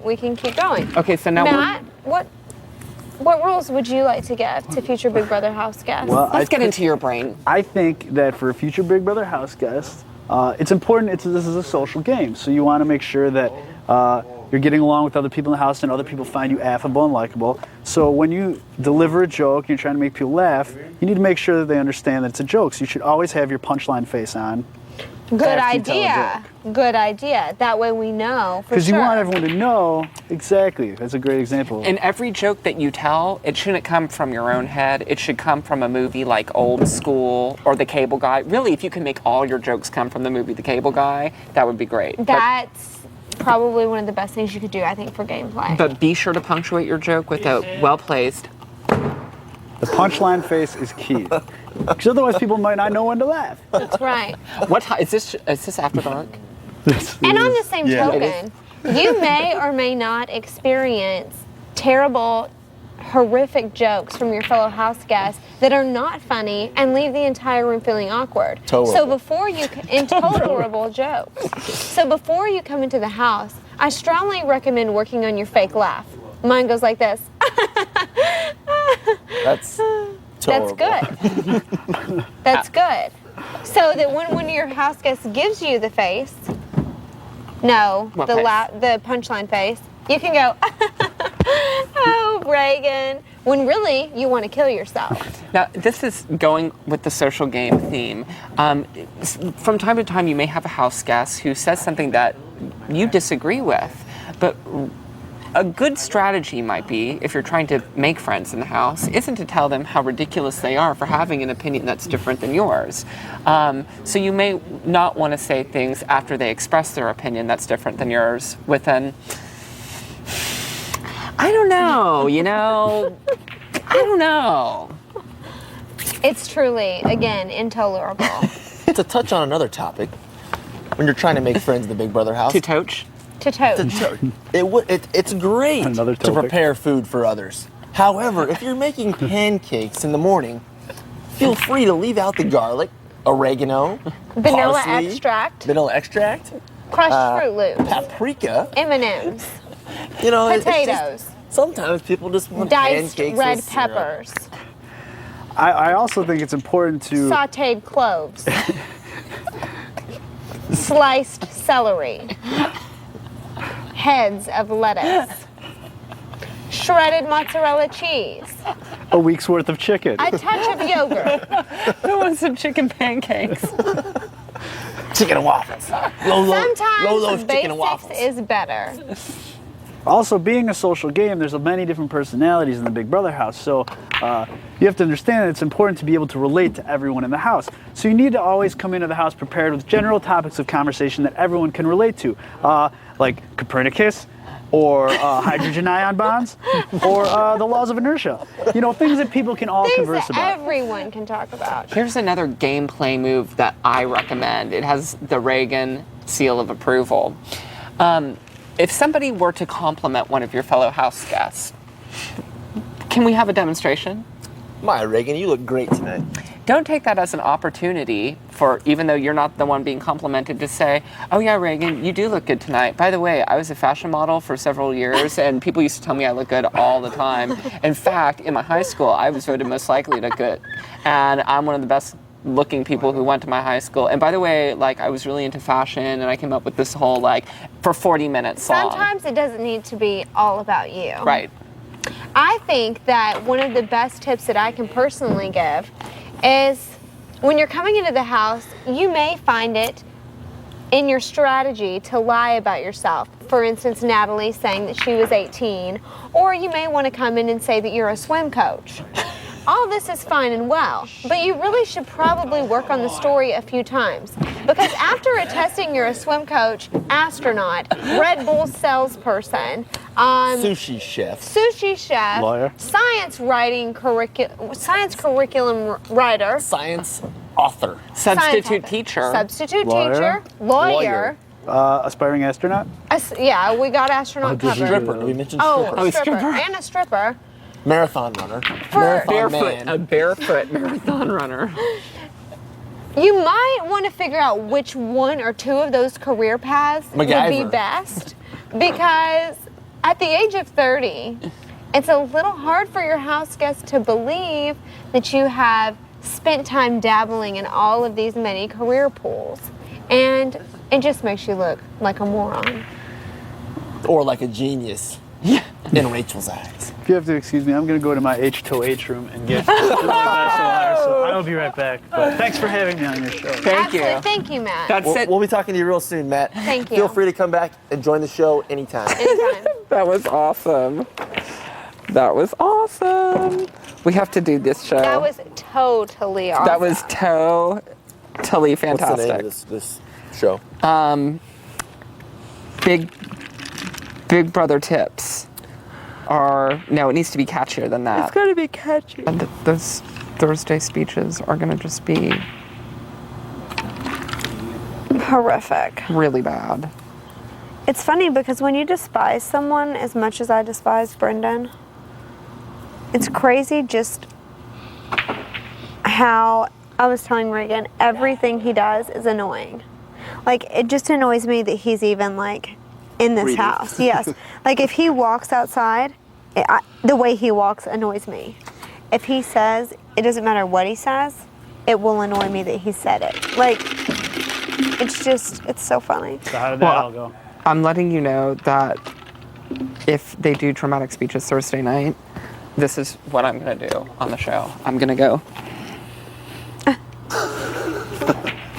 We can keep going. Okay, so now Matt, what rules would you like to give to future Big Brother house guests? Well, let's get into your brain. I think that for a future Big Brother house guest, it's important. This is a social game, so you want to make sure that you're getting along with other people in the house and other people find you affable and likable. So when you deliver a joke and you're trying to make people laugh, you need to make sure that they understand that it's a joke. So you should always have your punchline face on. Good after you tell a idea. Good idea. That way we know for Because sure. you want everyone to know exactly. That's a great example. And every joke that you tell, it shouldn't come from your own head. It should come from a movie like Old School or The Cable Guy. Really, if you can make all your jokes come from the movie The Cable Guy, that would be great. That's probably one of the best things you could do, I think, for gameplay. But be sure to punctuate your joke with a well-placed. The punchline face is key. Because otherwise people might not know when to laugh. That's right. What time is this after dark? And on the same token, you may or may not experience terrible, horrific jokes from your fellow house guests that are not funny and leave the entire room feeling awkward. So before you, intolerable jokes. So before you come into the house, I strongly recommend working on your fake laugh. Mine goes like this. That's good. That's good. So that when one of your house guests gives you the face, the punchline face, you can go, oh, Reagan, when really you want to kill yourself. Now, this is going with the social game theme. From time to time, you may have a house guest who says something that you disagree with, but a good strategy might be, if you're trying to make friends in the house, isn't to tell them how ridiculous they are for having an opinion that's different than yours. So you may not want to say things after they express their opinion that's different than yours with an, I don't know, I don't know. It's truly, again, intolerable. To touch on another topic, when you're trying to make friends in the Big Brother house. To toach? To tote. It's great Another to topic. prepare food for others. However, if you're making pancakes in the morning, feel free to leave out the garlic, oregano, Vanilla parsley, extract. Crushed Fruit Loops. paprika, M&Ms. it's Potatoes. just, sometimes people just want Diced pancakes red with syrup. peppers. I also think it's important to... Sauteed cloves. Sliced celery. Heads of lettuce. Shredded mozzarella cheese. A week's worth of chicken. A touch of yogurt. Who wants some chicken pancakes? Chicken and waffles. Sometimes Lolo's chicken basics and waffles. is better. Also, being a social game, there's many different personalities in the Big Brother house. So you have to understand that it's important to be able to relate to everyone in the house. So you need to always come into the house prepared with general topics of conversation that everyone can relate to, like Copernicus, or hydrogen ion bonds, or the laws of inertia. Things that people can all Things converse that about. everyone can talk about. Here's another gameplay move that I recommend. It has the Reagan seal of approval. If somebody were to compliment one of your fellow house guests, can we have a demonstration? My Reagan, you look great tonight. Don't take that as an opportunity for, even though you're not the one being complimented, to say, oh yeah, Reagan, you do look good tonight. By the way, I was a fashion model for several years and people used to tell me I look good all the time. In fact, in my high school, I was voted most likely to look good. And I'm one of the best looking people who went to my high school. And by the way, I was really into fashion and I came up with this whole, for 40 minutes long. Sometimes it doesn't need to be all about you. Right. I think that one of the best tips that I can personally give is when you're coming into the house, you may find it in your strategy to lie about yourself. For instance, Natalie saying that she was 18, or you may want to come in and say that you're a swim coach. All this is fine and well, but you really should probably work on the story a few times. Because after attesting you're a swim coach, astronaut, Red Bull salesperson, Sushi chef, Lawyer, science curriculum writer, science Author. Substitute Science author. teacher. Substitute Lawyer? teacher. Lawyer. Aspiring astronaut. Yeah, we got astronaut did you covered. Stripper. We mentioned Oh, stripper. stripper. And a stripper. Marathon runner. A barefoot marathon runner. You might want to figure out which one or two of those career paths would be MacGyver. best, because at the age of 30, it's a little hard for your house guests to believe that you have spent time dabbling in all of these many career pools. And it just makes you look like a moron. Or like a genius. Yeah. In Rachel's eyes. If you have to excuse me, I'm going to go to my H room and get really bachelor water, so I'll be right back. But thanks for having me on your show. Thank you. Absolutely. Thank you, Matt. That's it. We'll be talking to you real soon, Matt. Thank you. Feel free to come back and join the show anytime. Anytime. That was awesome. That was awesome. We have to do this show. That was totally awesome. That was totally fantastic. What's the name of this show? Big Brother tips are, no, it needs to be catchier than that. It's gotta be catchy. And those Thursday speeches are gonna just be horrific. really bad. It's funny because when you despise someone as much as I despise Brendan, it's crazy just how, I was telling Reagan, everything he does is annoying. Like, it just annoys me that he's even, like, in this house. Yes. Like, if he walks outside, the way he walks annoys me. If he says, it doesn't matter what he says, it will annoy me that he said it. Like, it's so funny. So how did that all go? I'm letting you know that if they do dramatic speeches Thursday night, this is what I'm gonna do on the show. I'm gonna go.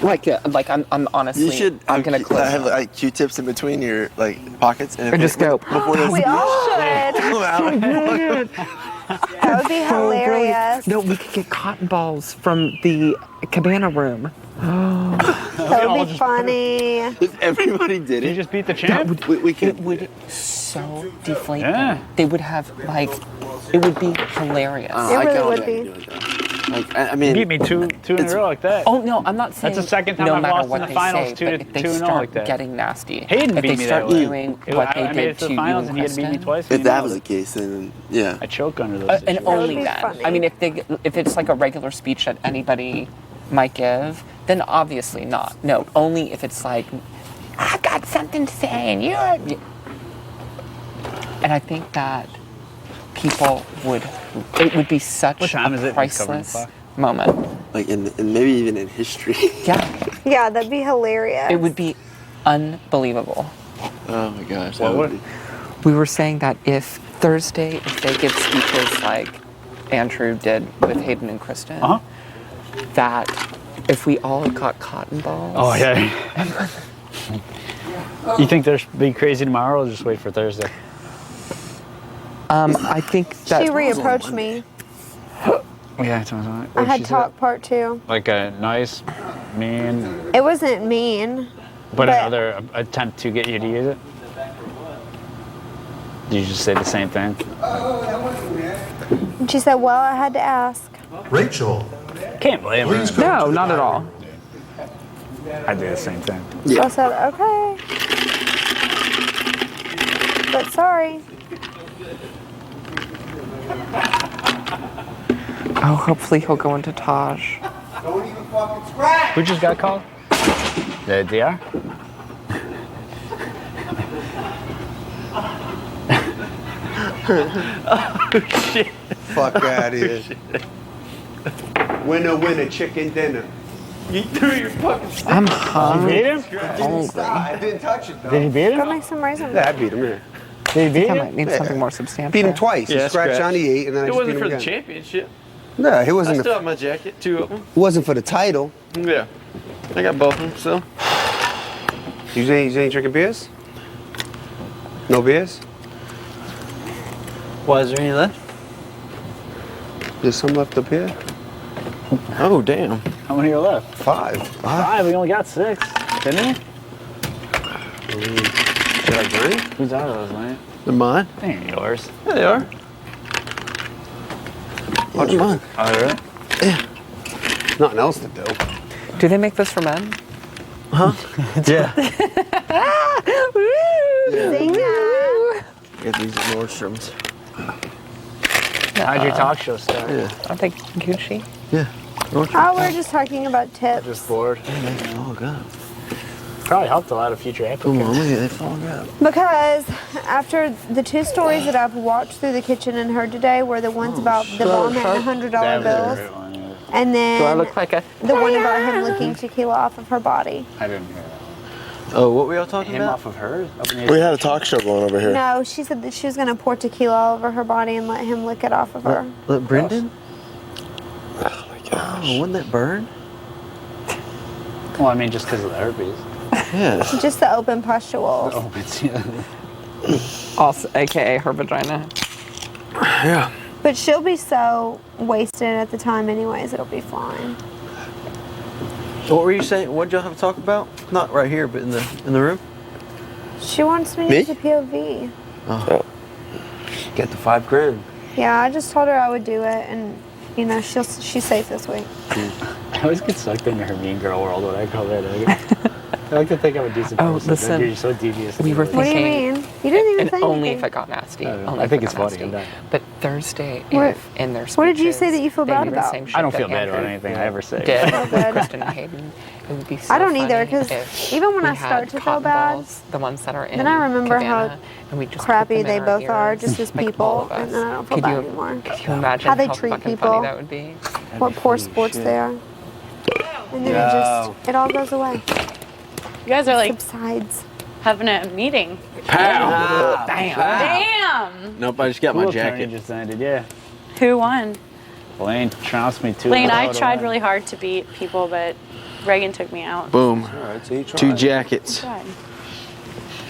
Like I'm honestly. You should. I'm gonna close. have like Q-tips in between your like pockets and just go. before those We all should. That would be hilarious. No, we could get cotton balls from the cabana room. That would be funny. If everybody did You it, just beat the champ. we could. It would so deflate Yeah. them. They would have like, it would be hilarious. It I really can would only be. do it. Like, I mean, You beat me two in a row like that. Oh no, I'm not saying That's the second time no I've matter lost in what the they finals, say, 2 but to if they 2-0 start like that. getting nasty, Hayden if beat they me start that way. doing what I they made it did to to the you finals, and and he had to beat me Kristen, twice. if that was the case, then yeah. I choke under those. and situations. only be then. funny. I mean, if it's like a regular speech that anybody might give, then obviously not. No, only if it's like, I've got something to say, and you're. And I think that people would. It would be such What time a is it? priceless moment. Like and maybe even in history. Yeah, Yeah, that'd be hilarious. it would be unbelievable. Oh my gosh. What that would- would be. We were saying that if Thursday, if they give speeches like Andrew did with Hayden and Kristen, that if we all got cotton balls. Oh yeah. You think there's be crazy tomorrow, or just wait for Thursday? I think that She reapproached me. Yeah, tell me something. I What'd had she say? talk part 2. Like a nice, mean, It wasn't mean. but another attempt to get you to use it. Did you just say the same thing? And she said, well, I had to ask. Rachel, Can't blame her. please go no, to the not at dining all. room. I do the same thing. So I said, okay. But sorry. Oh, hopefully he'll go into Taj. Who just got called? The DR? Oh shit. Fuck out of here. Winner, winner, chicken dinner. You threw your fucking stick. I'm Did hungry. you beat him? I didn't touch it though. Did he beat Go him? make some raisins. Yeah, I beat him, yeah. Did he beat I him? might need something more substantial. Beat him twice. Yeah, he scratched scratch. on the 8, and then I It just wasn't beat for him the again. championship. No, it I wasn't. still have my jacket, 2 of them. It wasn't for the title. Yeah. I got both of them still. You ain't drinking beers? No beers? Why is there any left? There's some left up here. Oh, damn. How many are left? 5. 5. We only got 6. Didn't he? Did I drink? Who's out of those, man? They're mine. They ain't yours. Yeah, they are. Oh, they're mine. Oh, really? Nothing else to do. Do they make this for men? Huh? Yeah. Get these at Nordstrom's. How'd your talk show start? Yeah. I think Gucci. Yeah. Oh, we're just talking about tips. Just bored. Oh god. Probably helped a lot of future Come applicants. on, look at they fog up. Because after the 2 stories that I've watched through the kitchen and heard today were the ones about the bomb and the $100 bills. And then Do I look like a... the one about him licking tequila off of her body. I didn't hear that. Oh, what were y'all talking Him about? off of hers? We had a talk show going over here. No, she said that she was going to pour tequila all over her body and let him lick it off of her. Let Brendan? Oh my gosh. Oh, wouldn't that burn? Well, I mean, just because of the herpes. Yeah. Just the open pustules. Oh, it's, yeah. Also, AKA her vagina. Yeah. But she'll be so wasted at the time anyways, it'll be fine. What were you saying? What did y'all have to talk about? Not right here, but in the room. She wants me to use a POV. Oh. Get the $5,000. Yeah, I just told her I would do it, and you know she's safe this week. I always get sucked into her mean girl world when I call that. I like to think I'm a decent Oh, person. listen. You're so devious. We were What do you thinking... mean? You didn't even And say only anything. if it got nasty. I don't know. Only I if think it it's got funny, nasty. I'm done. But Thursday, What- if in their speeches, what did you say that you feel they bad do the about? same shit I don't that feel bad about Andrew anything I ever say. Did Oh, with good. Kristen and Hayden. It would be so I don't either, funny 'cause if even when we I start had to feel cotton bad, balls, the ones that are in then I remember how Cabana, and we just put crappy them in they our both are ears, just as like people, all of and us. then I don't feel Could bad you, anymore. Could you imagine How they how treat fucking people. funny that would be? What poor sports they are. And then it all goes away. You guys are like Subsides. having a meeting. Pow! Damn. Nope, I just got my Pool tourney jacket. just ended, yeah. Who won? Lane trounced me too. Lane, I tried really hard to beat people, but Reagan took me out. Boom. Alright, so you 2 jackets. Tried.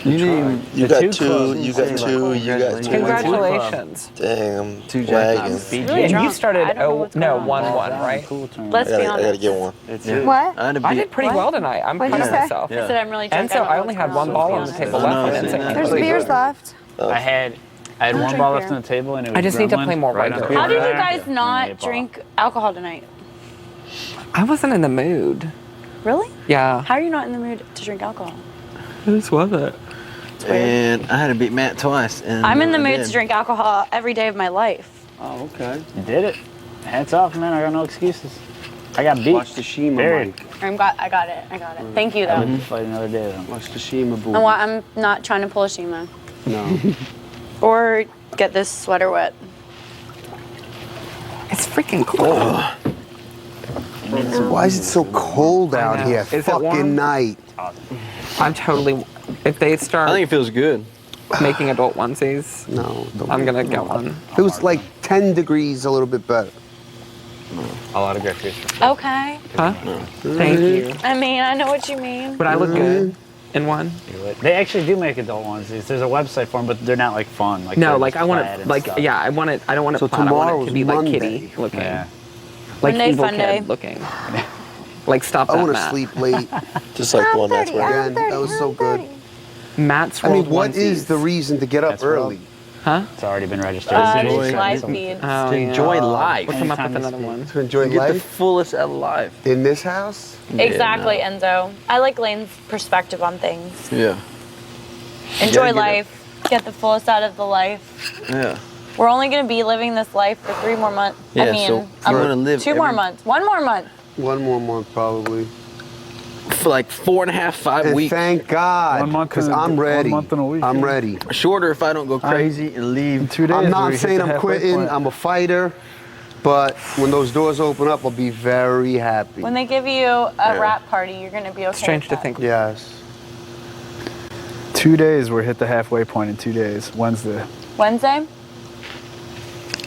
You didn't You The got two 2, clubs. you got 2, you got 2. Congratulations. Dang, 2 wagon. jackets. Really And you drunk. started, I don't know what's going on. 1-1, right? Pool tournament. Let's be I honest. gotta get one. What? I had to I beat. did pretty well tonight. I'm What'd proud you of say? myself. I said I'm really drunk. And so don't know I only what's had going one on. ball on Let's the be table honest. left. I know, and I've seen it's that. There's beers left. I had don't one drink ball beer. left on the table and it was I just need to play Gremlin more right on regular. top How of did you that. guys And not a ball. drink alcohol tonight? I wasn't in the mood. Really? Yeah. How are you not in the mood to drink alcohol? I just wasn't. And I had to beat Matt twice. And I'm in the I mood did. to drink alcohol every day of my life. Oh, okay. You did it. Hats off, man. I got no excuses. I got beat. Watch the Shima, Period. Mike. I got it. Thank you, I though. would fight another day, though. Watch the Shima, boy. I'm not trying to pull a Shima. No. Or get this sweater wet. It's freaking cold. Why is it so cold out know. here? Is it warm? Fucking night. I'm totally. If they start I think it feels good. making adult onesies, No. don't I'm make gonna it. get one. If it was like 10 degrees, a little bit better. I'll autograph yours for free. Okay. Huh? Thank you. I mean, I know what you mean. Would I look good in one? They actually do make adult onesies. There's a website for them, but they're not like fun. Like No, they're like just I want plaid it. and Like stuff. yeah, I want it. I don't want it So plaid. I want it tomorrow's to be like Monday. kitty looking, Yeah. like Monday, evil fun day. kid looking. Like stop I that, want to Matt. sleep late. Just like the one that's wearing. Again, that was so good. Matt's I World mean, what onesies. is the reason to get up That's World. early? Huh? It's already been registered. Just live feed. Oh, To enjoy yeah. life. We'll come up with Anytime another you one. To enjoy Get the life fullest out of life. in this house? Exactly, Enzo. I like Lane's perspective on things. Yeah. Enjoy get life. Get the fullest out of the life. Yeah. We're only going to be living this life for 3 more months. Yeah, I mean, so you wanna live 2 more every- months. 1 more month. 1 more month, probably. For like 4.5, 5 And weeks. thank God, 1 month because and- I'm 1 ready. month and a week, I'm yeah. ready. Shorter if I don't go crazy and leave. 2 days. I'm we not hit saying the I'm halfway quitting. point. I'm a fighter. But when those doors open up, I'll be very happy. When they give you a rap party, you're going to be okay. Strange with to that. think. Yes. 2 days, we're hit the halfway point in 2 days. Wednesday. Wednesday?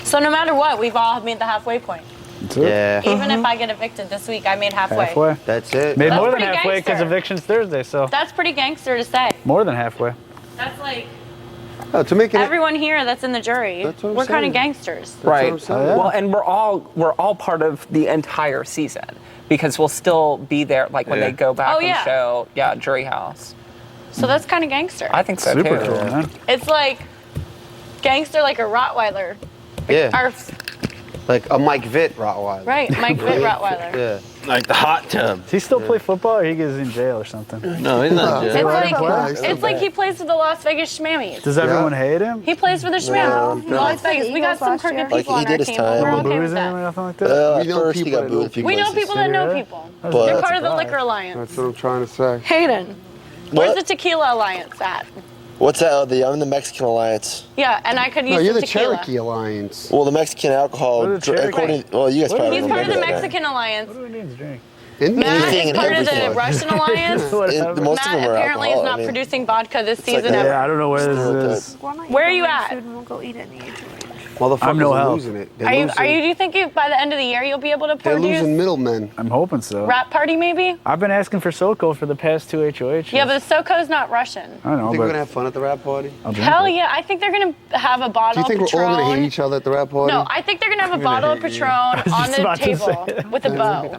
So no matter what, we've all made the halfway point. That's it. Yeah. Even if I get evicted this week, I made halfway. Halfway. That's it. Made That's more than pretty halfway because gangster. eviction's Thursday, so That's pretty gangster to say. more than halfway. That's like Oh, to make it. everyone here that's in the jury. That's what I'm We're kind of saying. gangsters. Right. what I'm saying. Well, and we're all part of the entire season because we'll still be there. Like when Yeah. they go back Oh, and yeah. show, Jury House. So that's kind of gangster. I think so Super too. cool, man. It's like gangster like a Rottweiler. Yeah. Arf. Like a Mike Vitt Rottweiler. Right, Mike Vitt Rottweiler. Yeah. Like the hot tub. Does he still play football or he gets in jail or something? No, he's not in jail. It's like he plays for the Las Vegas Schmammies. Does everyone hate him? He plays for the Schmammies. Las Vegas. We got some crooked people on our team. We're okay with that. Like that? We know people that know people. We know people that know people. They're part of the Liquor Alliance. That's what I'm trying to say. Hayden, where's the Tequila Alliance at? What's that? I'm in the Mexican Alliance. Yeah, and I could use No, you're some the tequila. Cherokee Alliance. Well, the Mexican alcohol, according, well, you guys probably He's part of the remember that. Mexican Alliance. What do we need to drink? Matt Anything is and part of the everything. Russian Alliance. Most of them Matt are apparently is alcohol, not I mean. producing vodka this It's like season that. ever. Yeah, I don't know where this is. Where are you at? Food and we'll go eat it in the Motherfuckers I'm no are help. losing it. They're Are you? losing, Do you think by the end of the year you'll be able to they're produce losing middlemen. I'm hoping so. rap party maybe? I've been asking for Soko for the past 2 HOHs. Yeah, but the SoCo's not Russian. I know, You think we're but gonna have fun at the rap party? I'll drink Hell it. yeah! I think they're gonna have a Do bottle you think of we're all gonna hate Patron. each other at the rap party? No, I think they're gonna have a bottle of Patron on just the about to say table that. with a bow,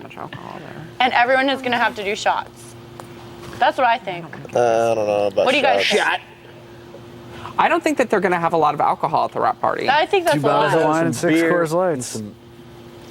and everyone is gonna have to do shots. That's what I think. I don't know about What do you guys shots. think? I don't think that they're going to have a lot of alcohol at the rap party. I think that's 2 a bottles of lot. wine and 6 Coors Lights.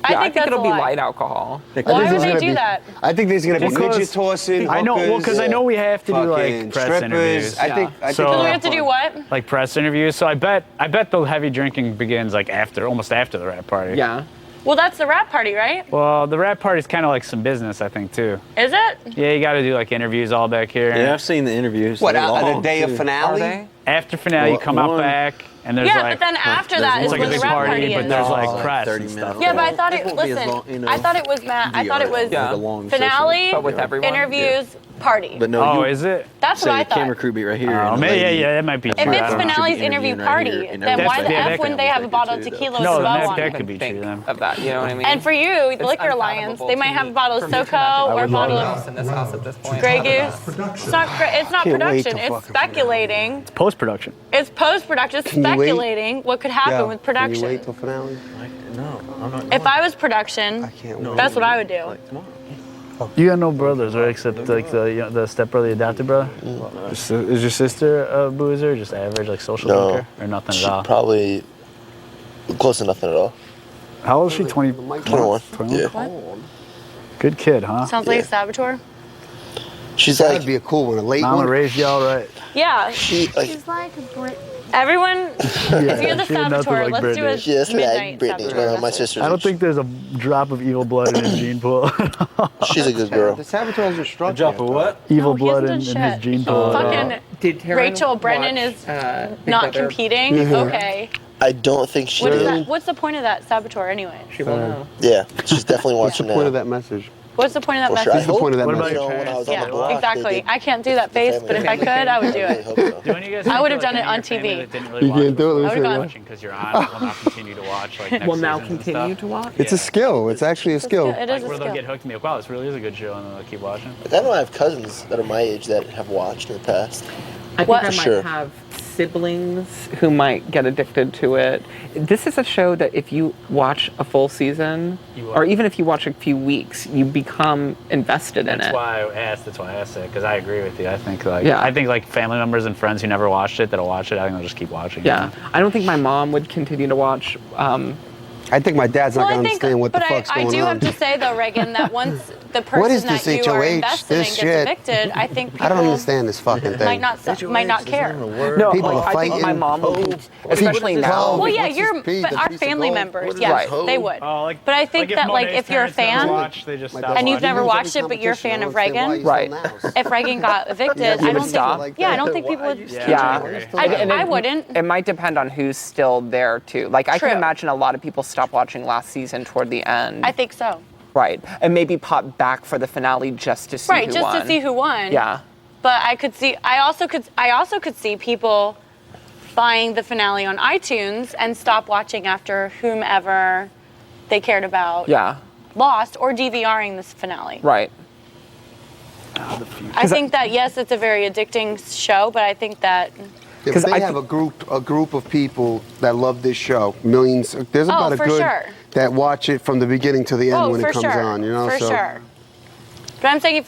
Yeah, I think that's it'll a be lot. light alcohol. Why would they do that? I think there's gonna be Because- midget tossing. I know, well, because I know we have to do fucking like press strippers. interviews. I think. So- So we have to do what? Like press interviews. So I bet the heavy drinking begins like almost after the rap party. Yeah. Well, that's the rap party, right? Well, the rap party's kind of like some business, I think, too. Is it? Yeah, you got to do like interviews all back here. Yeah, I've seen the interviews. What, They're on long, the day of too. finale? After finale, you come out back, and there's Yeah, like but then after that it's is like when a the big rap party, party but is. there's Oh, like like press 30 and stuff. minutes. Yeah, but I thought It it. won't be as Listen, long, you know, I thought it was Matt. I thought it was like a long finale, session. But with everyone? interviews, party. But no, Oh, you, is it? That's say what I the camera thought. crew be right here. Oh, and the maybe, lady- yeah, that might be If true. I it's don't know. finale's Should be interview interviewing right party, here, and then why the everyone's F wouldn't they have a bottle of too, though. tequila No, with a bow that on that it? could be true then. Of that, you know what I mean? And for you, the It's Liquor Alliance, unfathomable they might to have me a bottle of for me to not SoCo or a have bottle house of in this house at this point. Grey Goose. It's not Can't wait production. till It's fucking speculating. Post production. It's post-production. It's Can you wait? speculating what could happen Yeah. with Can you production. wait till finale? No, I'm not. If I was production, I can't wait. that's what I would do. Like tomorrow. You got no brothers, right? Except like the stepbrother, the adopted brother. Is your sister a boozer? Or just average, like social No. drinker, or nothing She at all? probably close to nothing at all. How old is she? 20. 21. Yeah. Good kid, huh? Sounds like a saboteur. She's That'd like, be a cool one. A late Mama one. raised y'all right. Yeah. she like, She's like a Brit. Everyone, if you're the she had nothing saboteur, like let's do a Britney. she is like midnight Brittany. saboteur. No, my sister's. I don't think there's a drop of evil blood in his gene pool. she's a good girl. The saboteurs are struck. Drop of what? Evil No, he blood hasn't in done his shit. gene pool. Fucking Did Taryn Rachel Brennan watch, is Big not Brother? competing. Okay. I don't think she What is did. that? What's the point of that saboteur anyway? She will know. Yeah, she's definitely What's the watching point of now. that message? What's the point of that For sure. I message? What's the point of that What about message? You know, when I was on the Yeah, block, they exactly. did I can't do that face, but if I could, I would do I it. hope so. Do any of you guys I think would have that, done it like, on any of your family TV. that didn't really You watch can't do it. before Let me I would've see. gone- watching because you're on it, will not continue to watch like next Will now seasons and continue stuff. to watch? It's a skill. It's actually a skill. It Like is a where they'll get skill. hooked and be like, wow, this really is a good show, and then they'll keep watching. Like, I know I have cousins that are my age that have watched in the past. I think What? I For might sure. have siblings who might get addicted to it. This is a show that if you watch a full season, You will. or even if you watch a few weeks, you become invested in That's it. why I asked. That's why I asked it because I agree with you. I think like Yeah. I think like family members and friends who never watched it that'll watch it. I think they'll just keep watching. it. Yeah, I don't think my mom would continue to watch. I think my dad's not Well, I gonna think, understand what the but fuck's I going do on. have to say though, Reagan, that once the What is person this that you are HOH? invested in This gets shit? evicted, I think people I don't understand this fucking thing. might not care. No, People like, are I think my fighting. mom would, especially now. Well, yeah, What's you're, this P? but The our piece of family gold? members, What is yes, this? they would. Oh, like, But I think if that like Monet's if you're a parents never fan watch, they just stop and you've watching. never Every watched it, but you're a fan competition, of I don't Reagan, understand why he's still in the house. if Reagan got evicted, you I would don't stop? think. Yeah, I don't think people would. Yeah, I wouldn't. It might depend on who's still there too. Like I True. can imagine a lot of people stop watching last season toward the end. I think so. Right, and maybe pop back for the finale just to see Right, who just won. to see who won. Yeah, But I could see. I also could see people buying the finale on iTunes and stop watching after whomever they cared about yeah, lost, or DVRing this finale. right. I think that yes, it's a very addicting show, but I think that If they have a group of people that love this show, millions. There's about a for good sure. that watch it from the beginning to the end when for it comes sure, on. You know, for so sure. But I'm saying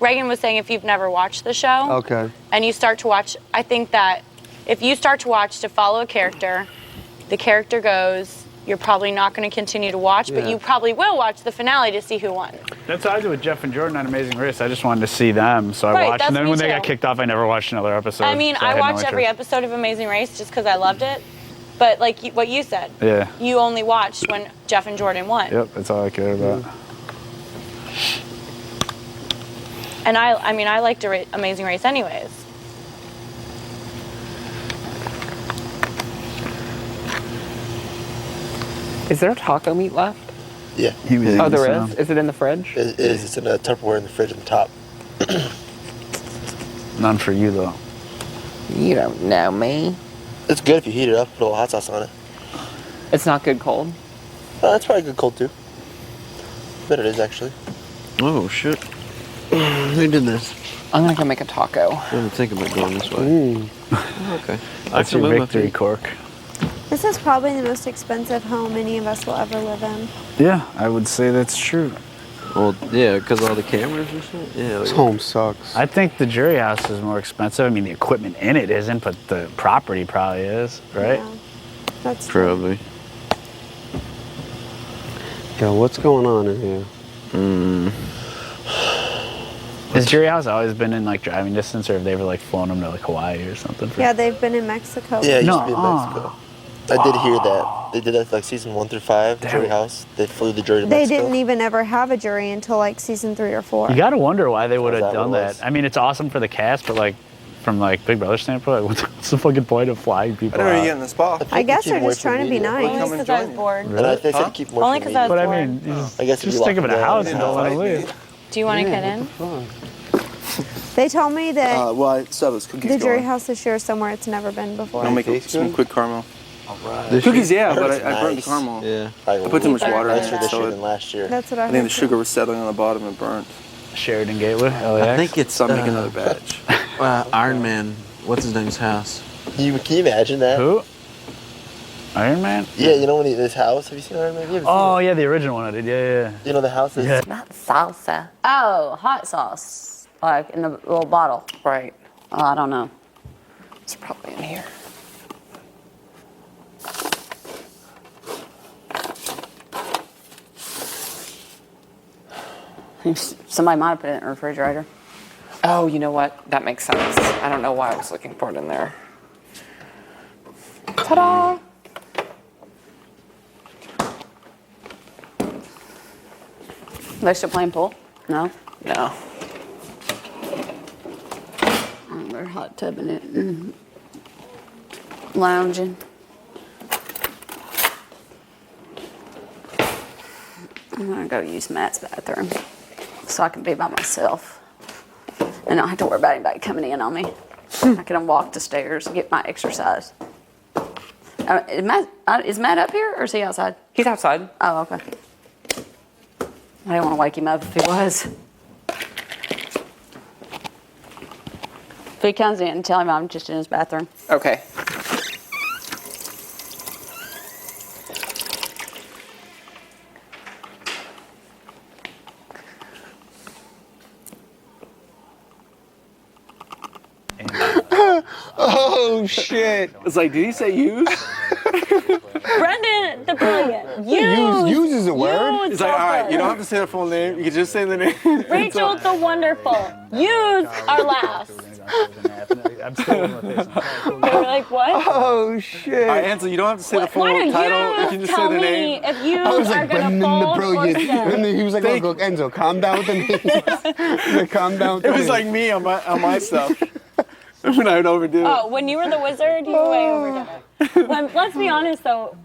Reagan was saying if you've never watched the show, okay. and you start to watch, I think that if you start to watch to follow a character, the character goes, you're probably not going to continue to watch, but Yeah. you probably will watch the finale to see who won. That's what I did with Jeff and Jordan on Amazing Race. I just wanted to see them, so I Right, watched. that's And then me when they too. got kicked off, I never watched another episode. I mean, so I had no watched every interest. episode of Amazing Race just because I loved it. But like what you said, Yeah. you only watched when Jeff and Jordan won. Yep, that's all I care about. And I mean, I liked Amazing Race anyways. Is there taco meat left? Yeah. Oh, there is? Is it in the fridge? It is. It's in a Tupperware in the fridge on the top. None for you though. You don't know me. It's good if you heat it up, put a little hot sauce on it. It's not good cold? That's probably good cold too. Bet it is actually. Oh shit. Who did this? I'm gonna go make a taco. I didn't think about going this way. Okay. That's your victory cork. This is probably the most expensive home any of us will ever live in. Yeah, I would say that's true. Well, yeah, because all the cameras and shit. Yeah. This home sucks. I think the jury house is more expensive. I mean, the equipment in it isn't, but the property probably is, right? Yeah, that's Probably. Yo, what's going on in here? Has jury house always been in like driving distance, or have they ever like flown them to like Hawaii or something? Yeah, they've been in Mexico. Yeah, it used to be in Mexico. I did hear that. They did that for like season 1 through 5, Jury House. They flew the jury to They Mexico. didn't even ever have a jury until like season 3 or 4. You gotta wonder why they would have that done what it that. was? I mean, it's awesome for the cast, but like from like Big Brother standpoint, like, what's the fucking point of flying people I don't know out? you get in the spa. I guess they're just trying to be nice. Only because I was bored. And I think they keep more Only from because I was But I bored. mean, you I guess if just you think of lock it a them house down, and don't let them leave. Do you want to get in? They told me that Well, I still have those cookies the jury going. house this year is somewhere it's never been before. I'll make some quick caramel. Alright. Cookies, yeah, I heard but it's I burnt the nice. caramel. Yeah. I put too much water in Nicer it, this so year than last year. That's what I I think heard. the sugar was settling on the bottom and burnt. Sheridan Gateway, I LAX. think it's So I'm making another batch. Iron Man. What's his name's house? Can you imagine that? Who? Iron Man? Yeah, you know when this house? Have you seen Iron Man? You haven't Oh yeah, the original one I did. Yeah. You know the house is. Yeah. Not salsa. Oh, hot sauce. Like in the little bottle. Right. Oh, I don't know. It's probably in here. Somebody might have put it in the refrigerator. Oh, you know what? That makes sense. I don't know why I was looking for it in there. Ta-da! They still playing pool? No? No. Oh, they're hot tubbing it and lounging. I'm gonna go use Matt's bathroom so I can be by myself and not have to worry about anybody coming in on me. I can walk the stairs and get my exercise. Is Matt up here or is he outside? He's outside. Oh, okay. I didn't want to wake him up if he was. If he comes in, tell him I'm just in his bathroom. Okay. Oh shit! It's like, did he say use? Brendan, the brilliant. Use is a word. It's like, all right, you don't have to say the full name. You can just say the name. Rachel, the wonderful. Use our last. I'm still with this. They were like, what? Oh shit! All right, Ansel, you don't have to say the full Why don't title. You can you just tell say the me name. if you I was are like, going Brendan to the fold or Brilliant. stay? And then he was like, look, Enzo, calm down with the names. He's like, calm down with the It was names. like me on my stuff. When I would overdo it. Oh, when you were the wizard, you way overdid it. Let's be honest, though.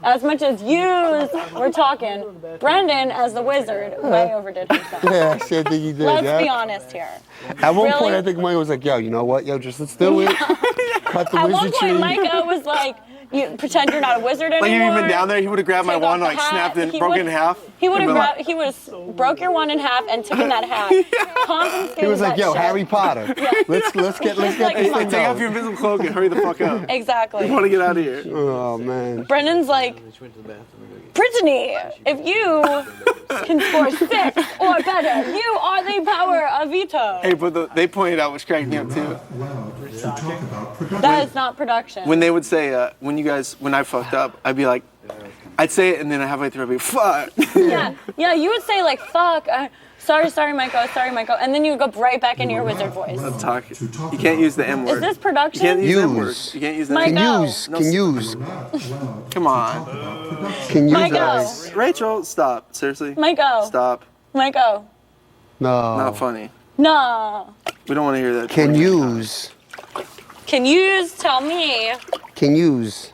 As much as we're talking, Brendan, as the wizard, way overdid himself. Yeah, I think he did. Let's be honest here. At one Really? point, I think Mike was like, yo, you know what? Yo, just let's do it. Cut the At one wizardry. point, Micah was like, you pretend you're not a wizard anymore. Like you've been down there, he would have grabbed my Take wand, off like the hat. snapped it, He broke it would- in half. He would and have been like, he would have broke your wand in half and taken that hat. Confiscated He was like, that yo, shit. Harry Potter. Let's get Like, this Hey, thing take off going. your invisible cloak and hurry the fuck up. Exactly. I want to get out of here. Oh man. Brendan's like, Brittany, if you can score 6 or better, you are the power of veto. Hey, but they pointed out which cracked me up too. That is not production. When they would say, when I fucked up, I'd be like, I'd say it and then halfway through I'd be fuck. Yeah, you would say like, fuck, sorry, Michael, and then you would go right back into your wizard voice. I'm talking. You can't use the M word. Is this production? You can't use the M word. You can't use the Mike, M go. Can use. Come on. Can use Mike, go. guys. Rachel, stop. Seriously. Michael. Stop. Michael. No. Not funny. No. We don't want to hear that. Can use. Can you tell me? Can use.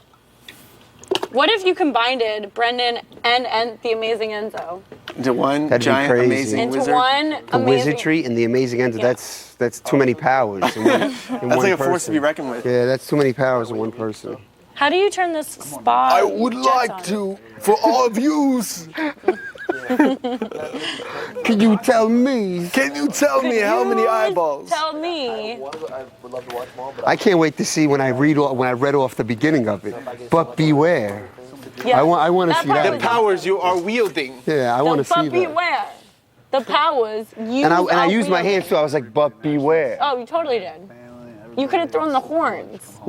What if you combined Brendan and the amazing Enzo Into one That'd be giant crazy. amazing into wizard? one The amazing? wizardry and the amazing Enzo. Yeah. That's too many powers. In one That's like a person. force to be reckoned with. Yeah, that's too many powers in one person. How do you turn this spa? I would jets like on? to, for all of yous. Can you tell me? Can you tell me how many eyeballs? Tell me. I can't wait to see when I read off the beginning of it. But beware. Yeah. I want to That see part that. The powers you are wielding. Yeah, I want to see But that. beware. The powers you. And I used my hands too. I was like, but beware. Oh, you totally did. You could have thrown the horns.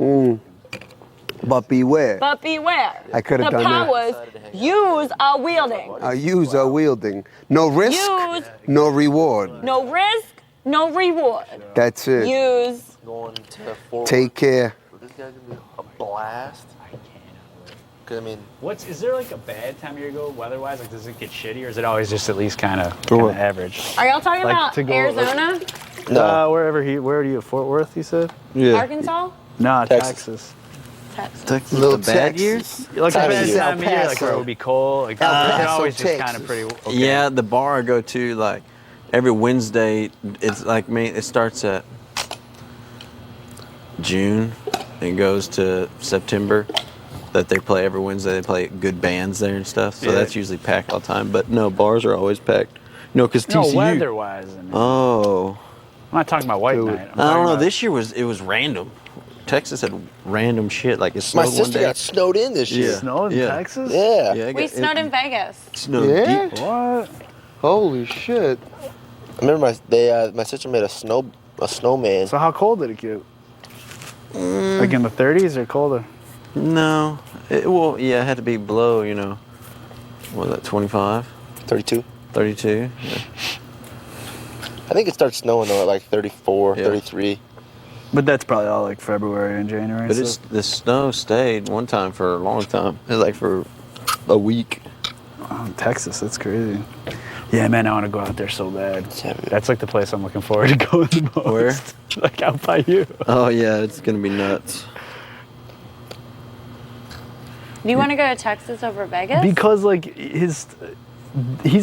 But beware. But beware. I could have done The that. powers yous are wielding. Use or wielding. No risk, Use. no reward. No risk, no reward. That's it. Use. Going to 4. Take care. This guy's gonna be a blast. Cause I mean, Is there like a bad time of year to go weather-wise? Like, does it get shitty, or is it always just at least kind of average? Are y'all talking Like, about to go- Arizona? no. Where are you? Fort Worth, you said? Arkansas? No, Texas. Texas. Little the bad Texas. years? Like the Time of bad year. time of year, like where it would be cold. Like, it's Paso, always just kind Texas. of pretty. Okay. Yeah, the bar I go to, like every Wednesday, it's like it starts at June and goes to September. That they play every Wednesday. They play good bands there and stuff. So Yeah. that's usually packed all the time. But no, bars are always packed. No, because No, TCU. weather-wise. I mean. Oh, I'm not talking about white night. I'm I don't talking know. about- This year it was random. Texas had random shit. Like it My snowed one sister day. got snowed in this year. Snow in Yeah. Texas? Yeah. Yeah, it We got- snowed in Vegas. it snowed Yeah? deep. What? Holy shit. I remember my sister made a snowman. So how cold did it get? Like in the 30s or colder? No. It had to be below, what was that, 25? 32. 32? Yeah. I think it starts snowing though at like 34, Yeah. 33. But that's probably all like February and January. But so. the snow stayed one time for a long time. It was like for a week. Oh, Texas, that's crazy. Yeah, man, I want to go out there so bad. That's like the place I'm looking forward to going the most. Where? Like out by you. Oh yeah, it's gonna be nuts. Do you want to go to Texas over Vegas? Because like he's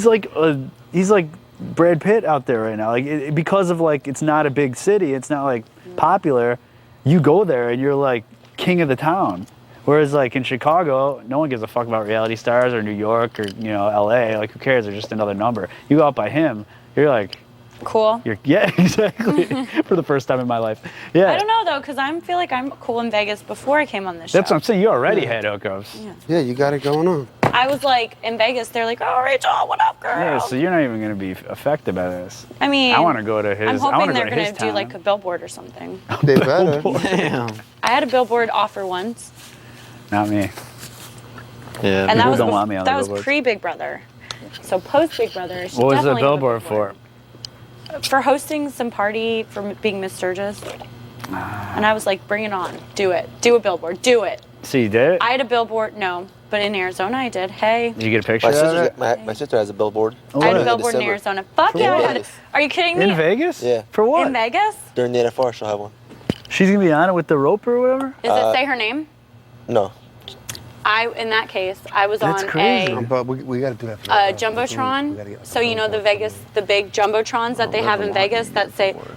like Brad Pitt out there right now. Like because of like it's not a big city, it's not like popular. You go there and you're like king of the town. Whereas like in Chicago, no one gives a fuck about reality stars, or New York, or LA. Like who cares? They're just another number. You go out by him, you're like cool. Yeah, exactly. For the first time in my life. Yeah. I don't know though, because I feel like I'm cool in Vegas before I came on this show. That's what I'm saying. You already had hookups. Yeah, you got it going on. I was like in Vegas. They're like, "Oh, Rachel, what up, girl?" Yeah, so you're not even gonna be affected by this. I mean, I want to go to his. I'm I want hoping to they're go to gonna his do town. like a billboard or something. They better. Damn. I had a billboard offer once, Not me. Yeah. and that people was don't want me on the that was billboards. pre Big Brother. So post Big Brother. What was the billboard for? For hosting some party for being Miss Sturgis. And I was like, bring it on. Do it. Do a billboard. Do it. So you did it? I had a billboard. No, but in Arizona I did. Hey. Did you get a picture My of sister, it? my sister has a billboard. I had a In billboard in December. Arizona. Fuck yeah, I had it. Are you kidding me? In Vegas? Yeah. For what? In Vegas? During the NFR, she'll have one. She's gonna be on it with the rope or whatever? Does it say her name? No. In that case, I was That's on crazy. But we got to do that for a jumbotron. So you know the big jumbotrons that they have in Vegas that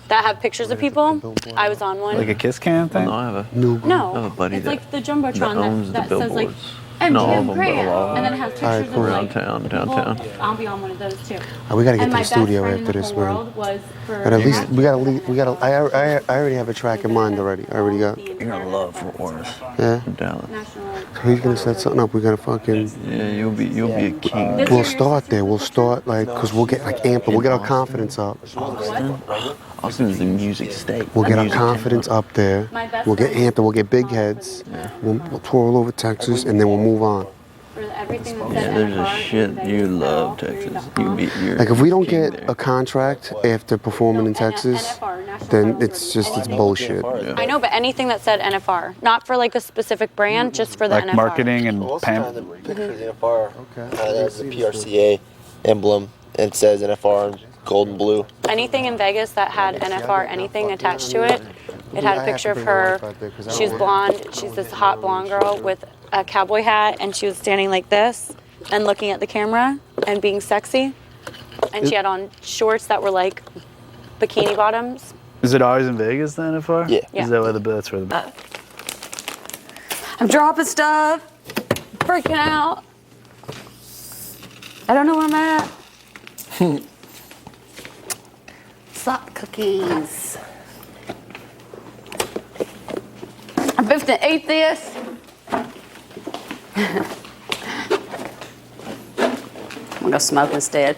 have pictures of people. I was on one. Like a kiss cam thing? No, I have a No, I have a buddy it's that, like the jumbotron owns that the says like billboards. MGM Not all of them, but a Grant, lot. and then it has pictures of like Downtown. Well, I'll be on one of those too. We gotta get And to my the studio best friend after in the this, whole man. world was for But at least we gotta. I already have a track in mind already. I already got. You're gonna love Fort Worth. Yeah. From Dallas. So he's gonna set something up. We gotta fucking. Yeah, you'll be a king. We'll start there. We'll start cause we'll get like amped. We'll get our confidence up. Austin is the music state. We'll get our Music confidence up there. My best We'll get friend amped. We'll get big heads. We'll tour all over Texas, and then we'll move on. everything that's Yeah, in there's a NFR, shit. You love Texas. You're Like if we don't king get there. a contract after performing in Texas, then it's bullshit. I know, but anything that said NFR, not for like a specific brand, just for the Like NFR. marketing and Trying to picture the NFR. It has the PRCA emblem and it says NFR in gold and blue. Anything in Vegas that had NFR anything attached to it, it had a picture of her. She was blonde. She's this hot blonde girl with a cowboy hat, and she was standing like this and looking at the camera and being sexy. And she had on shorts that were like bikini bottoms. Is it always in Vegas, the NFR? Yeah. Yeah. Is that where that's where the... I'm dropping stuff. Freaking out. I don't know where I'm at. Slop cookies. I biffed and ate this. I'm gonna go smoke instead.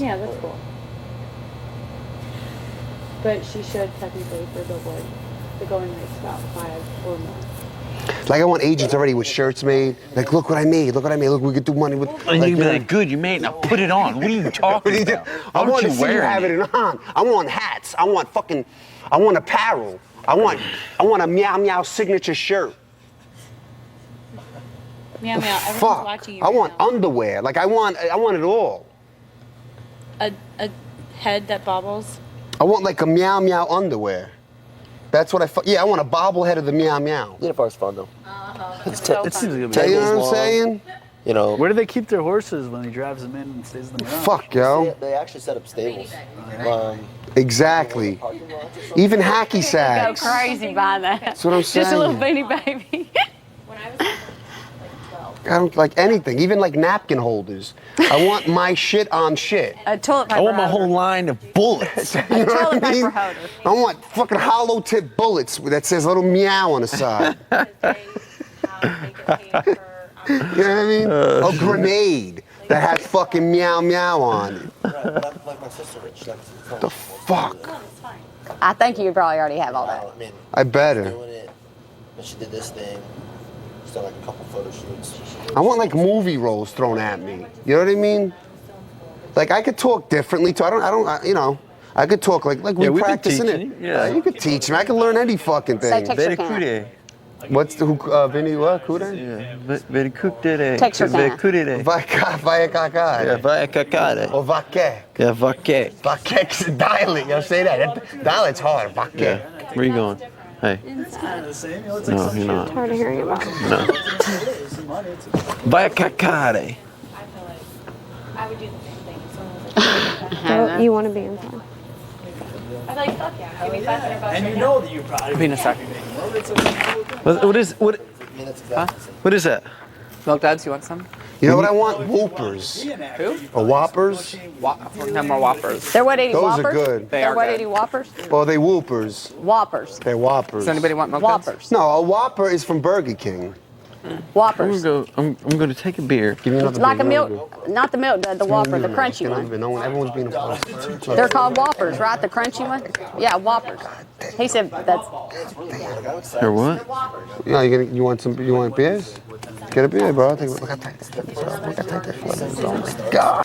Yeah, that's cool. But she should technically for Billboard. The going rate's about 5 or more. Like I want agents already with shirts made. Like, look what I made. Look what I made. Look, we could do money with. And you'd be like, good, you made it. Now put it on. What are you talking about? I want to you see you have it on. I want hats. I want apparel. I want a Meow Meow signature shirt. Meow meow. Everyone's Fuck. watching you. I want underwear. Like I want it all. A head that bobbles. I want like a Meow Meow underwear. That's what I want a bobblehead of the Meow Meow. Uniform's park's fun though. It seems like You know what I'm saying? You know. Where do they keep their horses when he drives them in and stays them around? Fuck, yo. They actually set up stables. Exactly. Even hacky Go sacks. crazy by that. That's what I'm saying. Just a little beanie baby. I don't like anything, even like napkin holders. I want my shit on shit. A toilet paper I want my holder. whole line of bullets. You know what I toilet paper mean? holder. I want fucking hollow tip bullets that says little meow on the side. You know what I mean? A grenade that has fucking meow meow on it. Like my sister, The fuck? I think you probably already have all that. I mean, I better. doing it, but she did this thing. She's done like a couple photo shoots. I want like movie roles thrown at me. You know what I mean? Like I could talk differently too. You know, I could talk like Yeah, we we've been practicing it. teaching you. Yeah. You could teach me. I can learn any fucking Say thing. Texas can. What's the Vinny what? Kuda? Yeah, very cook today. Texarkana. Vaya cacare. Yeah, vaya cacare. Or vaque. Yeah, vaque. Vaque's a dialect. You know, say that. Dialect's hard. Vaque. Yeah. Where you going? Hey. No, you're not. Tired of hearing about it. No. Vaya cacare. I would do the same thing. If someone was like, Well, you want to be inside. I'd like, fuck yeah, give me $500 And right you now. know that you probably. Be in a second. What is that? Milk Duds, you want some? You know what I want? Whoopers. Who? Or Whoppers. No more Whoppers. They're what 80 Those Whoppers? are good. They They're are what good. 80 Whoppers? Or they Whoopers. Whoppers. They're Whoppers. Does anybody want Milk Duds? Whoppers. No, a Whopper is from Burger King. Whoppers. I'm gonna take a beer. Give me another Like a big milk, not the milk, the Whopper, the crunchy one. Everyone's being a They're called Whoppers, right? The crunchy one? Yeah, Whoppers. He said that's. Or what? Yeah, you want beers? Get a beer, bro. Look how tight this is. Oh my God.